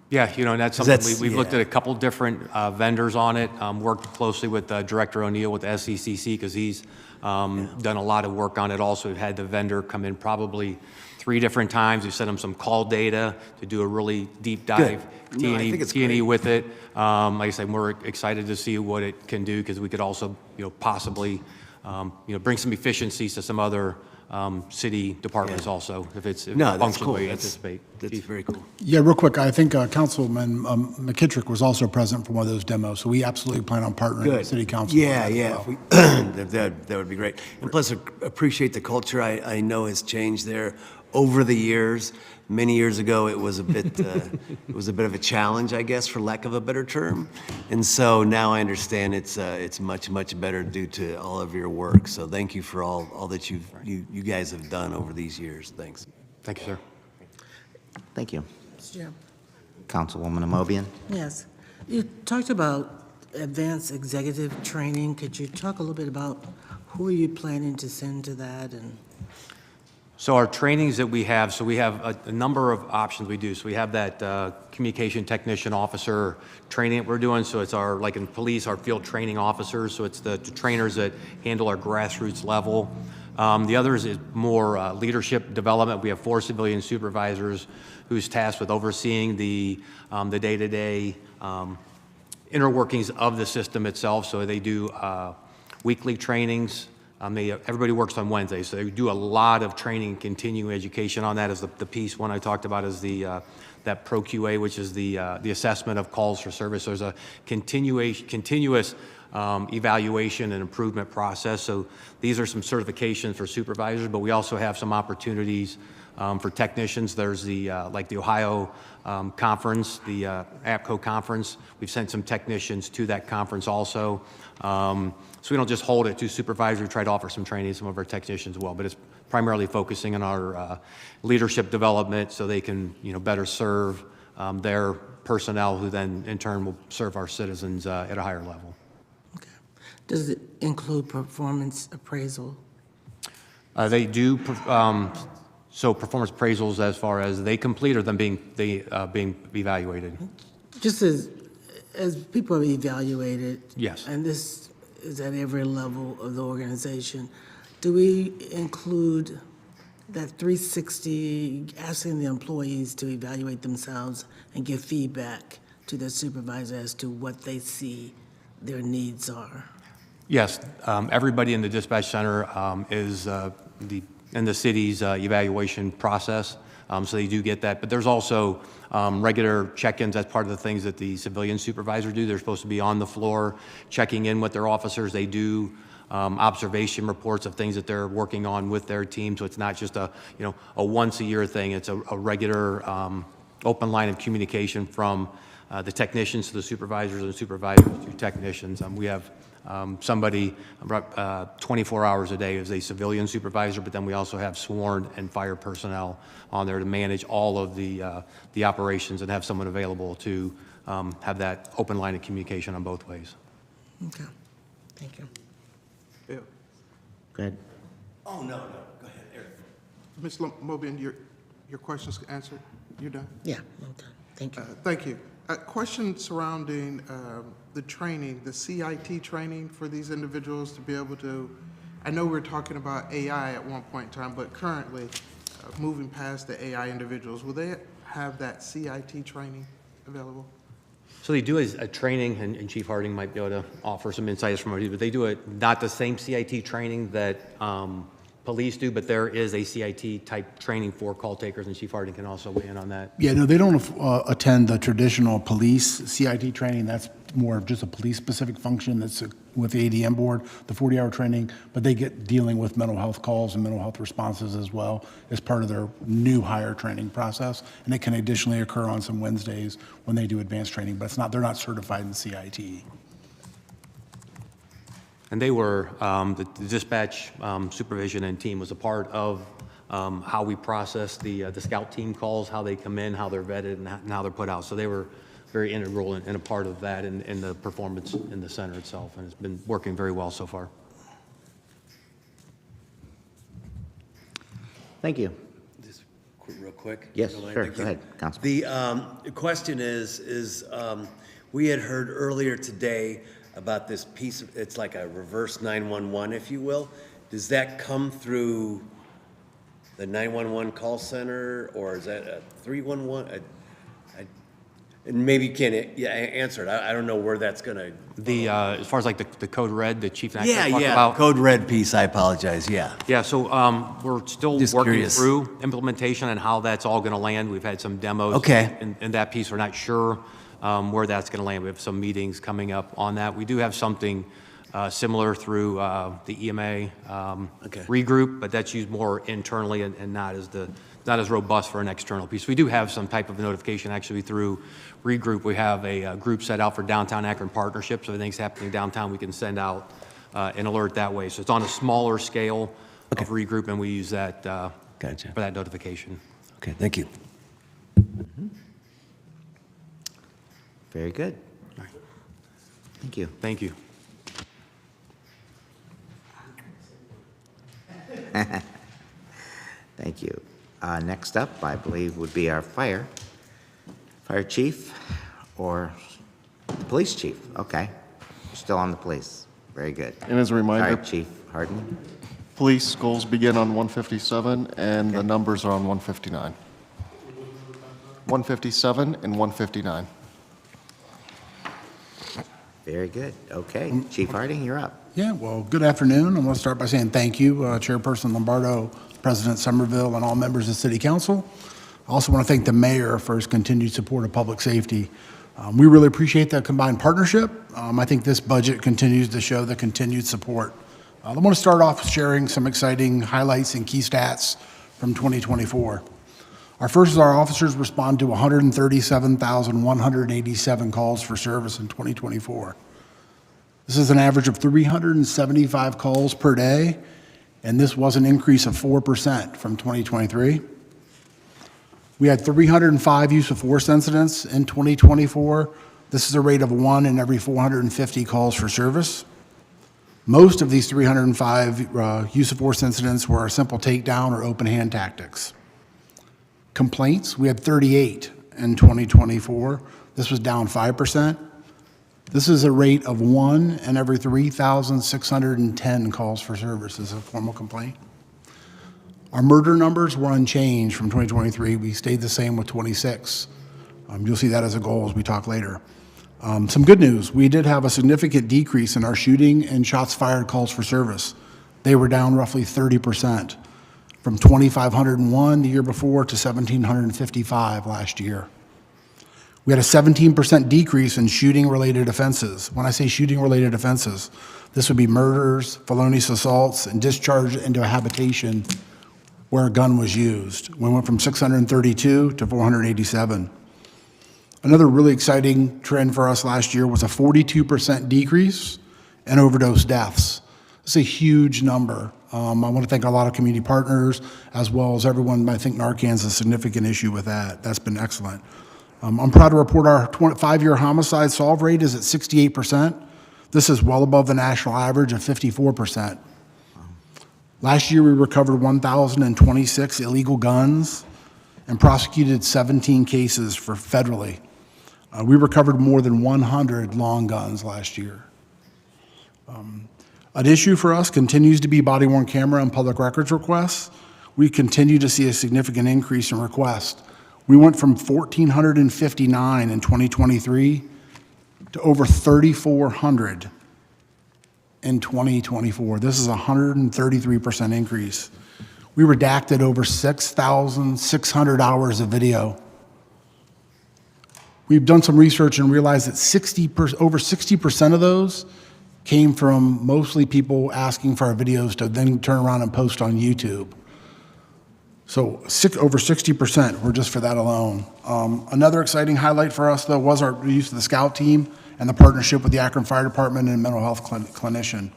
Yeah, and that's something we've looked at a couple different vendors on it, worked closely with Director O'Neill with the SECC because he's done a lot of work on it also. We've had the vendor come in probably 3 different times. We sent them some call data to do a really deep dive T&E with it. Like I said, we're excited to see what it can do because we could also, possibly, bring some efficiencies to some other city departments also, if it's That's cool. we anticipate. That's very cool. Yeah, real quick, I think Councilman McKittrick was also present for one of those demos, so we absolutely plan on partnering with City Council. Yeah, yeah. That would be great. And plus, appreciate the culture I know has changed there over the years. Many years ago, it was a bit of a challenge, I guess, for lack of a better term. And so now I understand it's much better due to all of your work. So thank you for all that you guys have done over these years. Thanks. Thank you, sir. Thank you. Mr. Chair. Councilwoman Amobian? Yes. You talked about advanced executive training. Could you talk a little bit about who are you planning to send to that? And So our trainings that we have, so we have a number of options we do. So we have that communication technician officer training that we're doing. So it's like in police, our field training officers. So it's the trainers that handle our grassroots level. The others is more leadership development. We have 4 civilian supervisors who's tasked with overseeing the day-to-day inner workings of the system itself. So they do weekly trainings. Everybody works on Wednesdays, so they do a lot of training and continuing education on that. As the piece one I talked about is that Pro QA, which is the assessment of calls for service. There's a continuous evaluation and improvement process. So these are some certifications for supervisors, but we also have some opportunities for technicians. There's like the Ohio conference, the APCO conference. We've sent some technicians to that conference also. So we don't just hold it to supervisors. We try to offer some training to some of our technicians as well, but it's primarily focusing on our leadership development so they can, better serve their personnel, who then in turn will serve our citizens at a higher level. okay. Does it include performance appraisal? They do. So performance appraisals as far as they complete or them being evaluated. Just as people are evaluated. Yes. And this is at every level of the organization. Do we include that 360, asking the employees to evaluate themselves and give feedback to their supervisor as to what they see their needs are? Yes, everybody in the dispatch center is in the city's evaluation process, so they do get that. But there's also regular check-ins. That's part of the things that the civilian supervisors do. They're supposed to be on the floor checking in with their officers. They do observation reports of things that they're working on with their team. So it's not just a once-a-year thing. It's a regular open line of communication from the technicians to the supervisors and the supervisors to technicians. We have somebody about 24 hours a day as a civilian supervisor, but then we also have sworn and fire personnel on there to manage all of the operations and have someone available to have that open line of communication on both ways. Okay, thank you. Bill. Go ahead. Oh, no, go ahead, Eric. Ms. Mobian, your question's answered? You're done? Yeah, well done. Thank you. Thank you. A question surrounding the training, the CIT training for these individuals to be able to, I know we're talking about AI at one point in time, but currently, moving past the AI individuals, will they have that CIT training available? So they do a training, and Chief Harding might be able to offer some insights from it, but they do not the same CIT training that police do, but there is a CIT type training for call takers, and Chief Harding can also weigh in on that. Yeah, no, they don't attend the traditional police CIT training. That's more of just a police-specific function that's with the ADM board, the 40-hour training, but they get dealing with mental health calls and mental health responses as well as part of their new hire training process. And it can additionally occur on some Wednesdays when they do advanced training, but they're not certified in CIT. And they were, the dispatch supervision and team was a part of how we process the scout team calls, how they come in, how they're vetted, and how they're put out. So they were very integral and a part of that in the performance in the center itself, and it's been working very well so far. Thank you. Just real quick. Yes, If you don't mind, sure. thank Go you. ahead, Councilman. The question is we had heard earlier today about this piece of, it's like a reverse 911, if you will. Does that come through the 911 call center, or is that a 311? And maybe you can't answer it. I don't know where that's gonna. As far as like the code red, the chief talked Yeah, about. code red piece, I apologize, yeah. Yeah, so we're still Just working curious. through implementation and how that's all going to land. We've had some demos. Okay. In that piece, we're not sure where that's going to land. We have some meetings coming up on that. We do have something similar through the EMA regroup, but that's used more internally and not as robust for an external piece. We do have some type of notification actually through regroup. We have a group set out for downtown Akron partnerships. So everything's happening downtown, we can send out an alert that way. So it's on a smaller scale of regroup, and we use that for that notification. Okay, thank you. Very good. Thank you. Thank you. Thank you. Next up, I believe, would be our fire chief or the police chief. Okay. We're still on the police. Very good. And as a reminder, Sorry, Chief Harden. police goals begin on 157, and the numbers are on 159. 157 and 159. Very good. Okay. Chief Harding, you're up. Yeah, well, good afternoon. I want to start by saying thank you, Chairperson Lombardo, President Somerville, and all members of City Council. I also want to thank the mayor for his continued support of public safety. We really appreciate that combined partnership. I think this budget continues to show the continued support. I want to start off sharing some exciting highlights and key stats from 2024. Our first is our officers respond to 137,187 calls for service in 2024. This is an average of 375 calls per day, and this was an increase of 4% from 2023. We had 305 use of force incidents in 2024. This is a rate of 1 in every 450 calls for service. Most of these 305 use of force incidents were a simple takedown or open hand tactics. Complaints, we had 38 in 2024. This was down 5%. This is a rate of 1 in every 3,610 calls for service as a formal complaint. Our murder numbers were unchanged from 2023. We stayed the same with 26. You'll see that as a goal as we talk later. Some good news, we did have a significant decrease in our shooting and shots fired calls for service. They were down roughly 30%, from 2,501 the year before to 1,755 last year. We had a 17% decrease in shooting-related offenses. When I say shooting-related offenses, this would be murders, felonious assaults, and discharge into a habitation where a gun was used. We went from 632 to 487. Another really exciting trend for us last year was a 42% decrease in overdose deaths. It's a huge number. I want to thank a lot of community partners as well as everyone. I think Narcan's a significant issue with that. That's been excellent. I'm proud to report our 5-year homicide solve rate is at 68%. This is well above the national average of 54%. Last year, we recovered 1,026 illegal guns and prosecuted 17 cases for federally. We recovered more than 100 long guns last year. An issue for us continues to be body-worn camera and public records requests. we continue to see a significant increase in requests. We went from 1,459 in 2023 to over 3,400 in 2024. This is a 133% increase. We redacted over 6,600 hours of video. We've done some research and realized that over 60% of those came from mostly people asking for our videos to then turn around and post on YouTube. So over 60% were just for that alone. Another exciting highlight for us, though, was our use of the Scout team and the partnership with the Akron Fire Department and mental health clinician.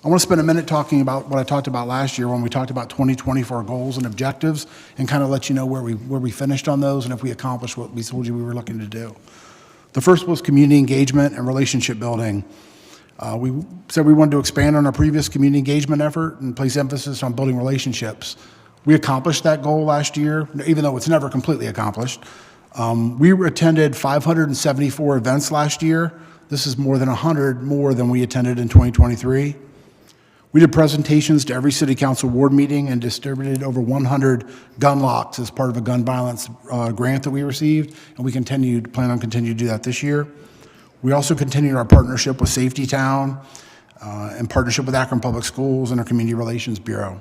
I want to spend a minute talking about what I talked about last year when we talked about 2024 goals and objectives, and kind of let you know where we finished on those and if we accomplished what we told you we were looking to do. The first was community engagement and relationship building. We said we wanted to expand on our previous community engagement effort and place emphasis on building relationships. We accomplished that goal last year, even though it's never completely accomplished. We attended 574 events last year. This is more than 100 more than we attended in 2023. We did presentations to every city council ward meeting and distributed over 100 gun locks as part of a gun violence grant that we received, and we plan on continuing to do that this year. We also continued our partnership with Safety Town in partnership with Akron Public Schools and our Community Relations Bureau.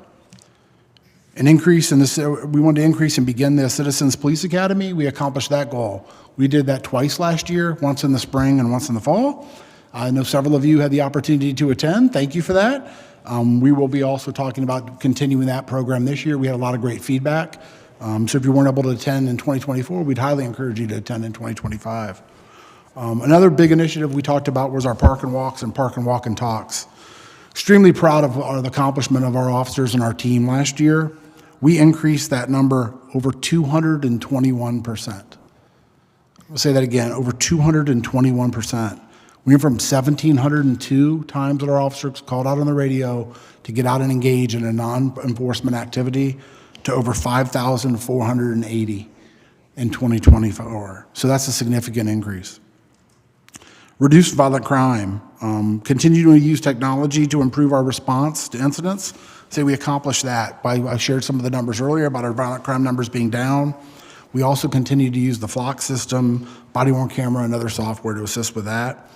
An increase in this, we wanted to increase and begin the Citizens Police Academy. We accomplished that goal. We did that twice last year, once in the spring and once in the fall. I know several of you had the opportunity to attend. Thank you for that. We will be also talking about continuing that program this year. We had a lot of great feedback. So if you weren't able to attend in 2024, we'd highly encourage you to attend in 2025. Another big initiative we talked about was our park and walks and park and walk and talks. Extremely proud of the accomplishment of our officers and our team last year. We increased that number over 221%. I'll say that again, over 221%. We went from 1,702 times that our officers called out on the radio to get out and engage in a non-enforcement activity to over 5,480 in 2024. So that's a significant increase. Reduce violent crime. Continue to use technology to improve our response to incidents. Say we accomplished that I shared some of the numbers earlier about our violent crime numbers being down. We also continue to use the flock system, body-worn camera, and other software to assist with that.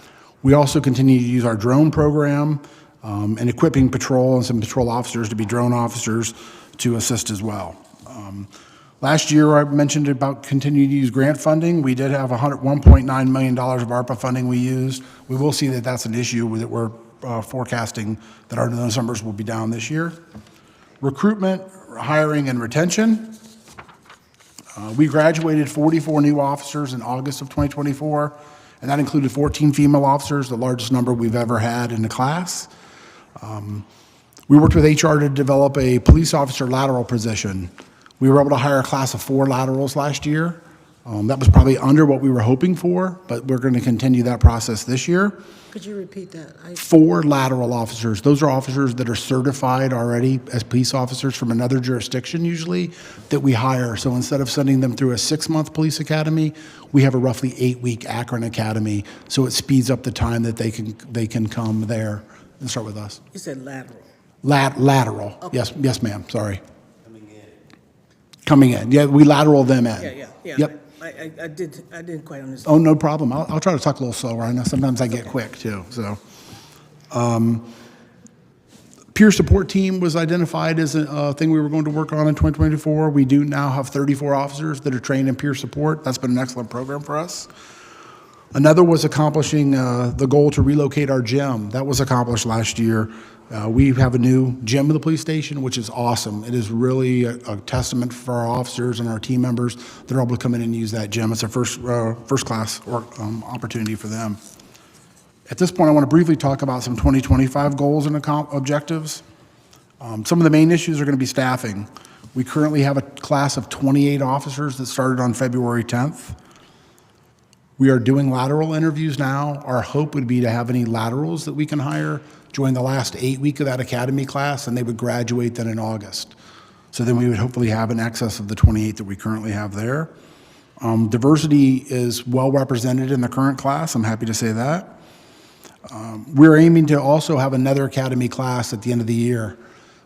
We also continue to use our drone program and equipping patrol and some patrol officers to be drone officers to assist as well. Last year, I mentioned about continuing to use grant funding. We did have $1.9 million of ARPA funding we used. We will see that that's an issue that we're forecasting that those numbers will be down this year. Recruitment, hiring, and retention. We graduated 44 new officers in August of 2024, and that included 14 female officers, the largest number we've ever had in the class. We worked with HR to develop a police officer lateral position. We were able to hire a class of 4 laterals last year. That was probably under what we were hoping for, but we're going to continue that process this year. Could you repeat that? 4 lateral officers. Those are officers that are certified already as police officers from another jurisdiction usually that we hire. So instead of sending them through a 6-month police academy, we have a roughly 8-week Akron academy. So it speeds up the time that they can come there and start with us. You said lateral. Lateral. Okay. Yes, ma'am. Sorry. Coming in. Yeah, we lateral them in. Yeah. Yep. I didn't quite understand. Oh, no problem. I'll try to talk a little slower. I know sometimes I get quick too. So, peer support team was identified as a thing we were going to work on in 2024. We do now have 34 officers that are trained in peer support. That's been an excellent program for us. Another was accomplishing the goal to relocate our gym. That was accomplished last year. We have a new gym at the police station, which is awesome. It is really a testament for our officers and our team members that are able to come in and use that gym. It's a first class opportunity for them. At this point, I want to briefly talk about some 2025 goals and objectives. Some of the main issues are going to be staffing. We currently have a class of 28 officers that started on February 10th. We are doing lateral interviews now. Our hope would be to have any laterals that we can hire join the last 8 week of that academy class, and they would graduate then in August. So then we would hopefully have an excess of the 28 that we currently have there. Diversity is well represented in the current class. I'm happy to say that. We're aiming to also have another academy class at the end of the year.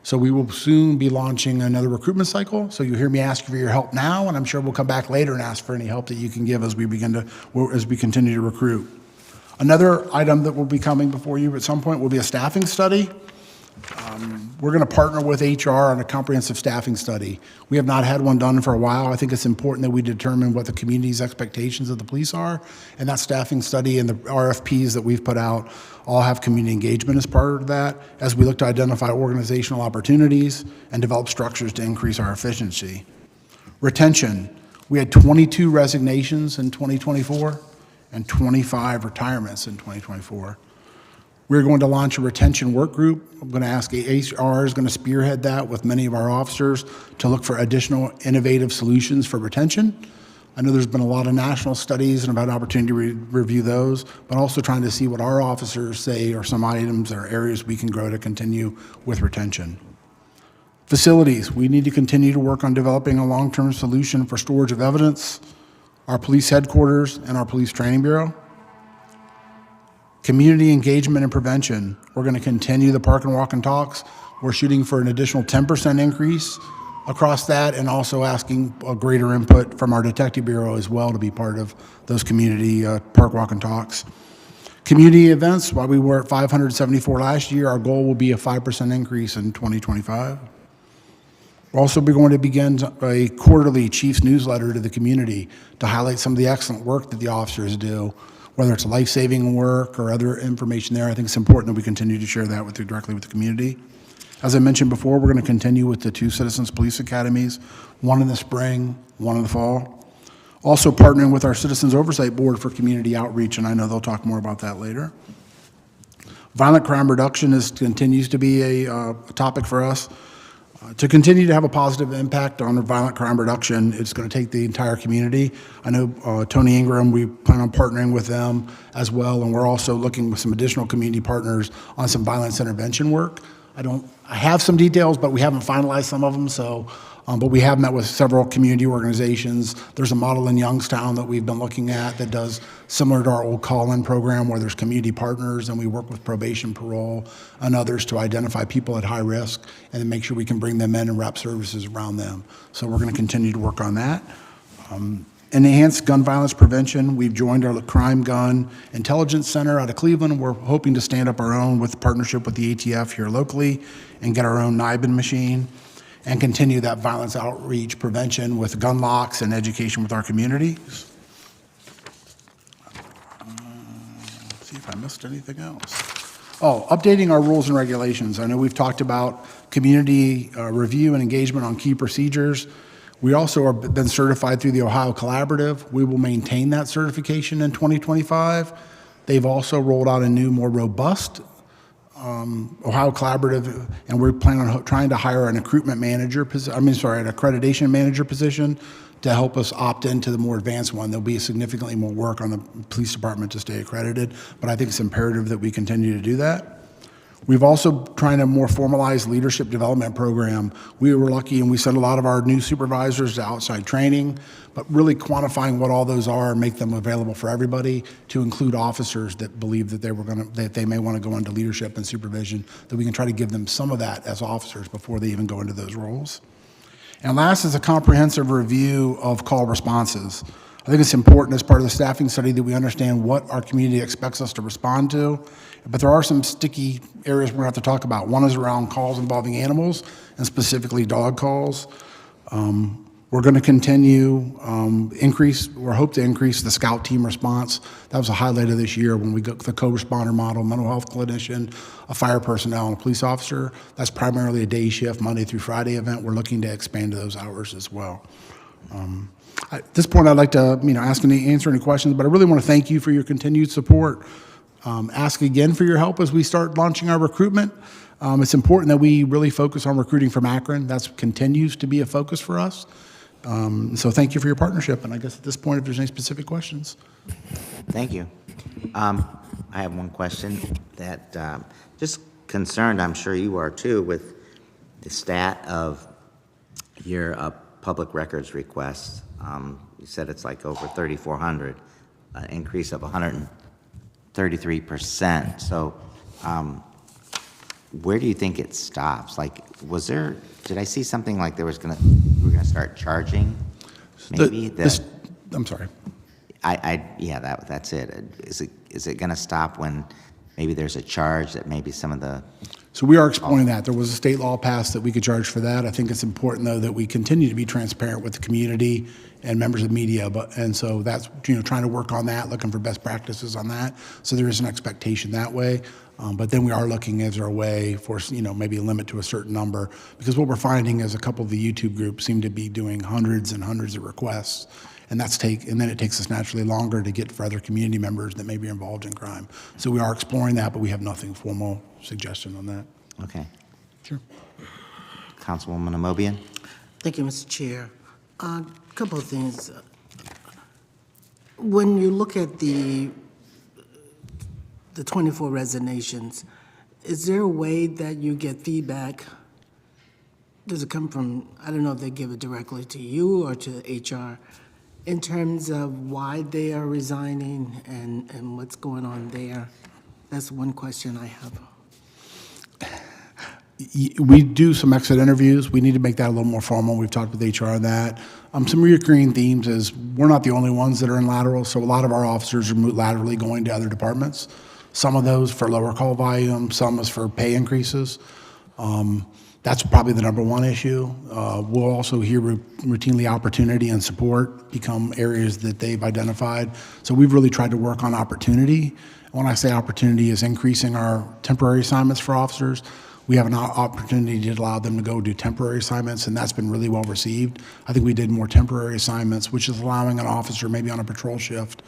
So we will soon be launching another recruitment cycle. So you'll hear me ask for your help now, and I'm sure we'll come back later and ask for any help that you can give as we continue to recruit. Another item that will be coming before you at some point will be a staffing study. We're going to partner with HR on a comprehensive staffing study. We have not had one done for a while. I think it's important that we determine what the community's expectations of the police are, and that staffing study and the RFPs that we've put out all have community engagement as part of that, as we look to identify organizational opportunities and develop structures to increase our efficiency. Retention. We had 22 resignations in 2024 and 25 retirements in 2024. We're going to launch a retention work group. I'm going to ask HR is going to spearhead that with many of our officers to look for additional innovative solutions for retention. I know there's been a lot of national studies, and I've had an opportunity to review those, but also trying to see what our officers say are some items or areas we can grow to continue with retention. Facilities. We need to continue to work on developing a long-term solution for storage of evidence, our police headquarters, and our police training bureau. Community engagement and prevention. We're going to continue the park and walk and talks. We're shooting for an additional 10% increase across that, and also asking a greater input from our detective bureau as well to be part of those community park walk and talks. Community events, while we were at 574 last year, our goal will be a 5% increase in 2025. We're also going to begin a quarterly Chiefs newsletter to the community to highlight some of the excellent work that the officers do, whether it's life-saving work or other information there. I think it's important that we continue to share that directly with the community. As I mentioned before, we're going to continue with the 2 Citizens Police Academies, one in the spring, one in the fall. Also partnering with our Citizens Oversight Board for community outreach, and I know they'll talk more about that later. Violent crime reduction continues to be a topic for us. To continue to have a positive impact on violent crime reduction, it's going to take the entire community. I know Tony Ingram, we plan on partnering with them as well, and we're also looking with some additional community partners on some violence intervention work. I have some details, but we haven't finalized some of them, but we have met with several community organizations. There's a model in Youngstown that we've been looking at that does similar to our old call-in program, where there's community partners, and we work with probation, parole, and others to identify people at high risk and then make sure we can bring them in and wrap services around them. So we're going to continue to work on that. Enhanced gun violence prevention. We've joined our Crime Gun Intelligence Center out of Cleveland. We're hoping to stand up our own with partnership with the ATF here locally and get our own NIBIN machine and continue that violence outreach prevention with gun locks and education with our communities. Let's see if I missed anything else. Oh, updating our rules and regulations. I know we've talked about community review and engagement on key procedures. We also have been certified through the Ohio Collaborative. We will maintain that certification in 2025. They've also rolled out a new, more robust Ohio Collaborative, and we're planning on trying to hire an accreditation manager position to help us opt into the more advanced one. There'll be significantly more work on the police department to stay accredited, but I think it's imperative that we continue to do that. We've also trying to more formalize leadership development program. We were lucky and we sent a lot of our new supervisors to outside training, but really quantifying what all those are and make them available for everybody, to include officers that believe that they may want to go into leadership and supervision, that we can try to give them some of that as officers before they even go into those roles. And last is a comprehensive review of call responses. I think it's important as part of the staffing study that we understand what our community expects us to respond to, but there are some sticky areas we're going to have to talk about. One is around calls involving animals, and specifically dog calls. We're going to continue hope to increase the scout team response. That was a highlight of this year when we got the co-responder model, mental health clinician, a fire personnel, and a police officer. That's primarily a day shift, Monday through Friday event. We're looking to expand to those hours as well. At this point, I'd like to answer any questions, but I really want to thank you for your continued support. Ask again for your help as we start launching our recruitment. It's important that we really focus on recruiting from Akron. That continues to be a focus for us. So thank you for your partnership, and I guess at this point, if there's any specific questions. Thank you. I have one question that just concerned, I'm sure you are too, with the stat of your public records requests. You said it's like over 3,400, an increase of 133%. So where do you think it stops? Like, did I see something like we were gonna start charging? Maybe I'm sorry. Yeah, that's it. Is it gonna stop when maybe there's a charge that maybe some of the... So we are exploring that. There was a state law passed that we could charge for that. I think it's important, though, that we continue to be transparent with the community and members of the media. And so that's, trying to work on that, looking for best practices on that. So there is an expectation that way. But then we are looking, is there a way for, maybe a limit to a certain number? Because what we're finding is a couple of the YouTube groups seem to be doing hundreds and hundreds of requests. And then it takes us naturally longer to get for other community members that may be involved in crime. So we are exploring that, but we have nothing formal suggestion on that. Okay. Sure. Councilwoman Amobian? Thank you, Mr. Chair. A couple of things. When you look at the 24 resignations, is there a way that you get feedback? Does it come from, I don't know if they give it directly to you or to HR, in terms of why they are resigning and what's going on there? That's one question I have. We do some exit interviews. We need to make that a little more formal. We've talked with HR on that. Some recurring themes is we're not the only ones that are in lateral, so a lot of our officers are laterally going to other departments. Some of those for lower call volume, some is for pay increases. That's probably the number one issue. We'll also hear routinely opportunity and support become areas that they've identified. So we've really tried to work on opportunity. When I say opportunity is increasing our temporary assignments for officers. We have an opportunity to allow them to go do temporary assignments, and that's been really well received. I think we did more temporary assignments, which is allowing an officer maybe on a patrol shift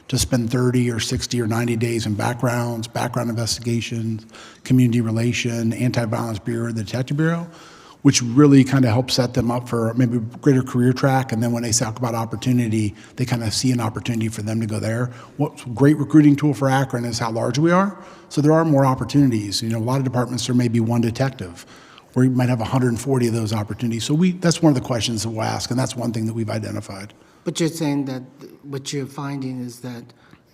to spend 30 or 60 or 90 days in background investigations, community relation, anti-violence bureau, the detective bureau, which really kind of helps set them up for maybe a greater career track. And then when they talk about opportunity, they kind of see an opportunity for them to go there. What's a great recruiting tool for Akron is how large we are. So there are more opportunities. A lot of departments, there may be one detective, or you might have 140 of those opportunities. So that's one of the questions that we'll ask, and that's one thing that we've identified. But you're saying that what you're finding is that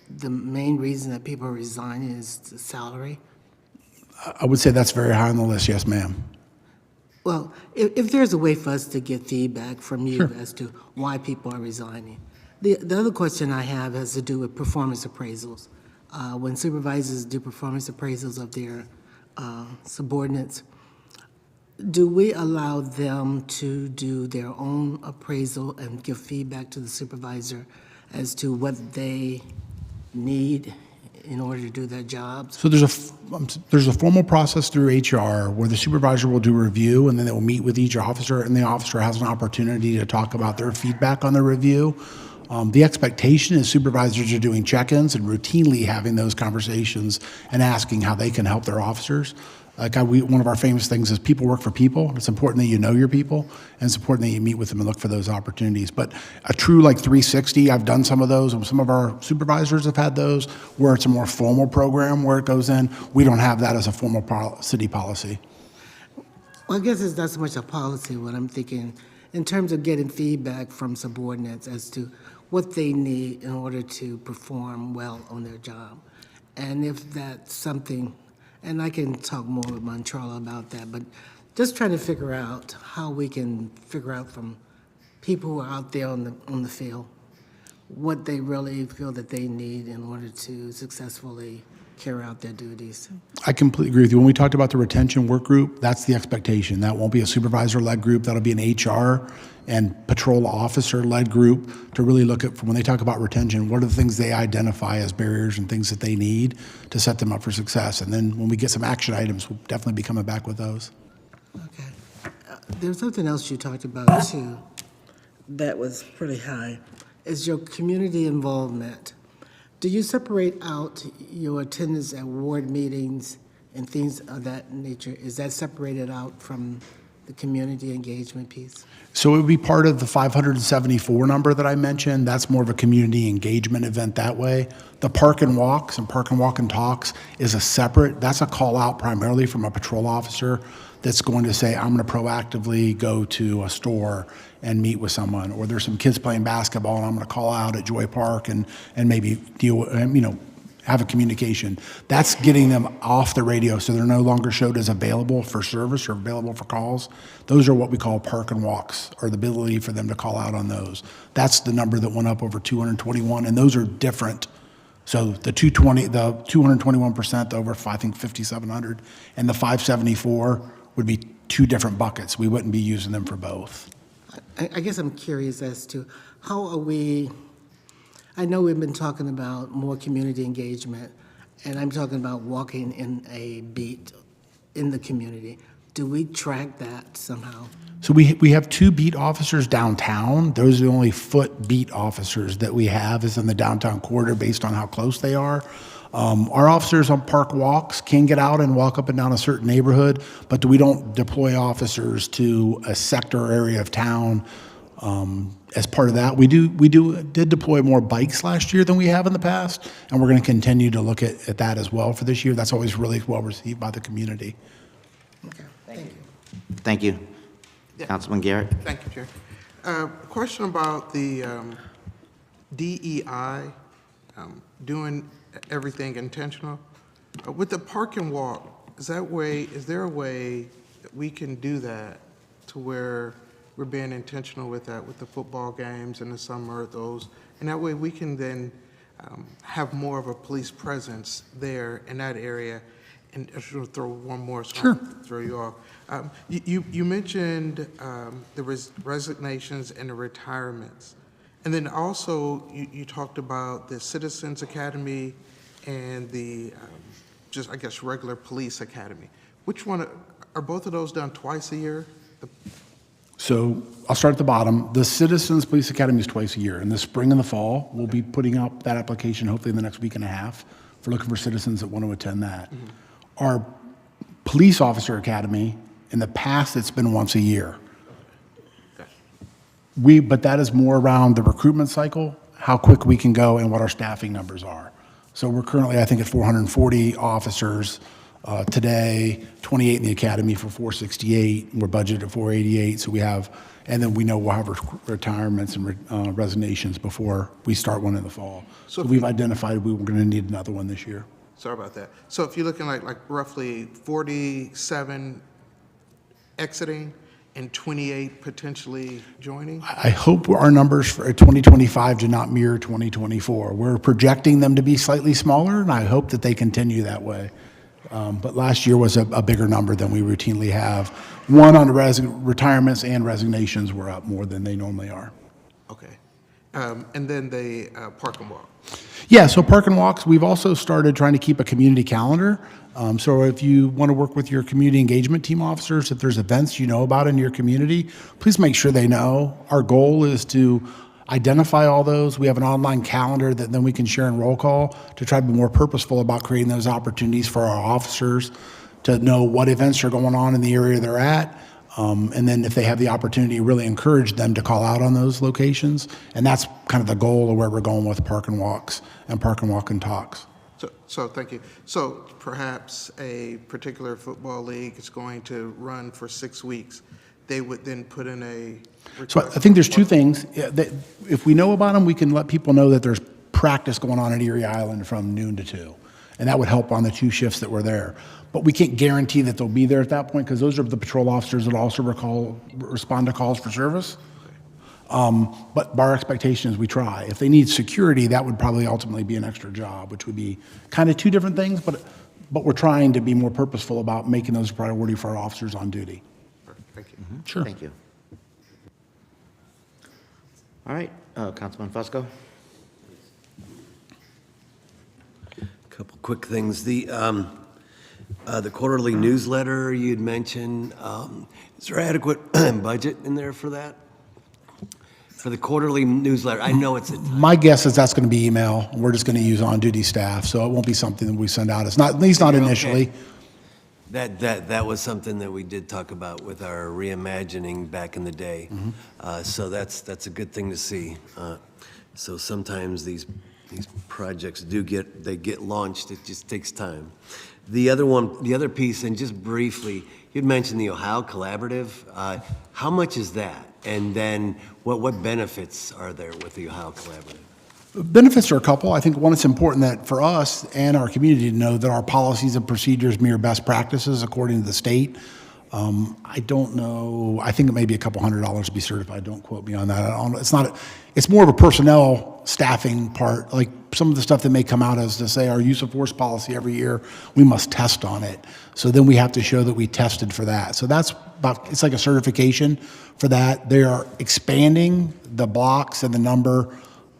the main reason that people are resigning is the salary? I would say that's very high on the list, yes, ma'am. Well, if there's a way for us to get feedback from you Sure. as to why people are resigning. The other question I have has to do with performance appraisals. When supervisors do performance appraisals of their subordinates, do we allow them to do their own appraisal and give feedback to the supervisor as to what they need in order to do their jobs? So there's a formal process through HR where the supervisor will do a review, and then they will meet with each officer, and the officer has an opportunity to talk about their feedback on the review. The expectation is supervisors are doing check-ins and routinely having those conversations and asking how they can help their officers. One of our famous things is people work for people. It's important that you know your people, and it's important that you meet with them and look for those opportunities. But a true 360, I've done some of those, and some of our supervisors have had those, where it's a more formal program where it goes in. We don't have that as a formal city policy. Well, I guess it's not so much a policy, what I'm thinking, in terms of getting feedback from subordinates as to what they need in order to perform well on their job. And if that's something, and I can talk more with Montrella about that, but just trying to figure out how we can figure out from people who are out there on the field what they really feel that they need in order to successfully carry out their duties. I completely agree with you. When we talked about the retention work group, that's the expectation. That won't be a supervisor-led group. That'll be an HR and patrol officer-led group to really look at, when they talk about retention, what are the things they identify as barriers and things that they need to set them up for success. And then when we get some action items, we'll definitely be coming back with those. Okay. There's something else you talked about too that was pretty high, is your community involvement. Do you separate out your attendance at ward meetings and things of that nature? Is that separated out from the community engagement piece? So it would be part of the 574 number that I mentioned. That's more of a community engagement event that way. The park and walks and park and walk and talks is that's a call out primarily from a patrol officer that's going to say, I'm going to proactively go to a store and meet with someone, or there's some kids playing basketball and I'm going to call out at Joy Park and maybe deal with, have a communication. That's getting them off the radio so they're no longer showed as available for service or available for calls. Those are what we call park and walks, or the ability for them to call out on those. That's the number that went up over 221, and those are different. So the 221% over, I think, 5,700, and the 574 would be two different buckets. We wouldn't be using them for both. I guess I'm curious as to how are we, I know we've been talking about more community engagement, and I'm talking about walking in a beat in the community. Do we track that somehow? So we have 2 beat officers downtown. Those are the only foot beat officers that we have is in the downtown corridor based on how close they are. Our officers on park walks can get out and walk up and down a certain neighborhood, but we don't deploy officers to a sector or area of town. As part of that, we did deploy more bikes last year than we have in the past, and we're going to continue to look at that as well for this year. That's always really well received by the community. Okay, thank you. Thank you. Councilman Garrett? Thank you, Chair. Question about the DEI, doing everything intentional. With the park and walk, is there a way that we can do that to where we're being intentional with that, with the football games in the summer, those, and that way we can then have more of a police presence there in that area. And I should throw one more, so Sure. I'll throw you off. You mentioned the resignations and the retirements. And then also you talked about the Citizens Academy and the just, I guess, regular police academy. Which one, are both of those done twice a year? So I'll start at the bottom. The Citizens Police Academy is twice a year. In the spring and the fall, we'll be putting up that application hopefully in the next week and a half for looking for citizens that want to attend that. Mm-hmm. Our Police Officer Academy, in the past, it's been once a year. But that is more around the recruitment cycle, how quick we can go and what our staffing numbers are. So we're currently, I think, at 440 officers today, 28 in the academy for 468. We're budgeted at 488, so we have, and then we know we'll have retirements and resignations before we start one in the fall. So we've identified we were going to need another one this year. Sorry about that. So if you're looking like roughly 47 exiting and 28 potentially joining? I hope our numbers for 2025 do not mirror 2024. We're projecting them to be slightly smaller, and I hope that they continue that way. But last year was a bigger number than we routinely have. One on retirements and resignations were up more than they normally are. Okay. And then the park and walk. Yeah, so park and walks, we've also started trying to keep a community calendar. So if you want to work with your community engagement team officers, if there's events you know about in your community, please make sure they know. Our goal is to identify all those. We have an online calendar that then we can share in roll call to try to be more purposeful about creating those opportunities for our officers to know what events are going on in the area they're at. And then if they have the opportunity, really encourage them to call out on those locations. And that's kind of the goal of where we're going with park and walks and park and walk and talks. So thank you. So perhaps a particular football league is going to run for 6 weeks. They would then put in a So I think there's two things. If we know about them, we can let people know that there's practice going on at Erie Island from noon to 2. And that would help on the 2 shifts that were there. But we can't guarantee that they'll be there at that point because those are the patrol officers that also respond to calls for service. But our expectation is we try. If they need security, that would probably ultimately be an extra job, which would be kind of 2 different things, but we're trying to be more purposeful about making those a priority for our officers on duty. Thank you. Mm-hmm. Sure. Thank you. All right, Councilman Fusco. Couple quick things. The quarterly newsletter you'd mentioned, is there adequate budget in there for that? For the quarterly newsletter, I know it's My guess is that's going to be email. We're just going to use on-duty staff, so it won't be something that we send out. It's not, at least not initially. Okay. That was something that we did talk about with our reimagining back in the day. So that's a good thing to see. So sometimes these projects get launched. It just takes time. The other piece, and just briefly, you'd mentioned the Ohio Collaborative. How much is that? And then what benefits are there with the Ohio Collaborative? Benefits are a couple. I think one, it's important that for us and our community to know that our policies and procedures mirror best practices according to the state. I don't know, I think it may be a couple $100 to be certified, don't quote me on that. I don't know. It's not, it's more of a personnel staffing part, like some of the stuff that may come out as to say our use of force policy every year, we must test on it. So then we have to show that we tested for that. So that's about, it's like a certification for that. They are expanding the blocks and the number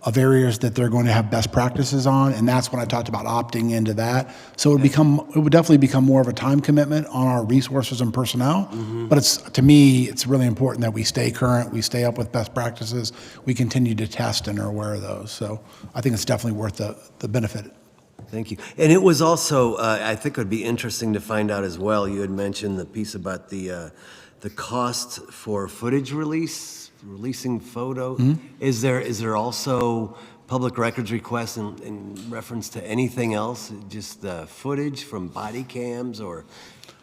of areas that they're going to have best practices on, and that's when I talked about opting into that. So it would definitely become more of a time commitment on our resources and personnel. But it's, to me, it's really important that we stay current, we stay up with best practices, we continue to test and are aware of those. So I think it's definitely worth the benefit. Thank you. And it was also, I think it would be interesting to find out as well, you had mentioned the piece about the cost for footage releasing photo. Is there also public records requests in reference to anything else, just the footage from body cams, or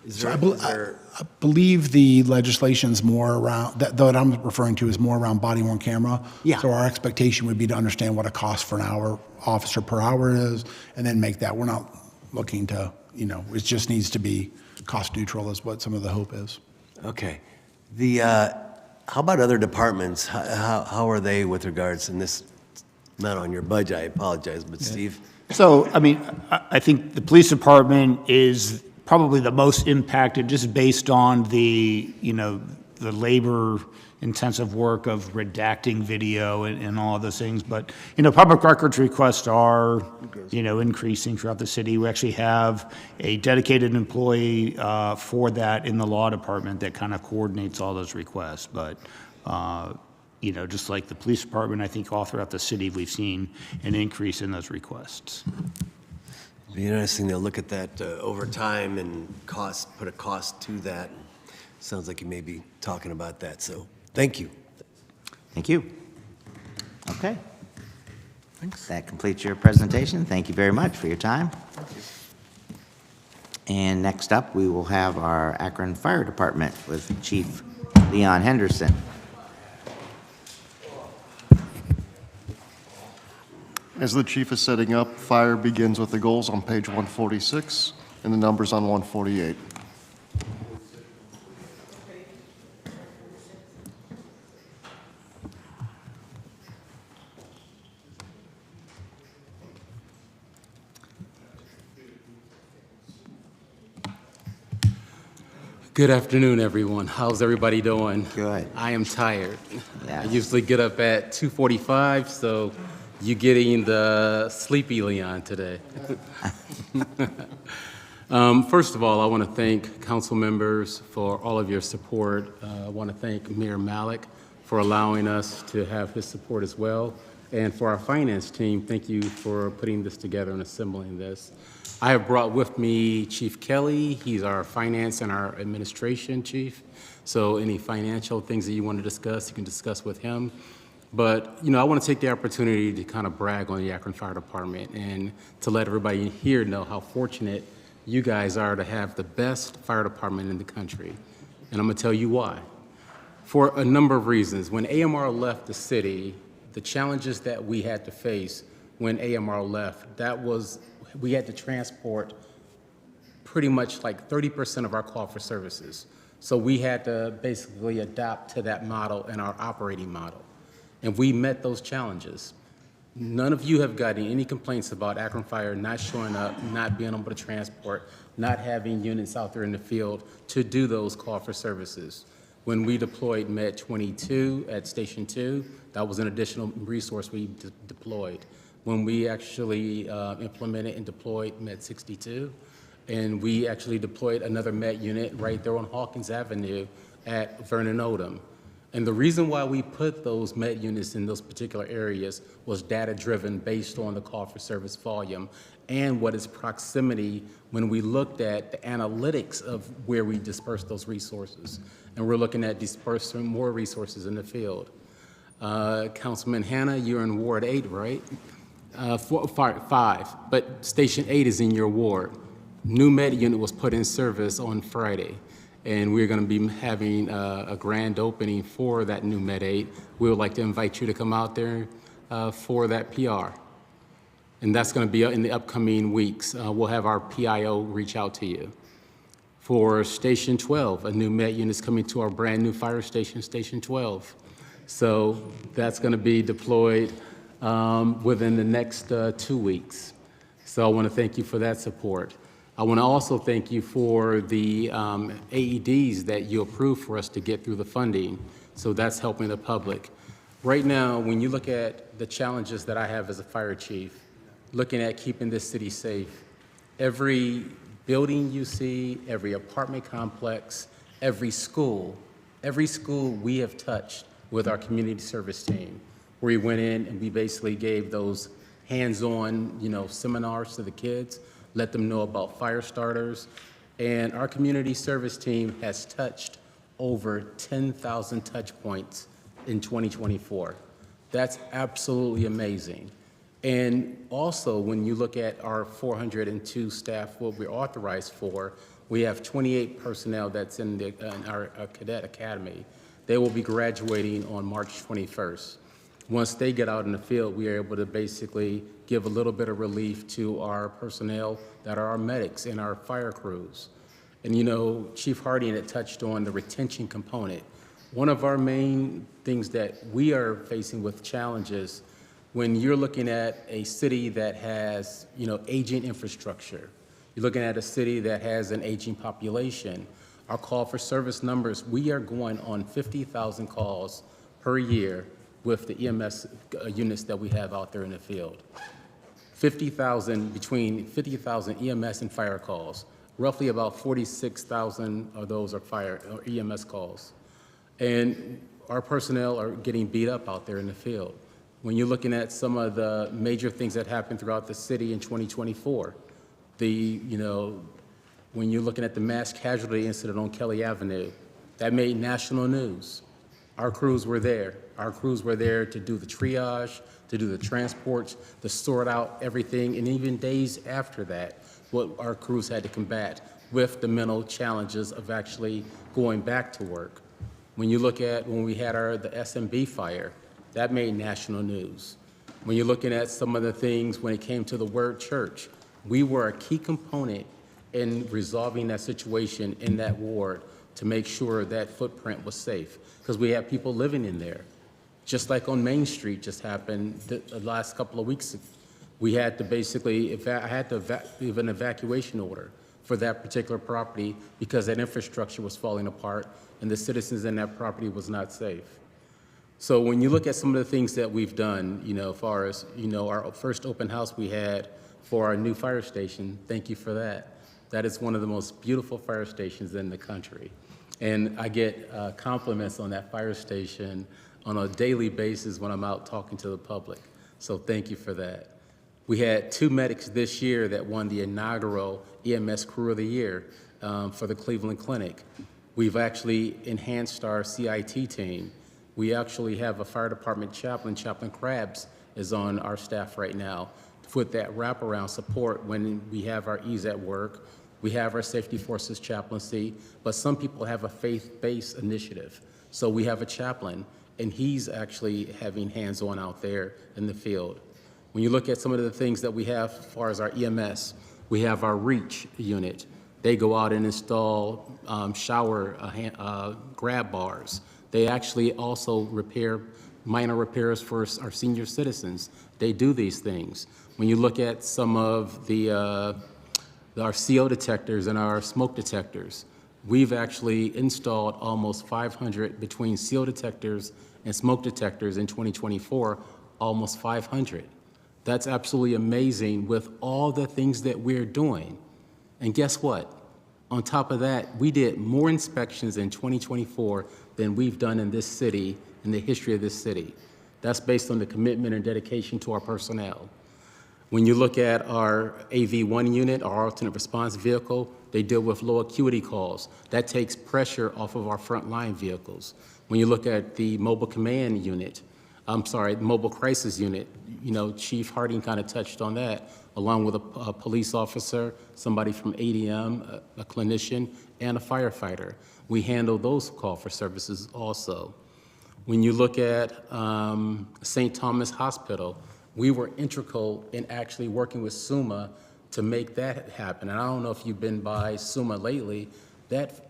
is there, I believe the legislation's more around, that I'm referring to is more around body worn camera. Yeah. So our expectation would be to understand what a cost for an hour, officer per hour is, and then make that. We're not looking to, it just needs to be cost neutral is what some of the hope is. Okay. How about other departments? How are they with regards, and this, not on your budget, I apologize, but Steve? So, I mean, I think the police department is probably the most impacted just based on the, the labor-intensive work of redacting video and all of those things. But, public records requests are, increasing throughout the city. We actually have a dedicated employee for that in the law department that kind of coordinates all those requests. But, just like the police department, I think all throughout the city, we've seen an increase in those requests. It'd be interesting to look at that over time and put a cost to that. Sounds like you may be talking about that, so thank you. Thank you. Okay. Thanks. That completes your presentation. Thank you very much for your time. And next up, we will have our Akron Fire Department with Chief Leon Henderson. As the chief is setting up, fire begins with the goals on page 146 and the numbers on 148. Good afternoon, everyone. How's everybody doing? Good. I am tired. Yeah. I usually get up at 2:45, so you're getting the sleepy Leon today. First of all, I want to thank council members for all of your support. I want to thank Mayor Malik for allowing us to have his support as well. And for our finance team, thank you for putting this together and assembling this. I have brought with me Chief Kelly. He's our finance and our administration chief. So any financial things that you want to discuss, you can discuss with him. But, I want to take the opportunity to kind of brag on the Akron Fire Department and to let everybody here know how fortunate you guys are to have the best fire department in the country. And I'm going to tell you why. For a number of reasons. When AMR left the city, the challenges that we had to face when AMR left, we had to transport pretty much like 30% of our call for services. So we had to basically adapt to that model and our operating model. And we met those challenges. None of you have gotten any complaints about Akron Fire not showing up, not being able to transport, not having units out there in the field to do those call for services. When we deployed Med 22 at Station 2, that was an additional resource we deployed. When we actually implemented and deployed Med 62, and we actually deployed another Med unit right there on Hawkins Avenue at Vernon Odom. And the reason why we put those Med units in those particular areas was data-driven based on the call for service volume and what is proximity when we looked at the analytics of where we dispersed those resources. And we're looking at dispersing more resources in the field. Councilman Hanna, you're in Ward 8, right? 5, but Station 8 is in your ward. New Med unit was put in service on Friday. And we're going to be having a grand opening for that new Med 8. We would like to invite you to come out there. for that PR. And that's going to be in the upcoming weeks. We'll have our PIO reach out to you. For Station 12, a new Met unit is coming to our brand new fire station, Station 12. So that's going to be deployed within the next 2 weeks. So I want to thank you for that support. I want to also thank you for the AEDs that you approved for us to get through the funding. So that's helping the public. Right now, when you look at the challenges that I have as a fire chief, looking at keeping this city safe, every building you see, every apartment complex, every school we have touched with our community service team, where we went in and we basically gave those hands-on, seminars to the kids, let them know about fire starters. And our community service team has touched over 10,000 touch points in 2024. That's absolutely amazing. And also, when you look at our 402 staff, what we're authorized for, we have 28 personnel that's in our cadet academy. They will be graduating on March 21st. Once they get out in the field, we are able to basically give a little bit of relief to our personnel that are our medics and our fire crews. And Chief Harding had touched on the retention component. One of our main things that we are facing with challenges when you're looking at a city that has, aging infrastructure, you're looking at a city that has an aging population, our call for service numbers, we are going on 50,000 calls per year with the EMS units that we have out there in the field. 50,000, between 50,000 EMS and fire calls. Roughly about 46,000 of those are fire or EMS calls. And our personnel are getting beat up out there in the field. When you're looking at some of the major things that happened throughout the city in 2024, when you're looking at the mass casualty incident on Kelly Avenue, that made national news. Our crews were there. Our crews were there to do the triage, to do the transports, to sort out everything, and even days after that, what our crews had to combat with the mental challenges of actually going back to work. When you look at when we had the SMB fire, that made national news. When you're looking at some of the things when it came to the word church, we were a key component in resolving that situation in that ward to make sure that footprint was safe, because we had people living in there. Just like on Main Street just happened the last couple of weeks, we had to basically, I had to give an evacuation order for that particular property because that infrastructure was falling apart and the citizens in that property was not safe. So when you look at some of the things that we've done, as far as, our first open house we had for our new fire station, thank you for that. That is one of the most beautiful fire stations in the country. And I get compliments on that fire station on a daily basis when I'm out talking to the public. So thank you for that. We had 2 medics this year that won the inaugural EMS Crew of the Year for the Cleveland Clinic. We've actually enhanced our CIT team. We actually have a fire department chaplain, Chaplain Krabs, is on our staff right now with that wraparound support when we have our Ease at Work. We have our Safety Forces chaplaincy, but some people have a faith-based initiative. So we have a chaplain, and he's actually having hands-on out there in the field. When you look at some of the things that we have as far as our EMS, we have our REACH unit. They go out and install shower grab bars. They actually also repair minor repairs for our senior citizens. They do these things. When you look at some of our CO detectors and our smoke detectors, we've actually installed almost 500 between CO detectors and smoke detectors in 2024, almost 500. That's absolutely amazing with all the things that we're doing. And guess what? On top of that, we did more inspections in 2024 than we've done in this city, in the history of this city. That's based on the commitment and dedication to our personnel. When you look at our AV1 unit, our alternate response vehicle, they deal with low acuity calls. That takes pressure off of our frontline vehicles. When you look at the mobile command unit, mobile crisis unit, Chief Harding kind of touched on that, along with a police officer, somebody from ADM, a clinician, and a firefighter. We handle those call for services also. When you look at St. Thomas Hospital, we were integral in actually working with SUMA to make that happen. And I don't know if you've been by SUMA lately. That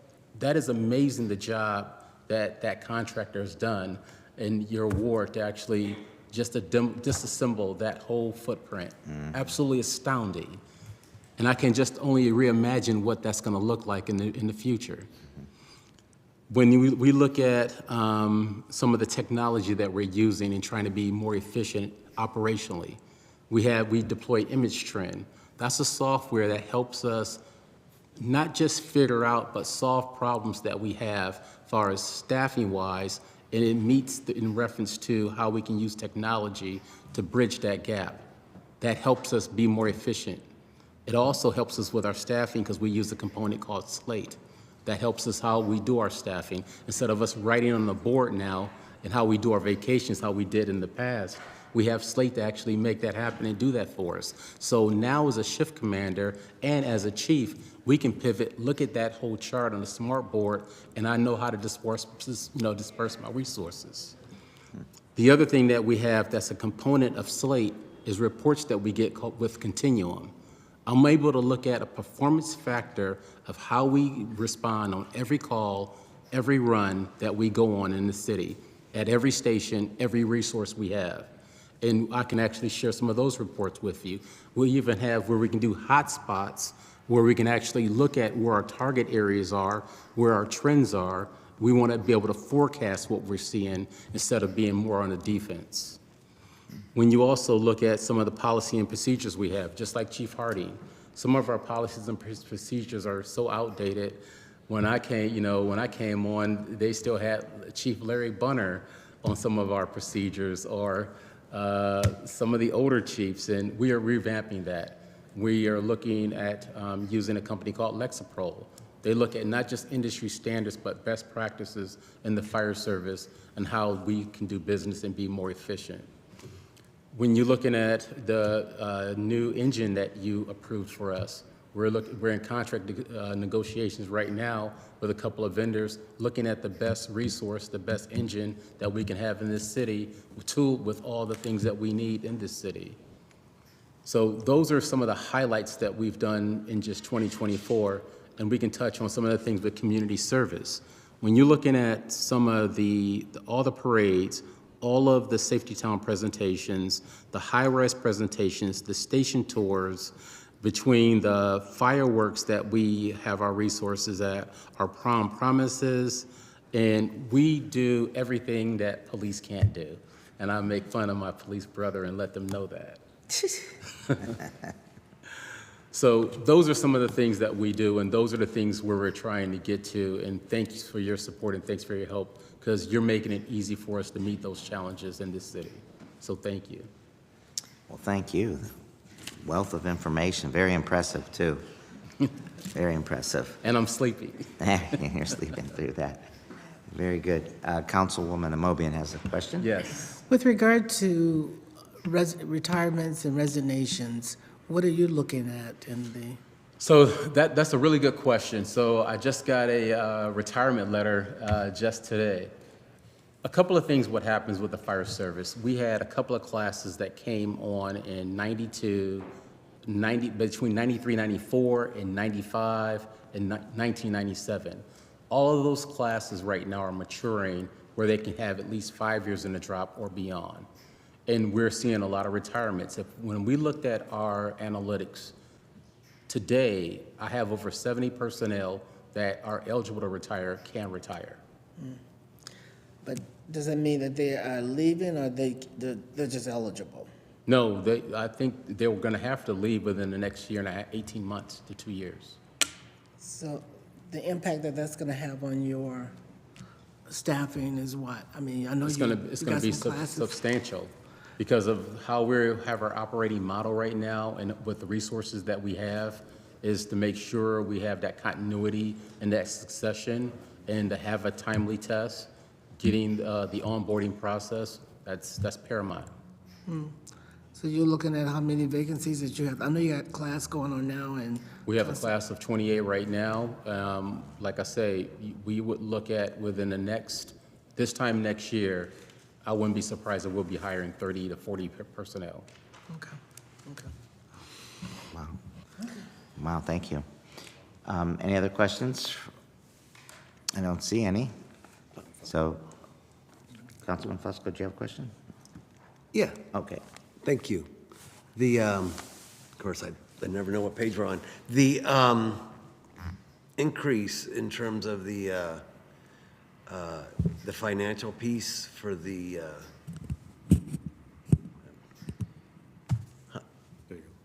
is amazing, the job that contractor has done in your ward to actually just disassemble that whole footprint. Absolutely astounding. And I can just only reimagine what that's going to look like in the future. When we look at some of the technology that we're using and trying to be more efficient operationally, we deploy Image Trend. That's a software that helps us not just figure out, but solve problems that we have as far as staffing-wise, and it meets in reference to how we can use technology to bridge that gap. That helps us be more efficient. It also helps us with our staffing because we use a component called Slate. That helps us how we do our staffing. Instead of us writing on the board now and how we do our vacations, how we did in the past, we have Slate to actually make that happen and do that for us. So now as a shift commander and as a chief, we can pivot, look at that whole chart on the smart board, and I know how to disperse my resources. The other thing that we have that's a component of Slate is reports that we get with Continuum. I'm able to look at a performance factor of how we respond on every call, every run that we go on in the city, at every station, every resource we have. And I can actually share some of those reports with you. We even have where we can do hotspots, where we can actually look at where our target areas are, where our trends are. We want to be able to forecast what we're seeing instead of being more on the defense. When you also look at some of the policy and procedures we have, just like Chief Harding, some of our policies and procedures are so outdated. When I came on, they still had Chief Larry Bunner on some of our procedures, or some of the older chiefs, and we are revamping that. We are looking at using a company called Lexapro. They look at not just industry standards, but best practices in the fire service and how we can do business and be more efficient. When you're looking at the new engine that you approved for us, we're in contract negotiations right now with a couple of vendors, looking at the best resource, the best engine that we can have in this city, tooled with all the things that we need in this city. So those are some of the highlights that we've done in just 2024, and we can touch on some of the things with community service. When you're looking at some of all the parades, all of the Safety Town presentations, the high-rise presentations, the station tours, between the fireworks that we have our resources at, our prom promises, and we do everything that police can't do. And I make fun of my police brother and let them know that. So those are some of the things that we do, and those are the things where we're trying to get to. And thanks for your support and thanks for your help, because you're making it easy for us to meet those challenges in this city. So thank you. Well, thank you. Wealth of information, very impressive too. Very impressive. And I'm sleepy. You're sleeping through that. Very good. Councilwoman Amobian has a question. Yes. With regard to retirements and resignations, what are you looking at in the? So that's a really good question. So I just got a retirement letter just today. A couple of things what happens with the fire service. We had a couple of classes that came on in between 93, 94, and 95, and 1997. All of those classes right now are maturing where they can have at least 5 years in the drop or beyond. And we're seeing a lot of retirements. When we looked at our analytics, today I have over 70 personnel that are eligible to retire, can retire. But does that mean that they are leaving, or they're just eligible? No, I think they're going to have to leave within the next year and a half, 18 months to 2 years. So the impact that that's going to have on your staffing is what? I mean, I know it's going to be substantial because of how we have our operating model right now, and with the resources that we have, is to make sure we have that continuity and that succession, and to have a timely test. Getting the onboarding process, that's paramount. So you're looking at how many vacancies that you have? I know you got class going on now, and we have a class of 28 right now. Like I say, we would look at within the next this time next year, I wouldn't be surprised if we'll be hiring 30 to 40 personnel. Okay, okay. Wow. Wow, thank you. Any other questions? I don't see any. So, Councilman Fusco, do you have a question? Yeah. Okay. Thank you. Of course, I never know what page we're on. The increase in terms of the financial piece for the,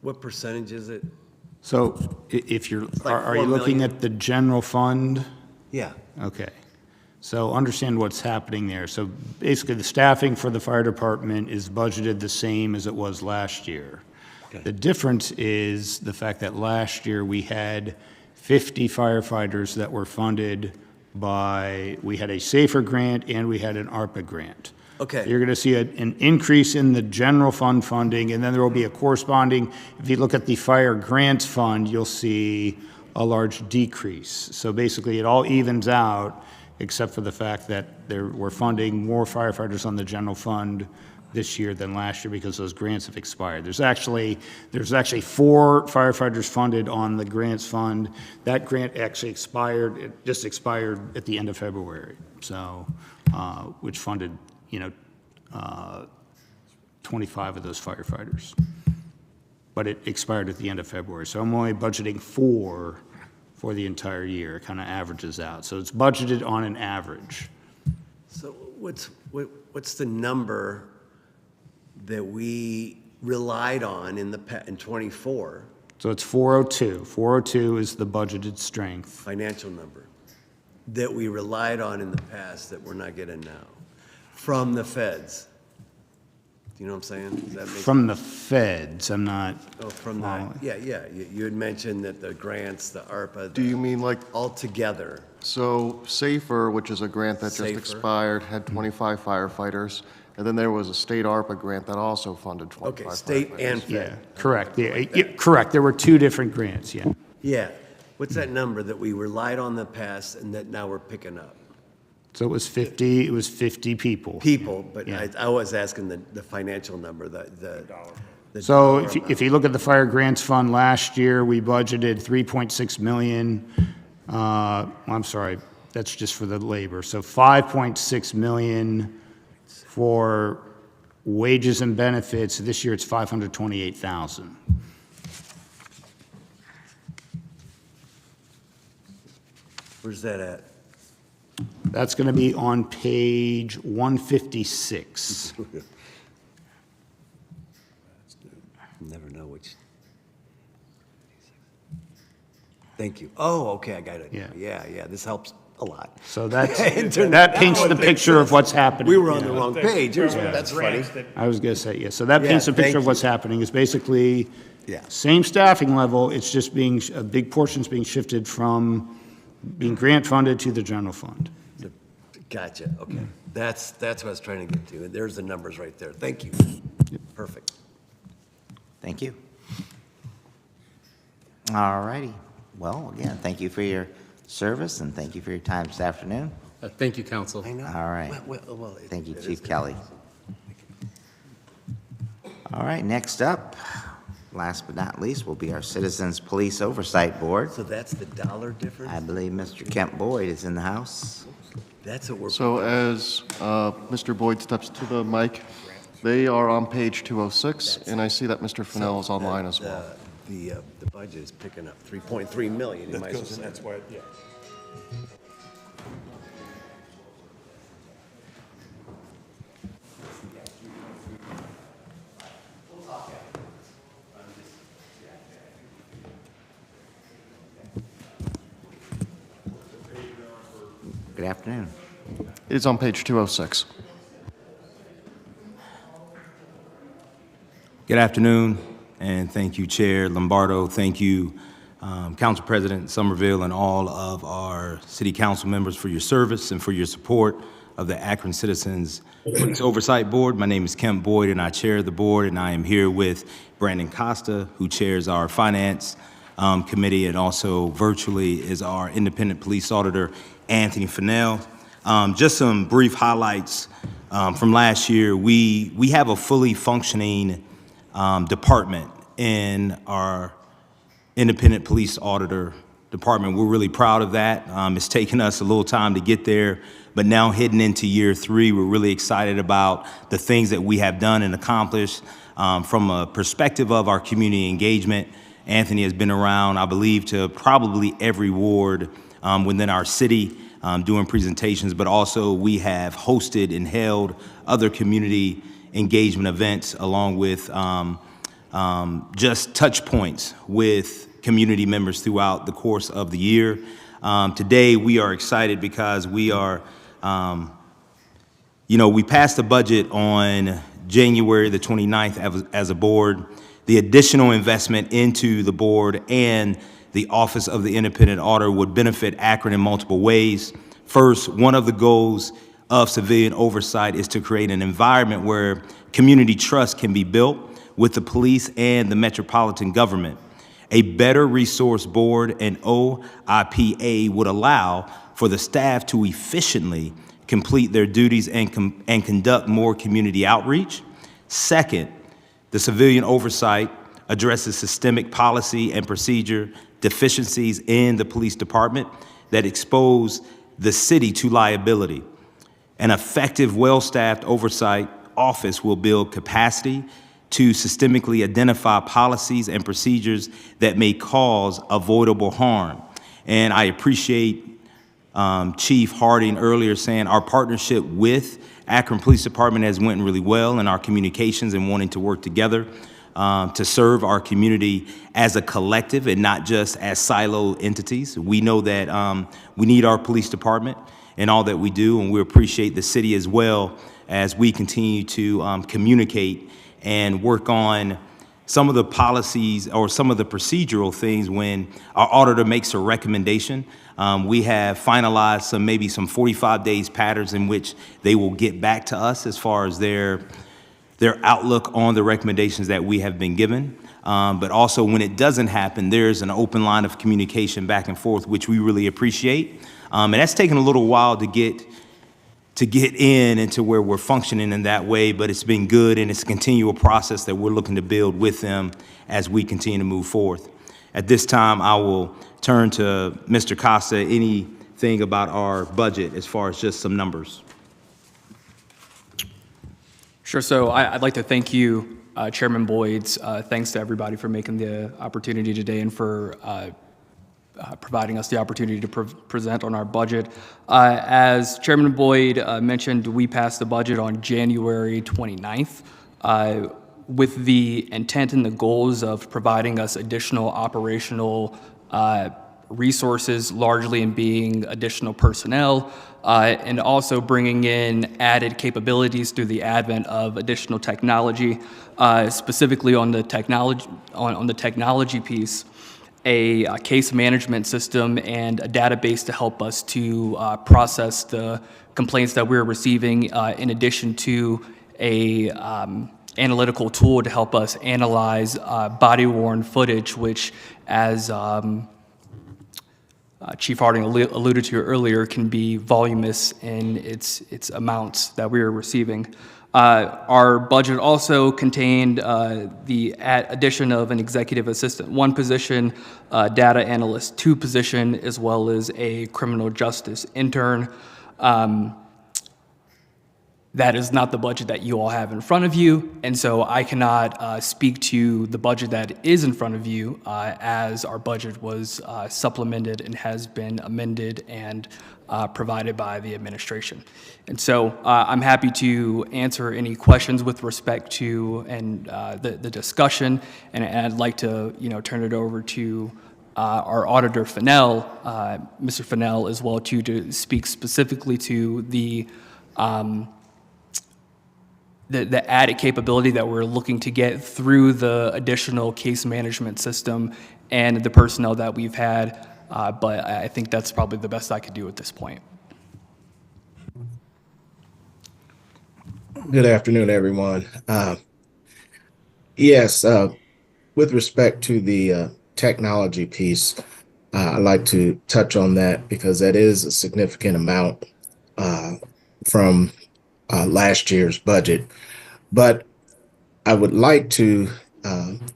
what percentage is it? So if you're, like are you 4 looking million. at the general fund? Yeah. Okay. So understand what's happening there. So basically, the staffing for the fire department is budgeted the same as it was last year. Okay. The difference is the fact that last year we had 50 firefighters that were funded by, we had a SAFER grant and we had an ARPA grant. Okay. You're going to see an increase in the general fund funding, and then there will be a corresponding, if you look at the fire grants fund, you'll see a large decrease. So basically, it all evens out, except for the fact that we're funding more firefighters on the general fund this year than last year because those grants have expired. There's actually 4 firefighters funded on the grants fund. That grant actually expired, it just expired at the end of February, so, which funded, 25 of those firefighters. But it expired at the end of February, so I'm only budgeting 4 for the entire year. It kind of averages out. So it's budgeted on an average. So what's the number that we relied on in 24? So it's 402. 402 is the budgeted strength. Financial number that we relied on in the past that we're not getting now from the feds. Do you know what I'm saying? Does that make From the feds, I'm not. Oh, from the, yeah. You had mentioned that the grants, the ARPA. Do you mean like? All together. So SAFER, which is a grant that just SAFER. expired, had 25 firefighters. And then there was a state ARPA grant that also funded 25 Okay, state firefighters. and fed. Yeah, correct. Yeah, correct. There were 2 different grants, yeah. Yeah. What's that number that we relied on in the past and that now we're picking up? So it was 50 people. People, but Yeah. I was asking the financial number, the So dollar if you look at the fire grants fund last year, we budgeted 3.6 million. I'm sorry, that's just for the labor. So 5.6 million for wages and benefits. This year it's 528,000. Where's that at? That's going to be on page 156. Never know which. Thank you. Oh, okay, I got it. Yeah, this helps a lot. So that paints the picture of what's happening. We were on the wrong page. That's funny. I was going to say, yeah, so that Yeah, paints a picture thank of what's you. happening, is basically Yeah. same staffing level, it's just a big portion's being shifted from being grant funded to the general fund. Gotcha, okay. That's what I was trying to get to. There's the numbers right there. Thank you. Perfect. Thank you. All righty. Well, again, thank you for your service and thank you for your time this afternoon. Thank you, council. I know. All right. Well, Thank you, it Chief is Kelly. All right, next up, last but not least, will be our Citizens Police Oversight Board. So that's the dollar difference? I believe Mr. Kemp Boyd is in the house. That's what we're. So as Mr. Boyd steps to the mic, they are on page 206, and I see that Mr. Fennell is online as well. The budget is picking up 3.3 million. You might as well say. That's why, yeah. Good afternoon. It is on page 206. Good afternoon, and thank you, Chair Lombardo. Thank you, Council President Somerville, and all of our city council members for your service and for your support of the Akron Citizens Police Oversight Board. My name is Kemp Boyd, and I chair the board, and I am here with Brandon Costa, who chairs our Finance Committee, and also virtually is our independent police auditor, Anthony Fennell. Just some brief highlights from last year. We have a fully functioning department in our independent police auditor department. We're really proud of that. It's taken us a little time to get there, but now heading into year 3, we're really excited about the things that we have done and accomplished. From a perspective of our community engagement, Anthony has been around, I believe, to probably every ward within our city doing presentations, but also we have hosted and held other community engagement events along with just touch points with community members throughout the course of the year. Today, we are excited because we are, we passed the budget on January the 29th as a board. The additional investment into the board and the Office of the Independent Auditor would benefit Akron in multiple ways. First, one of the goals of civilian oversight is to create an environment where community trust can be built with the police and the metropolitan government. A better resource board and OIPA would allow for the staff to efficiently complete their duties and conduct more community outreach. Second, the civilian oversight addresses systemic policy and procedure deficiencies in the police department that expose the city to liability. An effective, well-staffed oversight office will build capacity to systemically identify policies and procedures that may cause avoidable harm. And I appreciate Chief Harding earlier saying our partnership with Akron Police Department has went really well in our communications and wanting to work together to serve our community as a collective and not just as silo entities. We know that we need our police department and all that we do, and we appreciate the city as well as we continue to communicate and work on some of the policies or some of the procedural things when our auditor makes a recommendation. We have finalized maybe some 45 days patterns in which they will get back to us as far as their outlook on the recommendations that we have been given. But also when it doesn't happen, there's an open line of communication back and forth, which we really appreciate. And that's taken a little while to get in into where we're functioning in that way, but it's been good, and it's a continual process that we're looking to build with them as we continue to move forth. At this time, I will turn to Mr. Costa. Anything about our budget as far as just some numbers? Sure. So I'd like to thank you, Chairman Boyds. Thanks to everybody for making the opportunity today and for providing us the opportunity to present on our budget. As Chairman Boyd mentioned, we passed the budget on January 29th with the intent and the goals of providing us additional operational resources, largely in being additional personnel, and also bringing in added capabilities through the advent of additional technology, specifically on the technology piece. A case management system and a database to help us to process the complaints that we're receiving, in addition to a analytical tool to help us analyze body-worn footage, which, as Chief Harding alluded to earlier, can be voluminous in its amounts that we are receiving. Our budget also contained the addition of an executive assistant, 1 position, data analyst, 2 position, as well as a criminal justice intern. That is not the budget that you all have in front of you, and so I cannot speak to the budget that is in front of you as our budget was supplemented and has been amended and provided by the administration. And so I'm happy to answer any questions with respect to the discussion, and I'd like to turn it over to our auditor Fennell, Mr. Fennell, as well to speak specifically to the added capability that we're looking to get through the additional case management system and the personnel that we've had, but I think that's probably the best I could do at this point. Good afternoon, everyone. Yes, with respect to the technology piece, I'd like to touch on that because that is a significant amount. from last year's budget. But I would like to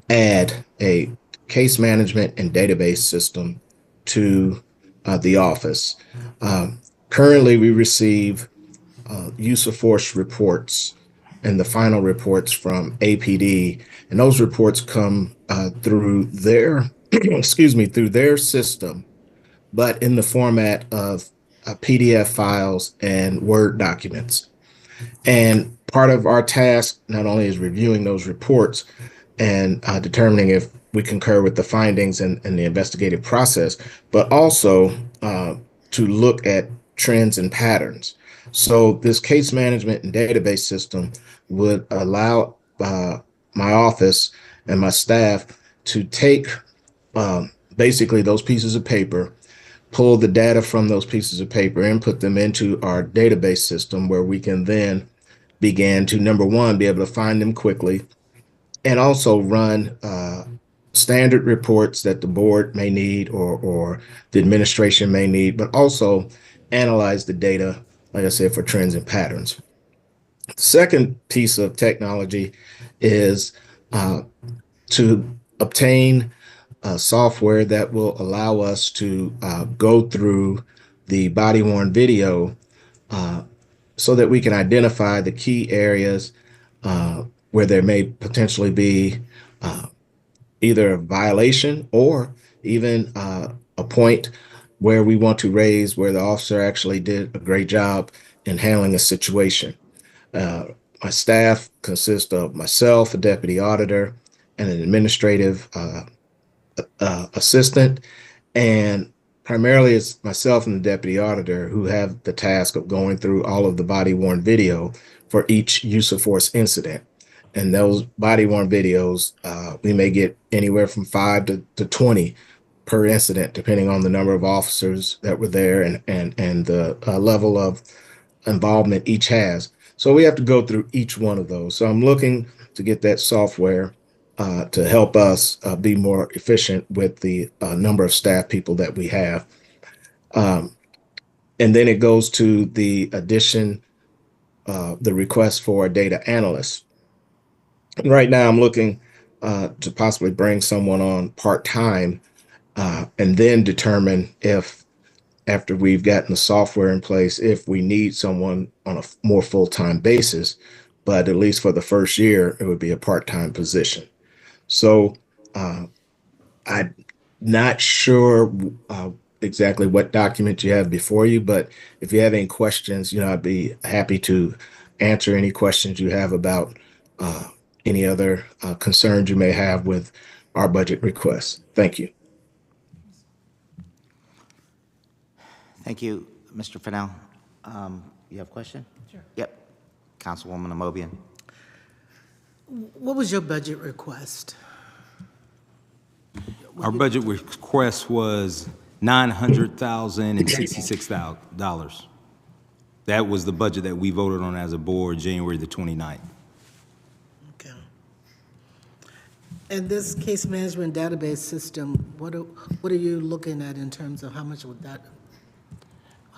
add a case management and database system to the office. Currently, we receive use of force reports and the final reports from APD, and those reports come through their excuse me, through their system, but in the format of PDF files and Word documents. And part of our task not only is reviewing those reports and determining if we concur with the findings and the investigative process, but also to look at trends and patterns. So this case management and database system would allow my office and my staff to take basically those pieces of paper, pull the data from those pieces of paper, and put them into our database system where we can then begin to, number one, be able to find them quickly, and also run standard reports that the board may need or the administration may need, but also analyze the data, like I said, for trends and patterns. The second piece of technology is to obtain software that will allow us to go through the body-worn video so that we can identify the key areas where there may potentially be either a violation or even a point where we want to raise where the officer actually did a great job in handling a situation. My staff consists of myself, a deputy auditor, and an administrative assistant, and primarily it's myself and the deputy auditor who have the task of going through all of the body-worn video for each use of force incident. And those body-worn videos, we may get anywhere from 5 to 20 per incident, depending on the number of officers that were there and the level of involvement each has. So we have to go through each one of those. So I'm looking to get that software to help us be more efficient with the number of staff people that we have. And then it goes to the addition, the request for a data analyst. Right now, I'm looking to possibly bring someone on part-time and then determine if, after we've gotten the software in place, if we need someone on a more full-time basis. But at least for the first year, it would be a part-time position. So I'm not sure exactly what document you have before you, but if you have any questions, I'd be happy to answer any questions you have about any other concerns you may have with our budget requests. Thank you. Thank you, Mr. Fennell. You have a question? Sure. Yep. Councilwoman Amobian. What was your budget request? Our budget request was $900,066. That was the budget that we voted on as a board January the 29th. Okay. And this case management database system, what are you looking at in terms of how much would that?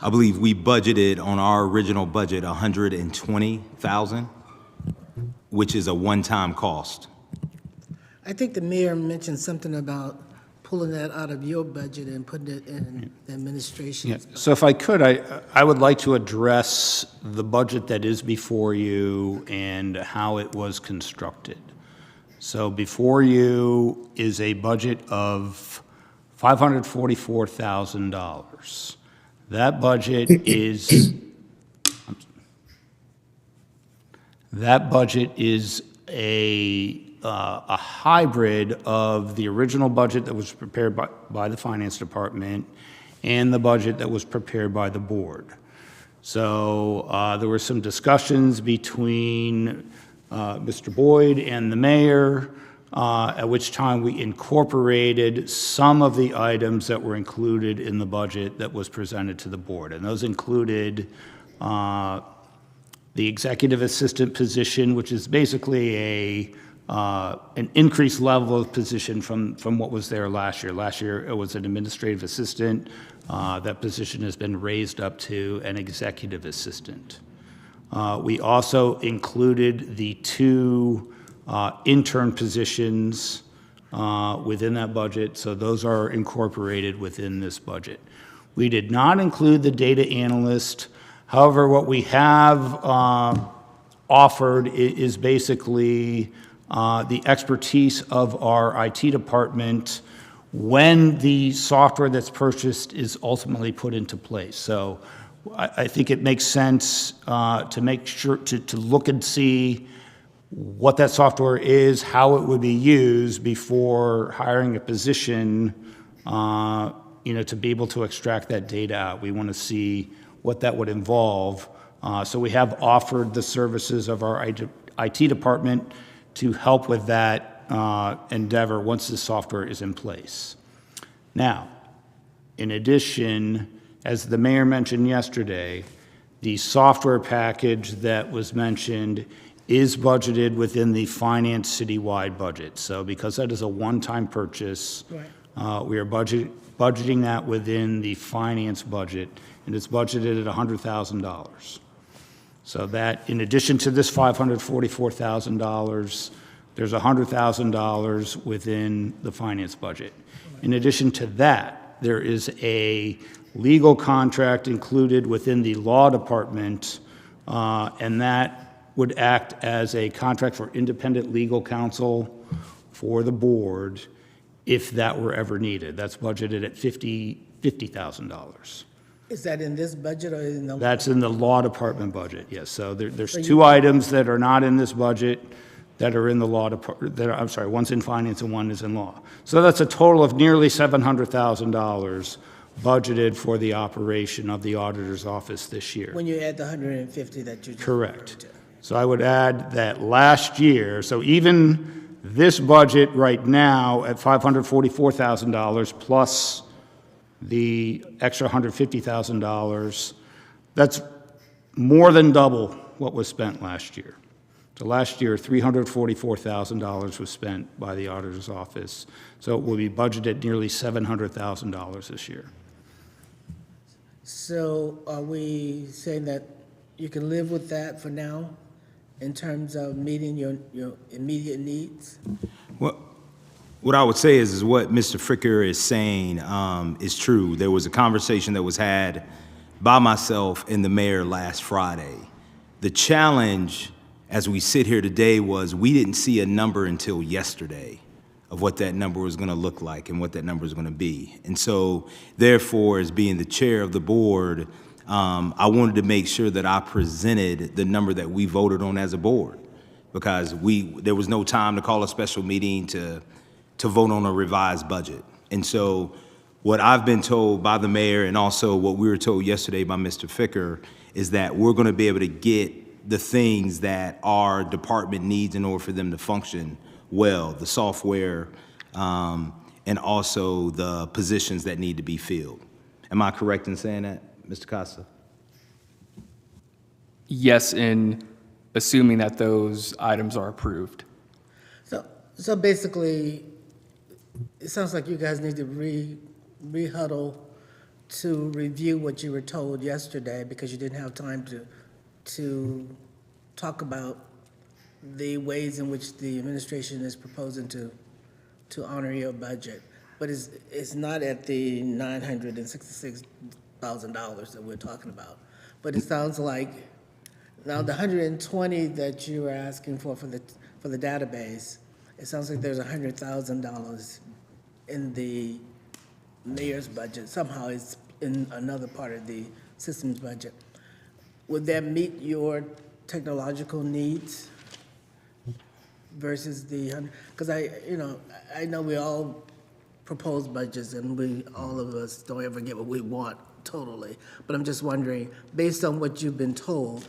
I believe we budgeted on our original budget $120,000, which is a one-time cost. I think the mayor mentioned something about pulling that out of your budget and putting it in the administration. Yeah. So if I could, I would like to address the budget that is before you and how it was constructed. So before you is a budget of $544,000. That budget is a hybrid of the original budget that was prepared by the finance department and the budget that was prepared by the board. So there were some discussions between Mr. Boyd and the mayor, at which time we incorporated some of the items that were included in the budget that was presented to the board. And those included the executive assistant position, which is basically an increased level of position from what was there last year. Last year, it was an administrative assistant. That position has been raised up to an executive assistant. We also included the 2 intern positions within that budget, so those are incorporated within this budget. We did not include the data analyst. However, what we have offered is basically the expertise of our IT department when the software that's purchased is ultimately put into place. So I think it makes sense to make sure to look and see what that software is, how it would be used before hiring a position, to be able to extract that data out. We want to see what that would involve. So we have offered the services of our IT department to help with that endeavor once the software is in place. Now, in addition, as the mayor mentioned yesterday, the software package that was mentioned is budgeted within the finance citywide budget. So because that is a one-time purchase, we are budgeting that within the finance budget, and it's budgeted at $100,000. So that, in addition to this $544,000, there's $100,000 within the finance budget. In addition to that, there is a legal contract included within the law department, and that would act as a contract for independent legal counsel for the board if that were ever needed. That's budgeted at $50,000. Is that in this budget or in the? That's in the law department budget, yes. So there's 2 items that are not in this budget that are in the law department, one's in finance and one is in law. So that's a total of nearly $700,000 budgeted for the operation of the auditor's office this year. When you add the 150 that you just Correct. So I would add that last year, so even this budget right now at $544,000 plus the extra $150,000, that's more than double what was spent last year. So last year, $344,000 was spent by the auditor's office. So it will be budgeted nearly $700,000 this year. So are we saying that you can live with that for now in terms of meeting your immediate needs? Well, what I would say is what Mr. Fricker is saying is true. There was a conversation that was had by myself and the mayor last Friday. The challenge as we sit here today was we didn't see a number until yesterday of what that number was going to look like and what that number is going to be. And so, therefore, as being the chair of the board, I wanted to make sure that I presented the number that we voted on as a board, because there was no time to call a special meeting to vote on a revised budget. And so what I've been told by the mayor and also what we were told yesterday by Mr. Ficker is that we're going to be able to get the things that our department needs in order for them to function well, the software, and also the positions that need to be filled. Am I correct in saying that, Mr. Costa? Yes, in assuming that those items are approved. So basically, it sounds like you guys need to re-huddle to review what you were told yesterday because you didn't have time to talk about the ways in which the administration is proposing to honor your budget. But it's not at the $966,000 that we're talking about. But it sounds like now the 120 that you were asking for the database, it sounds like there's $100,000 in the mayor's budget. Somehow it's in another part of the systems budget. Would that meet your technological needs versus the, because I know we all propose budgets and all of us don't ever get what we want totally, but I'm just wondering, based on what you've been told,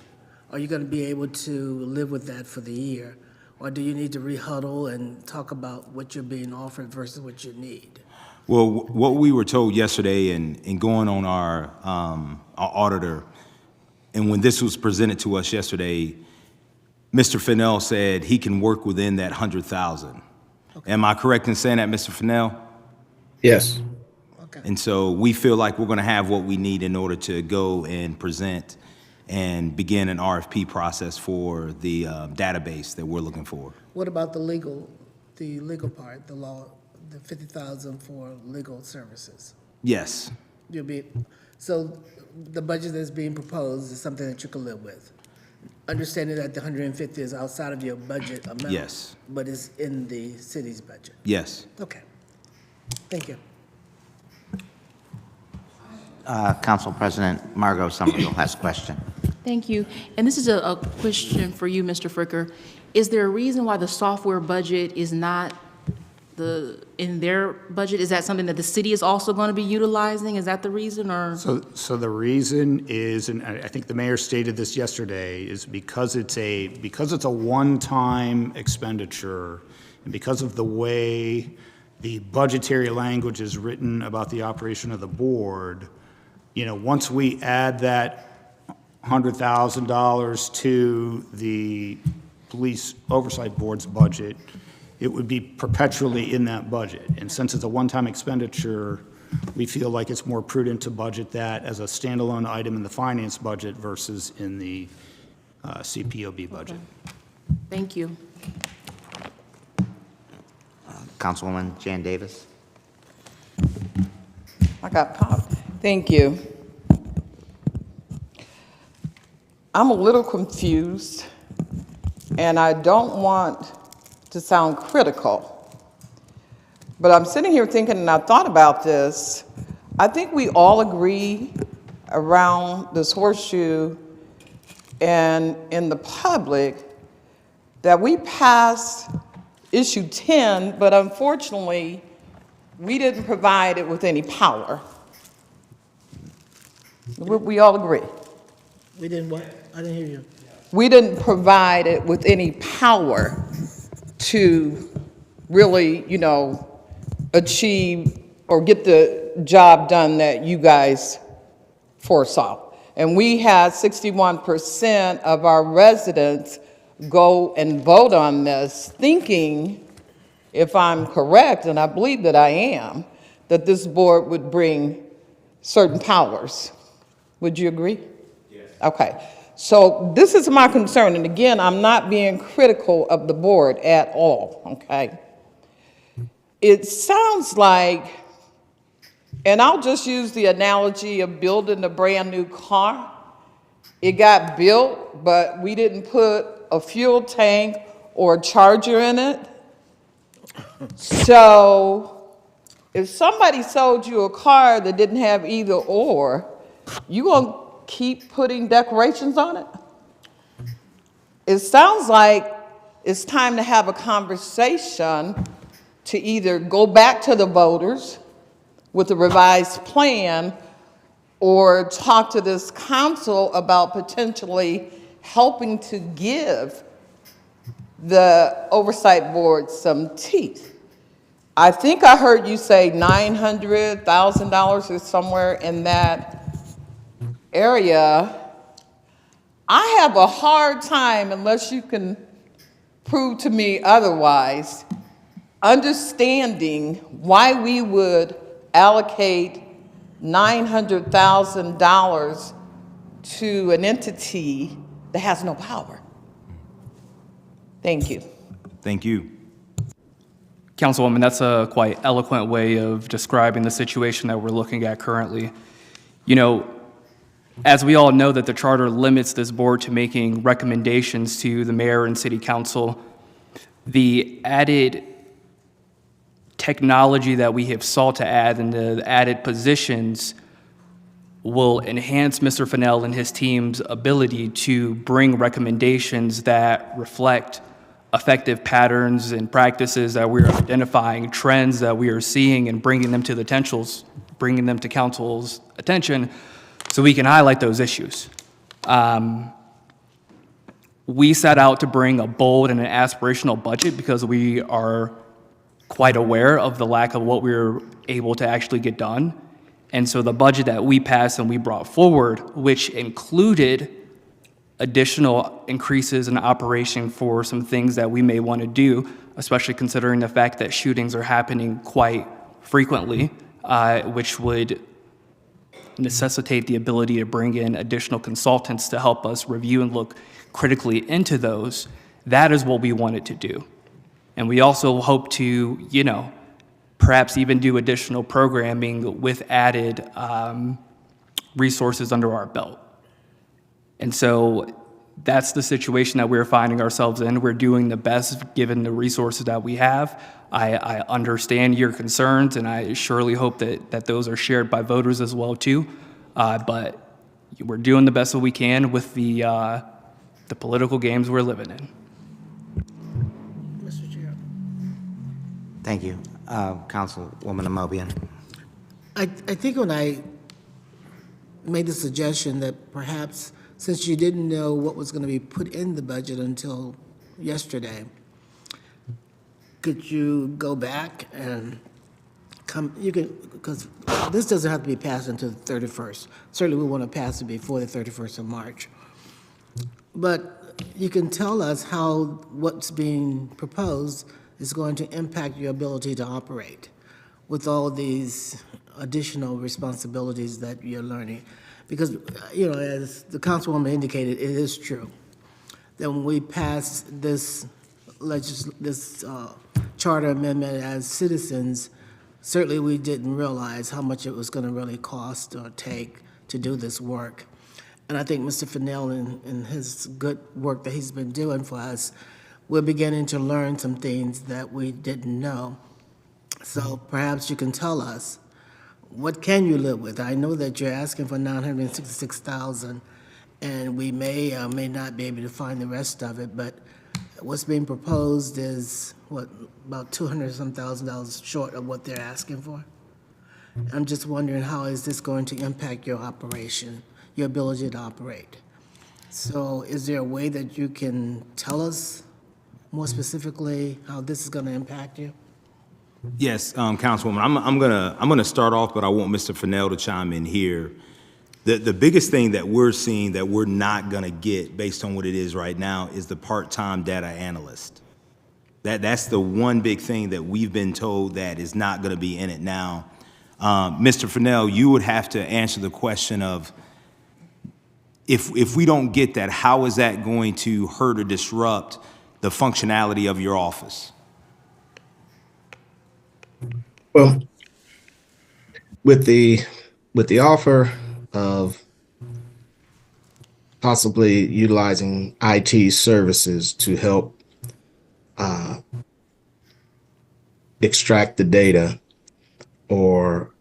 are you going to be able to live with that for the year? Or do you need to rehuddle and talk about what you're being offered versus what you need? Well, what we were told yesterday and going on our auditor, and when this was presented to us yesterday, Mr. Fennell said he can work within that 100,000. Okay. Am I correct in saying that, Mr. Fennell? Yes. And so we feel like we're going to have what we need in order to go and present and begin an RFP process for the database that we're looking for. What about the legal part, the law, the 50,000 for legal services? Yes, So the budget that's being proposed is something that you can live with? Understanding that the 150 is outside of your budget amount? Yes. But it's in the city's budget? yes. Okay. Thank you. Council President Margot Somerville has a question. Thank you. And this is a question for you, Mr. Fricker. Is there a reason why the software budget is not in their budget? Is that something that the city is also going to be utilizing? Is that the reason, or? So the reason is, and I think the mayor stated this yesterday, is because it's a one-time expenditure, and because of the way the budgetary language is written about the operation of the board, once we add that $100,000 to the police oversight board's budget, it would be perpetually in that budget. And since it's a one-time expenditure, we feel like it's more prudent to budget that as a standalone item in the finance budget versus in the CPOB budget. Okay. Thank you. Councilwoman Jan Davis. I got popped. Thank you. I'm a little confused, and I don't want to sound critical, but I'm sitting here thinking, and I thought about this, I think we all agree around this horseshoe and in the public that we passed issue 10, but unfortunately, we didn't provide it with any power. We all agree. We didn't what? I didn't hear you. We didn't provide it with any power to really, achieve or get the job done that you guys foresaw. And we had 61% of our residents go and vote on this, thinking, if I'm correct, and I believe that I am, that this board would bring certain powers. Would you agree? Yes. Okay. So this is my concern, and again, I'm not being critical of the board at all, okay? It sounds like, and I'll just use the analogy of building a brand new car. It got built, but we didn't put a fuel tank or a charger in it. So if somebody sold you a car that didn't have either or, you gonna keep putting decorations on it? It sounds like it's time to have a conversation to either go back to the voters with a revised plan or talk to this council about potentially helping to give the oversight board some teeth. I think I heard you say $900,000 or somewhere in that area. I have a hard time, unless you can prove to me otherwise, understanding why we would allocate $900,000 to an entity that has no power. Thank you. Thank you. Councilwoman, that's a quite eloquent way of describing the situation that we're looking at currently. As we all know, that the charter limits this board to making recommendations to the mayor and city council, the added technology that we have sought to add and the added positions will enhance Mr. Fennell and his team's ability to bring recommendations that reflect effective patterns and practices that we're identifying, trends that we are seeing, and bringing them to council's attention so we can highlight those issues. We set out to bring a bold and an aspirational budget because we are quite aware of the lack of what we were able to actually get done. And so the budget that we passed and we brought forward, which included additional increases in operation for some things that we may want to do, especially considering the fact that shootings are happening quite frequently which would necessitate the ability to bring in additional consultants to help us review and look critically into those, that is what we wanted to do. And we also hope to, perhaps even do additional programming with added resources under our belt. And so that's the situation that we're finding ourselves in. We're doing the best given the resources that we have. I understand your concerns, and I surely hope that those are shared by voters as well too. But we're doing the best that we can with the political games we're living in. Mr. Chair. Thank you. Councilwoman Amobian. I think when I made the suggestion that perhaps since you didn't know what was going to be put in the budget until yesterday, could you go back and because this doesn't have to be passed until the 31st. Certainly we want to pass it before the 31st of March. But you can tell us how what's being proposed is going to impact your ability to operate with all these additional responsibilities that you're learning. Because, as the councilwoman indicated, it is true that when we passed this charter amendment as citizens, certainly we didn't realize how much it was going to really cost or take to do this work. And I think Mr. Fennell, in his good work that he's been doing for us, we're beginning to learn some things that we didn't know. So perhaps you can tell us, what can you live with? I know that you're asking for $966,000, and we may or may not be able to find the rest of it, but what's being proposed is, about $200,000 short of what they're asking for? I'm just wondering, how is this going to impact your operation, your ability to operate? So is there a way that you can tell us more specifically how this is going to impact you? Yes, Councilwoman, I'm gonna start off, but I want Mr. Fennell to chime in here. The biggest thing that we're seeing that we're not gonna get based on what it is right now is the part-time data analyst. That's the one big thing that we've been told that is not gonna be in it now. Mr. Fennell, you would have to answer the question of, if we don't get that, how is that going to hurt or disrupt the functionality of your office? Well, with the offer of possibly utilizing IT services to help extract the data or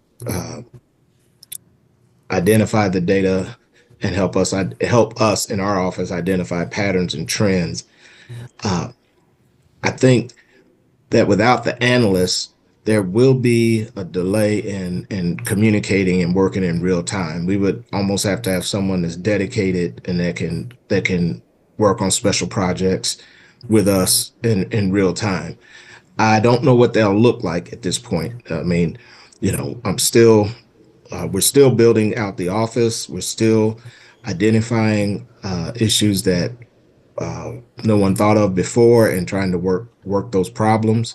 identify the data and help us in our office identify patterns and trends, I think that without the analysts, there will be a delay in communicating and working in real time. We would almost have to have someone that's dedicated and that can work on special projects with us in real time. I don't know what they'll look like at this point. I mean, we're still building out the office. We're still identifying issues that no one thought of before and trying to work those problems.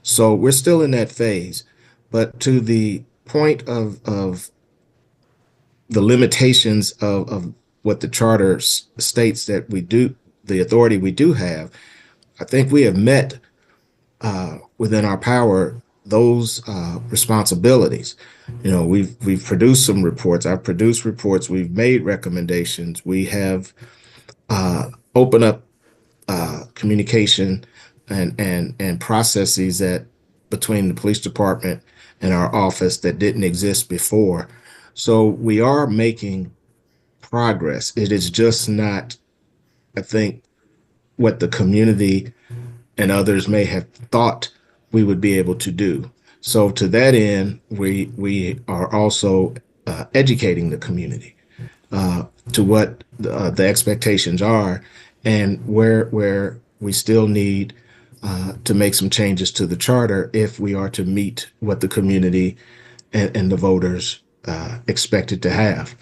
So we're still in that phase, but to the point of the limitations of what the charter states that we do, the authority we do have, I think we have met within our power those responsibilities. We've produced some reports. I've produced reports. We've made recommendations. We have opened up communication and processes that between the police department and our office that didn't exist before. So we are making progress. It is just not, I think, what the community and others may have thought we would be able to do. So to that end, we are also educating the community to what the expectations are and where we still need to make some changes to the charter if we are to meet what the community and the voters expected to have.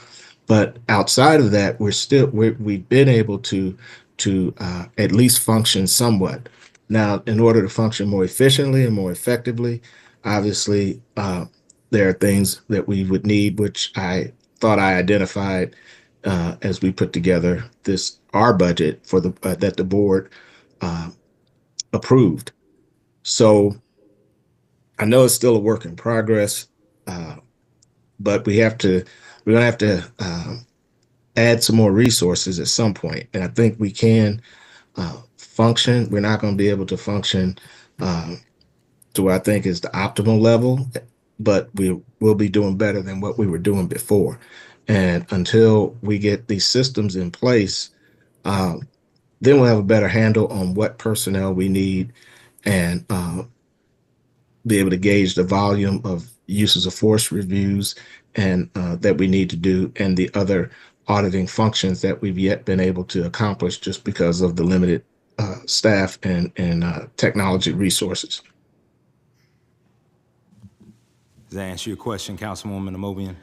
But outside of that, we've been able to at least function somewhat. Now, in order to function more efficiently and more effectively, obviously, there are things that we would need, which I thought I identified as we put together our budget for that the board approved. So I know it's still a work in progress, but we're gonna have to add some more resources at some point, and I think we can function. We're not going to be able to function to what I think is the optimal level, but we will be doing better than what we were doing before. And until we get these systems in place, then we'll have a better handle on what personnel we need and be able to gauge the volume of uses of force reviews and that we need to do, and the other auditing functions that we've yet been able to accomplish just because of the limited staff and technology resources. Does that answer your question, Councilwoman Amobian?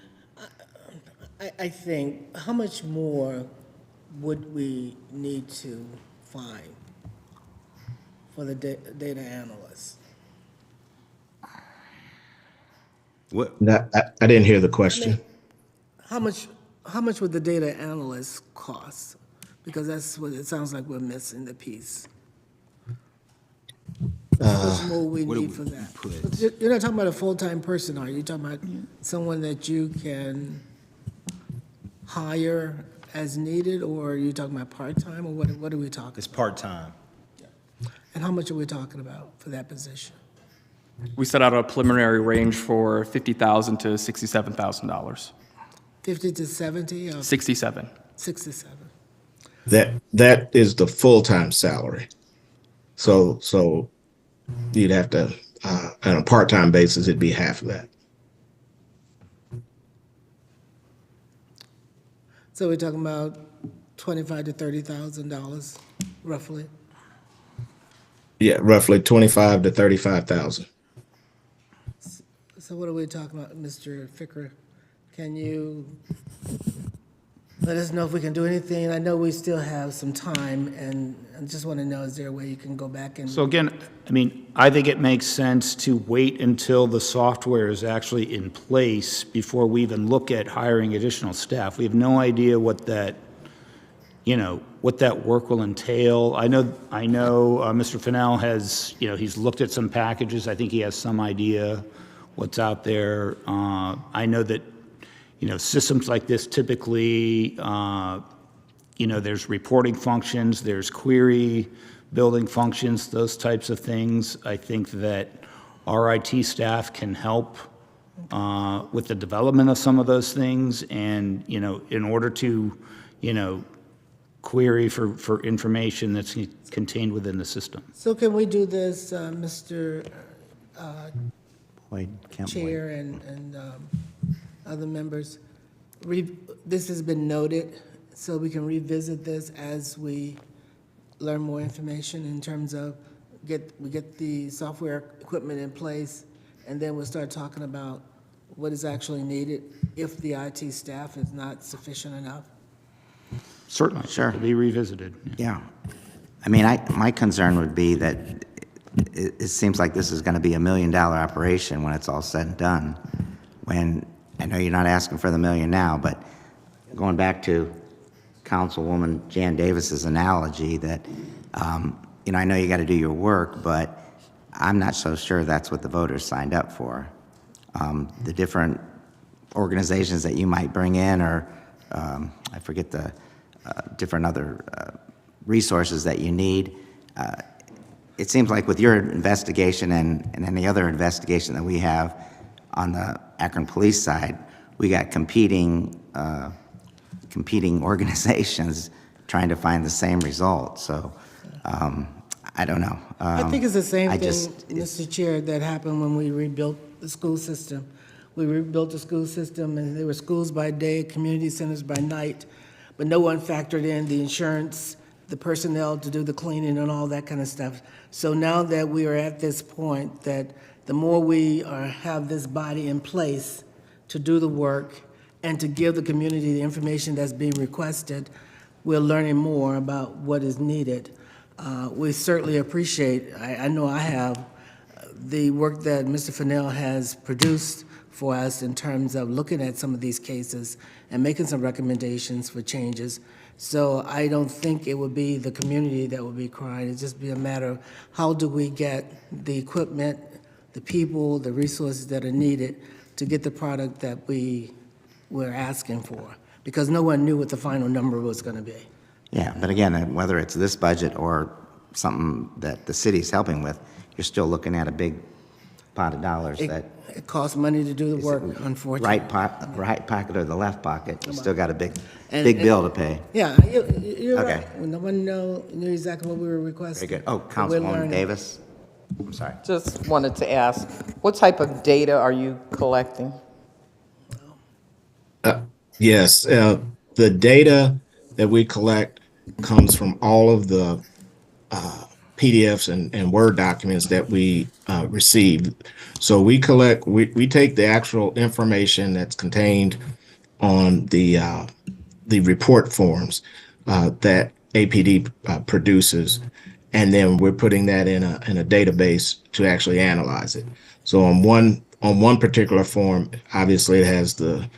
I think, how much more would we need to find for the data analysts? What? I didn't hear the question. How much would the data analysts cost? Because that's what it sounds like we're missing the piece. How much more we need for that? You're not talking about a full-time person, are you? You're talking about someone that you can hire as needed, or are you talking about part-time, or what are we talking? It's part-time. And how much are we talking about for that position? We set out a preliminary range for $50,000 to $67,000. 50 to 70? Or 67. 67. That is the full-time salary. So you'd have to, on a part-time basis, it'd be half of that. So we're talking about $25,000 to $30,000, roughly. Yeah, roughly 25 to 35,000. So what are we talking about, Mr. Ficker? Can you let us know if we can do anything? I know we still have some time, and I just want to know, is there a way you can go back and... So again, I mean, I think it makes sense to wait until the software is actually in place before we even look at hiring additional staff. We have no idea what that, what that work will entail. I know, Mr. Fennell has, he's looked at some packages. I think he has some idea what's out there. I know that, systems like this typically, there's reporting functions, there's query building functions, those types of things. I think that our IT staff can help with the development of some of those things, and, in order to, query for information that's contained within the system. So can we do this, Mr. Chair and other members? This has been noted, so we can revisit this as we learn more information in terms of we get the software equipment in place, and then we'll start talking about what is actually needed if the IT staff is not sufficient enough. Certainly. Sure. To be revisited. Yeah. I mean, my concern would be that it seems like this is going to be $1 million operation when it's all said and done. When I know you're not asking for the $1 million now, but going back to Councilwoman Jan Davis's analogy that, I know you got to do your work, but I'm not so sure that's what the voters signed up for. The different organizations that you might bring in, or I forget the different other resources that you need. It seems like with your investigation and any other investigation that we have on the Akron police side, we got competing organizations trying to find the same result. So I don't know. I think it's the same thing, Mr. Chair, that happened when we rebuilt the school system. We rebuilt the school system, and there were schools by day, community centers by night, but no one factored in the insurance, the personnel to do the cleaning and all that kind of stuff. So now that we are at this point, that the more we have this body in place to do the work and to give the community the information that's being requested, we're learning more about what is needed. We certainly appreciate, I know I have, the work that Mr. Fennell has produced for us in terms of looking at some of these cases and making some recommendations for changes. So I don't think it would be the community that would be crying. It'd just be a matter of how do we get the equipment, the people, the resources that are needed to get the product that we're asking for, because no one knew what the final number was going to be. Yeah, but again, whether it's this budget or something that the city's helping with, you're still looking at a big pot of dollars that. It costs money to do the work, unfortunately. Right pocket or the left pocket, you still got a big And- bill to pay. Yeah, you're Okay. right. No one knew exactly what we were requesting. Very good. Oh, But we're Councilwoman learning. Davis? I'm sorry. Just wanted to ask, what type of data are you collecting? Yes, the data that we collect comes from all of the PDFs and Word documents that we receive. So we take the actual information that's contained on the report forms that APD produces, and then we're putting that in a database to actually analyze it. So on one particular form, obviously it has the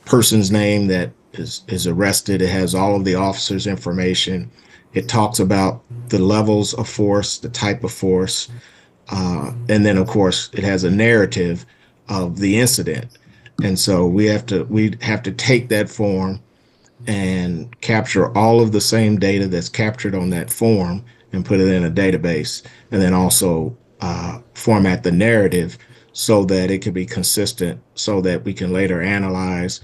person's name that is arrested. It has all of the officers' information. It talks about the levels of force, the type of force, and then of course it has a narrative of the incident. And so we have to take that form and capture all of the same data that's captured on that form and put it in a database, and then also format the narrative so that it can be consistent, so that we can later analyze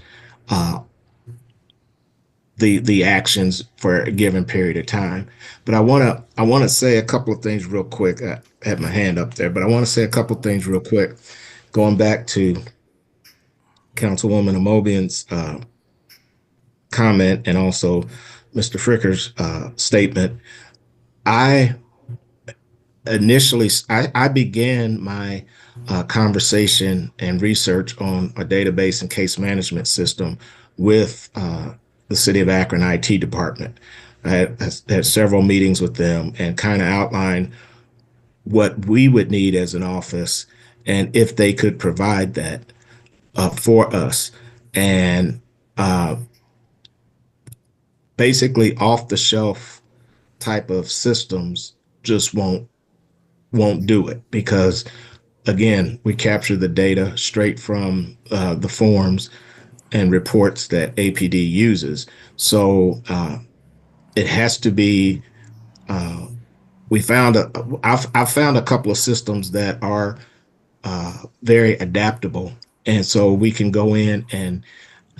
the actions for a given period of time. But I want to say a couple of things real quick. I had my hand up there, but I want to say a couple of things real quick. Going back to Councilwoman Amobian's comment and also Mr. Fricker's statement, I began my conversation and research on a database and case management system with the City of Akron IT department. I had several meetings with them and kind of outlined what we would need as an office and if they could provide that for us. And basically off the shelf type of systems just won't do it, because again, we capture the data straight from the forms and reports that APD uses. So it has to be, I've found a couple of systems that are very adaptable. And so we can go in and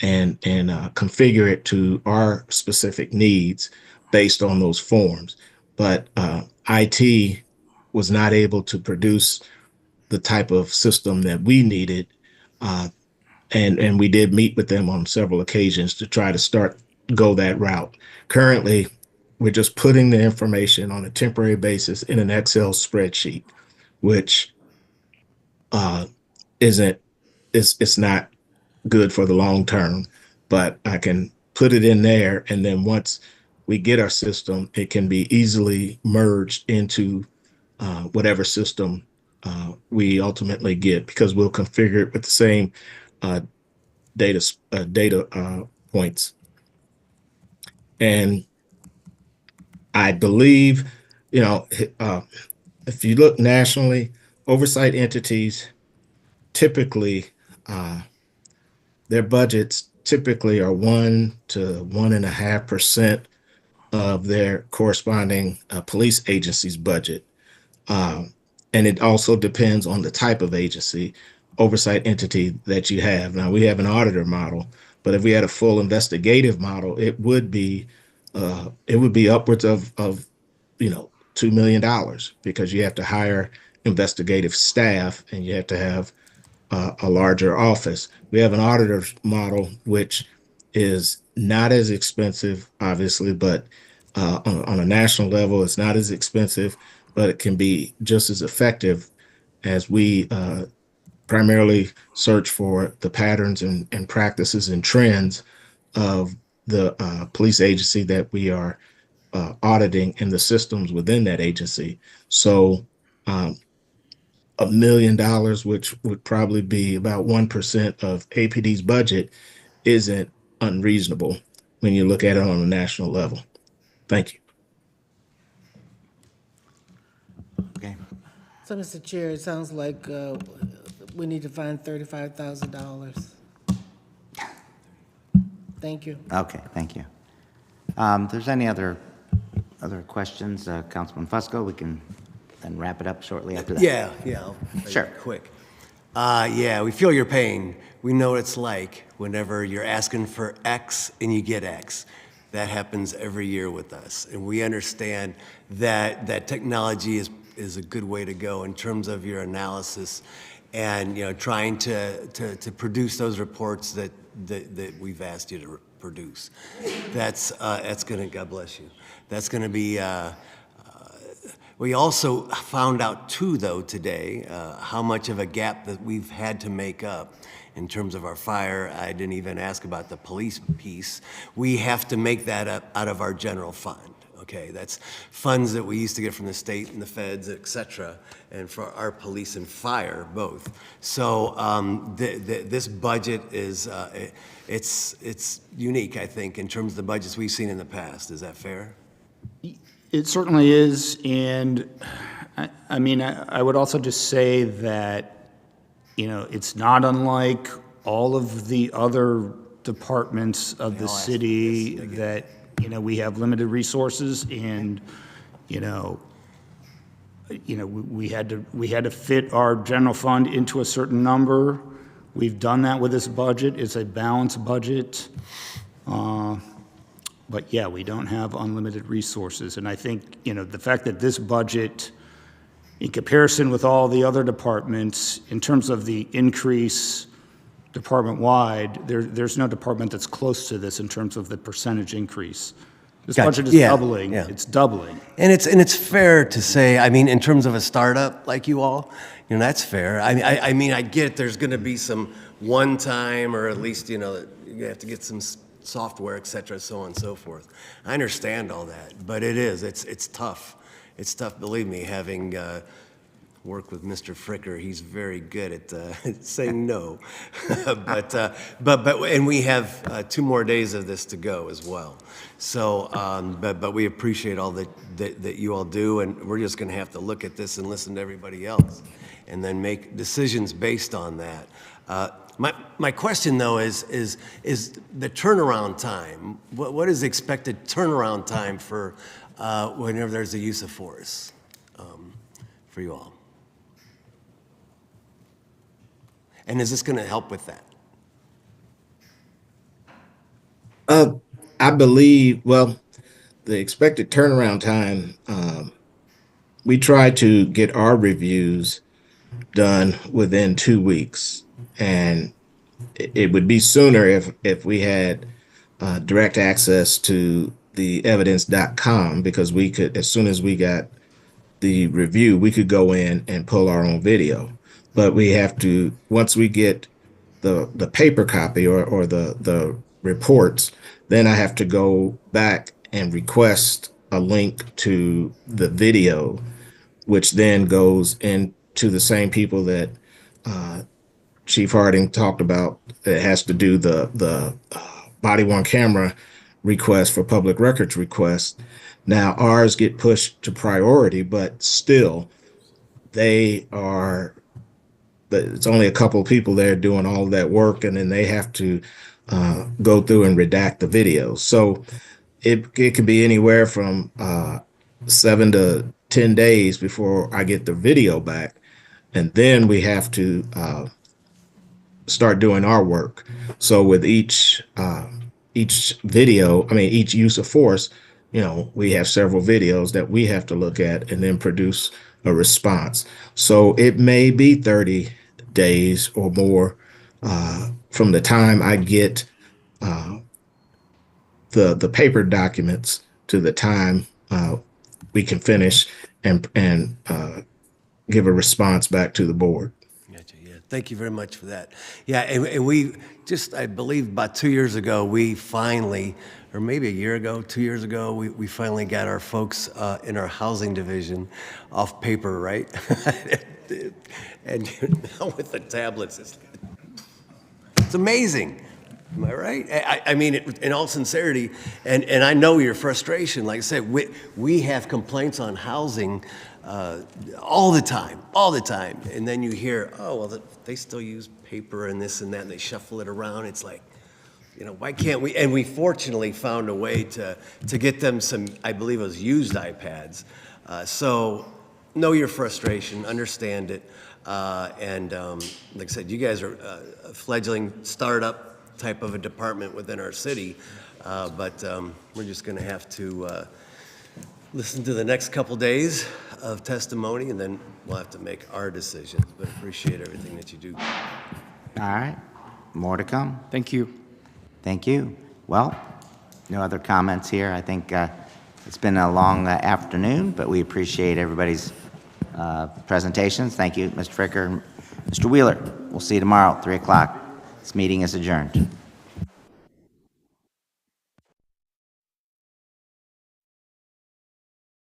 configure it to our specific needs based on those forms. But IT was not able to produce the type of system that we needed. And we did meet with them on several occasions to try to go that route. Currently, we're just putting the information on a temporary basis in an Excel spreadsheet, which it's not good for the long term, but I can put it in there. And then once we get our system, it can be easily merged into whatever system we ultimately get, because we'll configure it with the same data points. And I believe, if you look nationally, oversight entities typically, their budgets typically are 1 to 1.5% of their corresponding police agency's budget. And it also depends on the type of agency, oversight entity that you have. Now, we have an auditor model, but if we had a full investigative model, it would be upwards of $2 million, because you have to hire investigative staff and you have to have a larger office. We have an auditor's model, which is not as expensive, obviously, but on a national level, it's not as expensive, but it can be just as effective, as we primarily search for the patterns and practices and trends of the police agency that we are auditing and the systems within that agency. So $1 million, which would probably be about 1% of APD's budget, isn't unreasonable when you look at it on a national level. Thank you. Okay. So, Mr. Chair, it sounds like we need to find $35,000. Thank you. Okay, thank you. If there's any other questions, Councilman Fusco, we can then wrap it up shortly after that. Yeah, I'll make it Sure. quick. Yeah, we feel your pain. We know what it's like whenever you're asking for X and you get X. That happens every year with us. And we understand that technology is a good way to go in terms of your analysis and, trying to produce those reports that we've asked you to produce. That's gonna, God bless you. That's gonna be, we also found out too, though, today, how much of a gap that we've had to make up in terms of our fire. I didn't even ask about the police piece. We have to make that up out of our general fund. Okay, that's funds that we used to get from the state and the feds, et cetera, and for our police and fire both. So this budget is it's unique, I think, in terms of the budgets we've seen in the past. Is that fair? It certainly is, and I mean, I would also just say that, it's not unlike all of the other departments of the city that, we have limited resources, and, we had to fit our general fund into a certain number. We've done that with this budget. It's a balanced budget. But yeah, we don't have unlimited resources. And I think, the fact that this budget, in comparison with all the other departments, in terms of the increase department-wide, there's no department that's close to this in terms of the percentage increase. This Gotcha. budget is doubling. Yeah. It's doubling. And it's fair to say, I mean, in terms of a startup like you all, that's fair. I mean, I get there's going to be some one-time, or at least, you have to get some software, et cetera, so on and so forth. I understand all that, but it's tough. It's tough, believe me, having worked with Mr. Fricker. He's very good at saying no. And we have 2 more days of this to go as well. So, but we appreciate all that you all do, and we're just going to have to look at this and listen to everybody else, and then make decisions based on that. My question, though, is the turnaround time. What is the expected turnaround time for whenever there's a use of force for you all? And is this going to help with that? I believe, the expected turnaround time, we try to get our reviews done within 2 weeks. And it would be sooner if we had direct access to the evidence.com, because we could, as soon as we got the review, we could go in and pull our own video. But we have to, once we get the paper copy or the reports, then I have to go back and request a link to the video, which then goes into the same people that Chief Harding talked about, that has to do the body-worn camera request for public records request. Now ours get pushed to priority, but still it's only a couple of people there doing all of that work, and then they have to go through and redact the videos. So it could be anywhere from 7 to 10 days before I get the video back, and then we have to start doing our work. So with each video, each use of force, we have several videos that we have to look at and then produce a response. So it may be 30 days or more from the time I get the paper documents to the time we can finish and give a response back to the board. Gotcha, yeah. Thank you very much for that. Yeah, and we just, I believe about 2 years ago, we finally, or maybe a year ago, 2 years ago, we finally got our folks in our housing division off paper, right? And now with the tablets, it's amazing. Am I right? I mean, in all sincerity, and I know your frustration. Like I said, we have complaints on housing all the time. And then you hear, oh, well, they still use paper and this and that, and they shuffle it around. It's like, you know, why can't we? And we fortunately found a way to get them some, I believe it was used iPads. So know your frustration, understand it. And like I said, you guys are a fledgling startup type of a department within our city, but we're just going to have to listen to the next couple days of testimony, and then we'll have to make our decisions. But appreciate everything that you do. All right, more to come. Thank you. Thank you. Well, no other comments here. I think it's been a long afternoon, but we appreciate everybody's presentations. Thank you, Mr. Fricker. Mr. Wheeler, we'll see you tomorrow at 3 o'clock. This meeting is adjourned.